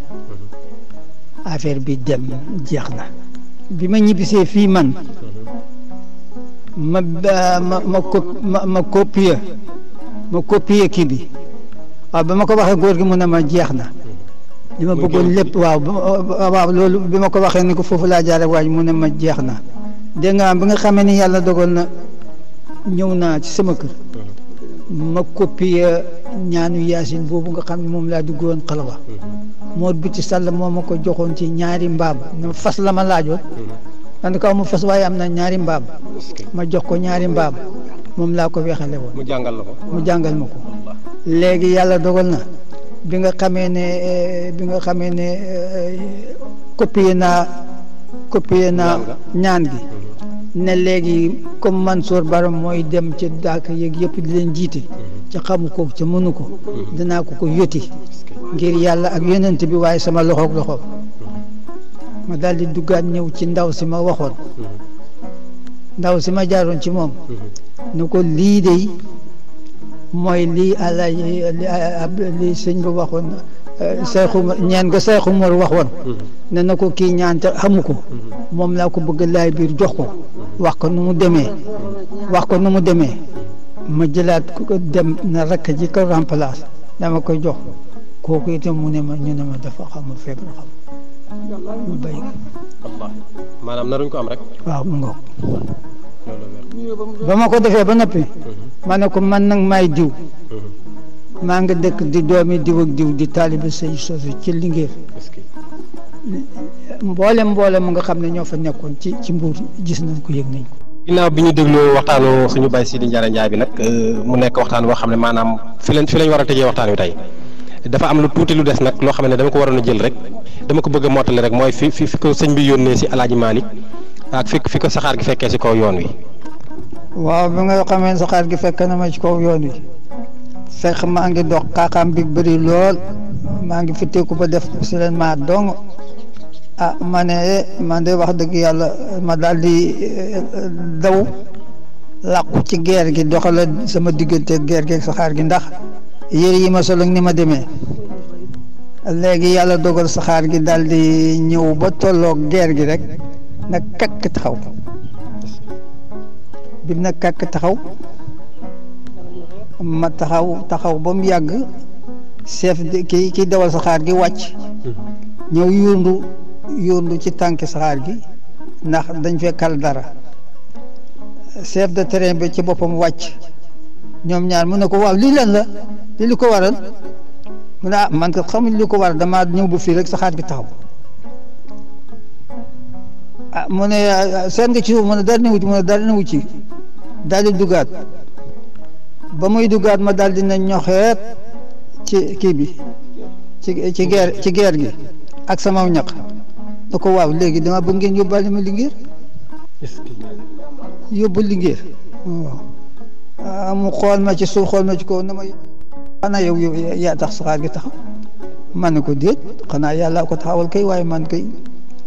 affaire bi dem jeex na bi ma ñibbisee fii man ma copier kii bi waaw ba ma ko waxee góor gi mu ne ma jeex na li ma bëggoon lépp waaw loolu bi ma ko waxee ni ko foofu laa jaare waaj mu ne ma jeex na dégg nga bi nga xamee ni yàlla dogal na ñëw naa ci sama kër ma copier ñaanu yaasin boobu nga xam ne moom laa duggoon xalwa moo biti sàll moo ma ko joxoon ci ñaari mbaam na fas la ma laajoon man ko mu fas waaye am na ñaari mbaam ma jox ko ñaari mbaam moom laa ko weexale woon mu jàngal ma ko léegi yàlla dogal na bi nga xamee ne copier naa ñaan gi ne léegi comme Mansour Baram mooy dem ci daaka yeeg yëpp di leen jiite ca xamu ko ca mënu ko danaa ko yóti ngir yàlla ak yonent bi waaye sama loxoog loxoom ma daal di duggaat ñëw ci ndaw si ma waxoon ndaw si ma jaaroon ci moom ne ko lii de mooy lii li sëñ ba waxoon ñaan nga Seexu Umar waxoon ne na ko kii ñaan te xamu ko moom laa ko bëgg laay biir jox ko wax ko nu mu demee ma jëlaat ko dem na rakk ji ko remplace dama koy jox kooku itam ñu ne ma dafa xamul feebar xam mu béy maanaam naruñ ko am rek waaw mu ngoog ba ma ko defee ba noppi ma ne ko man nag maay diw maa nga dëkk di doomi diw ak diw di taalibe sëñ soosu ci Linguère mboolem mu nga xam ne ñoo fa nekkoon ci Mbuur gis nañ ko yëg nañ ko. ginnaaw bi ñu dégloo waxtaanu suñu Baye Sidi Ndiara Ndiaye bi nag mu nekk waxtaan boo xam ne maanaam fi lañ war a tëjee waxtaan wi tey dafa am lu tuuti lu des nag loo xam ne dama ko waroon a jël rek dama ko bëgg a mottali rek mooy fi ko sëñ bi yónnee si Alaaji Malick ak fi ko saxaar gi fekkee si kaw yoon wi. waaw bi nga xamee saxaar gi fekk na ma ci kaw yoon wi fekk maa ngi dox xaaxaam bi bëri lool maa ngi fitteeku ba def seulement dong ma ne man de wax dëgg yàlla ma daal di daw làqu ci geer gi doxala sama diggante geer gi ak saxaar gi ndax yére yi ma solo ni ma demee léegi yàlla dogal saxaar gi daal di ñëw ba tolloog geer gi rek nag kakk taxaw bi mu nag kakk taxaw ma taxaw ba mu yàgg chef de kii dawal saxaar gi wàcc ñëw yóondu ci tànki saxaar gi ndax dañ fee kal dara chef de terrain bi ci boppam wàcc ñoom ñaar mu ne ko waaw lii lan la li ko waral mu ne man ko xamuñ li ko waral damaa ñëw bu fii rek saxaar gi taxaw mu ne seen nga ci suuf mu ne dara newu ci daal di duggaat ba muy duggaat ma daal di na ñoxeet ci kii bi ci geer gi ak sama ñaq da ko waaw léegi dama bëgg ngeen yóbbaale ma Linguère yóbbu Linguère waaw mu xool ma ci suuf xool ma ci kaw na ma xanaa yow yaa tax saxaar gi taxaw man ne ko déet xanaa yàlla ko taxawal kay waaye man kay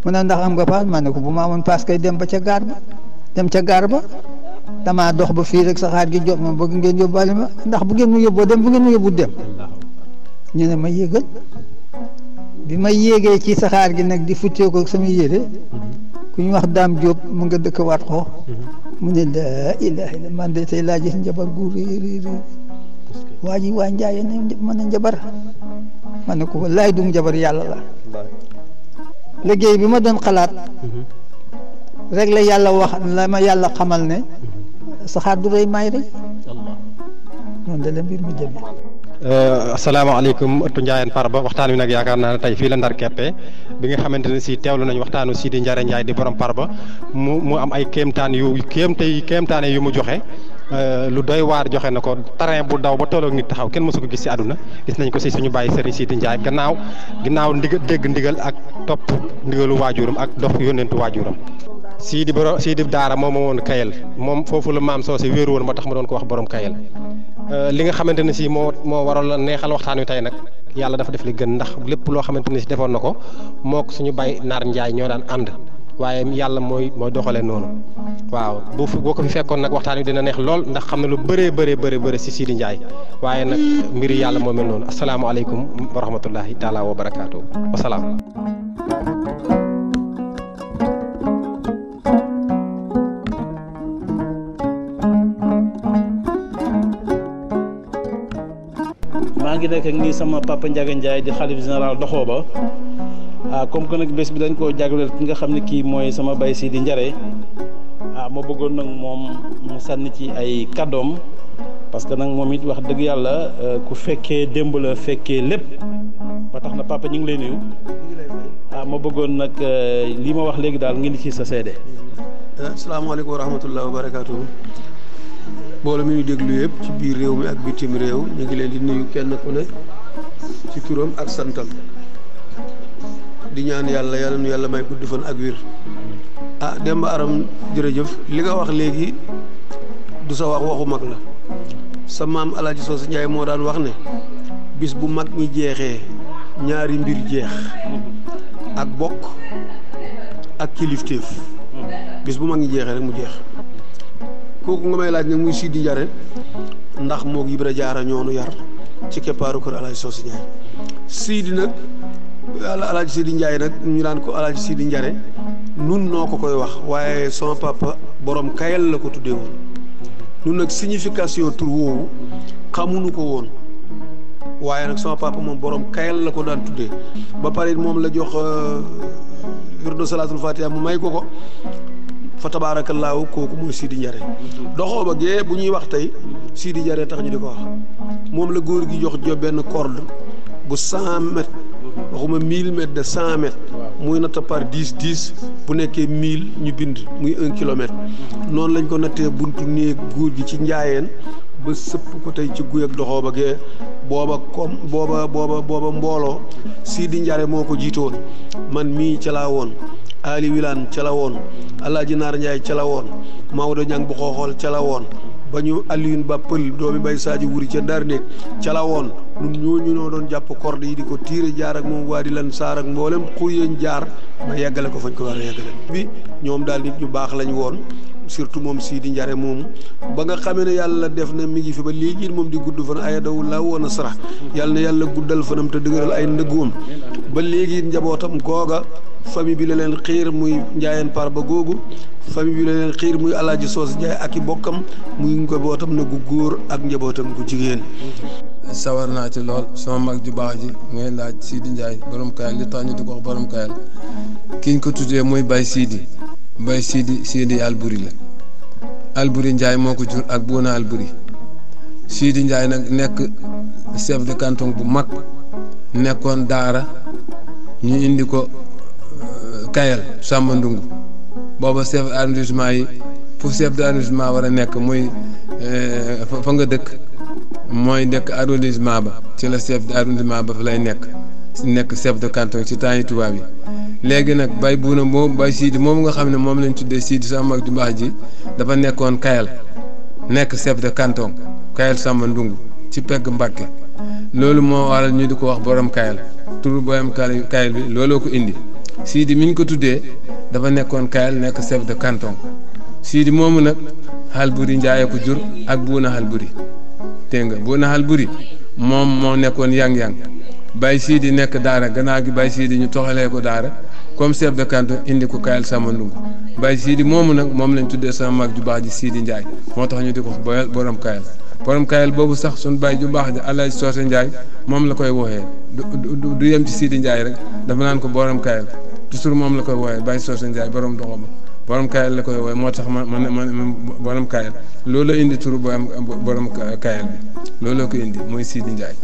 mu ne ndax am nga paas man ne ko bu ma amoon paas kay dem ca gaar ba damaa dox ba fii rek saxaar gi jot ma bëgg ngeen yóbbaale ma ndax bu ngeen ma yóbboo dem bu ngeen ma yóbbu dem ñu ne ma yéegal bi ma yéegee ci saxaar gi nag di futteeku ak sama yére ku ñu wax Daam Jóob mu nga dëkk waat xoo mu ne laa ilaaha illa man de tey laa gis njabar gu réer waa ji waa Njaay mën a njabar ma ne ko wallaay du njabar yàlla la liggéey bi ma doon xalaat rek la yàlla wax la ma yàlla xamal ne saxaar du rëy maay rëy noonu de la mbir mi demee. asalaamaaleykum ëttu Ndiayène Farba waxtaan wi nag yaakaar naa ne tey fii la ndar keppe bi nga xamante ne si teewlu nañ waxtaanu Sidi Ndiara Ndiaye di borom Farba mu am ay kéemtaane yu mu joxe lu doy waar joxe na ko terrain bu daw ba tolloog nit taxaw kenn mësu ko gis ci àdduna gis nañ ko si suñu bàyyi Serigne Sidi Ndiaye ginnaaw dégg ndigal ak topp ndigalu waajuram ak dox yónnentu waajuram. Sidi Daara moom woon Kayel moom foofu la maam Soose wéeru woon moo tax ma doon ko wax borom Kayel li nga xamante ne si moo waral la neexal waxtaan wi tey nag yàlla dafa def li gën ndax lépp loo xamante ne si defoon na ko moo ko suñu bàyyi Naar Ndiaye ñoo daan ànd waaye yàlla mooy doxalee noonu waaw boo ko fi fekkoon nag waxtaan wi dina neex lool ndax xam na lu bëree si Sidi Ndiaye waaye nag mbiri yàlla moo mel noonu asalaamaaleykum wa rahmatullahi taala wa barakaatu wasalaam. maa ngi nekk ak nii sama papa Ndiaga Ndiaye di xalif général Doxooba comme que nag bés bi dañ koo jagleel ki nga xam ne kii mooy sama bay Sidi Ndiare ma bëggoon nag moom mu sànni ci ay kàddoom parce que nag moom it wax dëgg yàlla ku fekkee démb la fekkee lépp ba tax na papa ñu ngi lay nuyu ma bëggoon nag lii ma wax léegi daal ngeen ci sa seede. asalaamaaleykum wa rahmatulah wa barakaatu. mbooloo mi ñu déglu yëpp ci biir réew mi ak bitim réew ñu ngi leen di nuyu kenn ku ne ci turam ak santam di ñaan yàlla nu yàlla may gudd fan ak wér. Demba Aram jërëjëf li nga wax léegi du sa waxu mag la sa maam Alaaji Soose Njaay moo daan wax ne bis bu mag ñi jeexee ñaari mbir jeex ak bokk ak kilifteef bis bu mag ñi jeexee rek mu jeex. kooku nga may laaj nag muy Sidi Ndiare ndax moog Ibra Jaara ñoonu yar ci keppaaru kër Alaaji Soose Njaay Sidi nag Alaaji Sidi Ndiaye nag ñu daan ko Alaaji Sidi Ndiare nun noo ko koy wax waaye sama papa borom Kayel la ko tuddee woon nun nag signification tur woowu xamuñu ko woon waaye nag sama papa moom borom Kayel la ko daan tuddee ba pare moom la jox wirdu salaatul fatiha mu may ko fa tabaarakallaahu kooku mooy Sidi Ndiare Doxooba gee bu ñuy wax tey Sidi Ndiare tax ñu di ko wax moom la góor gi jox benn corde bu 100 mètres waxuma 1000 mètres de 100 mètres muy natt par 10 bu nekkee 1000 ñu bind muy 1 kilomètre noonu lañ ko nattee buntu néeg góor gi ci njaayeen ba sëpp ko tey ci guy ak Doxooba gee booba mbooloo Sidi Ndiare moo ko jiitoon man mii ca laa woon Ali Wilane ca la woon Alaaji Naar Ndiaye ca la woon Maodo Ñang bu xooxool ca la woon ba ñu Alioune Ba Pël doomi Bay Sadio Wuri ca Ndar néeg ca la woon nun ñooñu noo doon jàpp corde yi di ko tiire jaar ak moom waa di lan saar ak mboolem xur yéen jaar ba yeggale ko fañ ko war a yeggale bi ñoom daal nit ñu baax lañ woon surtout moom Sidi Ndiare moomu ba nga xamee ne yàlla def na mi ngi fi ba léegi moom di gudd fan ay daw la woon a sarax yàlla na yàlla guddal fanam te dëgëral ay ndëggoom ba léegi njabootam googa famille bi la leen xiir muy Njaayeen Parba googu famille bi la leen xiir muy Alaaji Soose Njaay ak i bokkam muy njabootam na gu góor ak njabootam gu jigéen. sawar naa ci lool sama mag ju baax ji ngay laaj Sidi Ndiaye borom Kayel li tax ñu di ko wax borom Kayel kiñ ko tuddee mooy Baye Sidi Alburi la Alburi Ndiaye moo ko jur ak Bouna Alburi Sidi Ndiaye nag nekk chef de canton bu mag nekkoon daara ñu indi ko Kayel Samba Ndungu booba chef d'arrondissement yi fu chef d'arrondissement war a nekk muy fa nga dëkk mooy nekk arrondissement ba ci la chef d'arrondissement ba fa lay nekk chef de canton ci temps yi tubaab yi léegi nag Baye Bouna moom Baye Sidi moom nga xam ne moom lañ tuddee Sidi sama mag ju baax ji dafa nekkoon Kayel nekk chef de canton Kayel Samba Ndungu ci pegg Mbàkke loolu moo waral ñu di ko wax borom Kayel turu borom Kayel bi looloo ko indi Sidi mi ñu ko tuddee dafa nekkoon Kayel nekk chef de canton Sidi moomu nag Alburi Ndiaye ko jur ak Bouna Alburi dégg nga Bouna Alburi moom moo nekkoon yang-yang Baye Sidi nekk daara gannaaw gi Baye Sidi ñu toxalee ko daara comme chef de canton indi ko Kayel Samba Ndungu Baye Sidi moomu nag moom lañ tuddee sama mag ju baax ji Sidi Ndiaye moo tax ñu di ko borom Kayel boobu sax suñu baay ju baax ji Alaaji Soose Ndiaye moom la koy wooxee du yem ci Sidi Ndiaye rek dafa naan ko borom Kayel toujours moom la koy wooxee Baye Soose Ndiaye borom Doxooba borom Kayel la koy wooxee moo tax ma borom Kayel loolu indi turu borom Kayel bi looloo ko indi mooy Sidi Ndiaye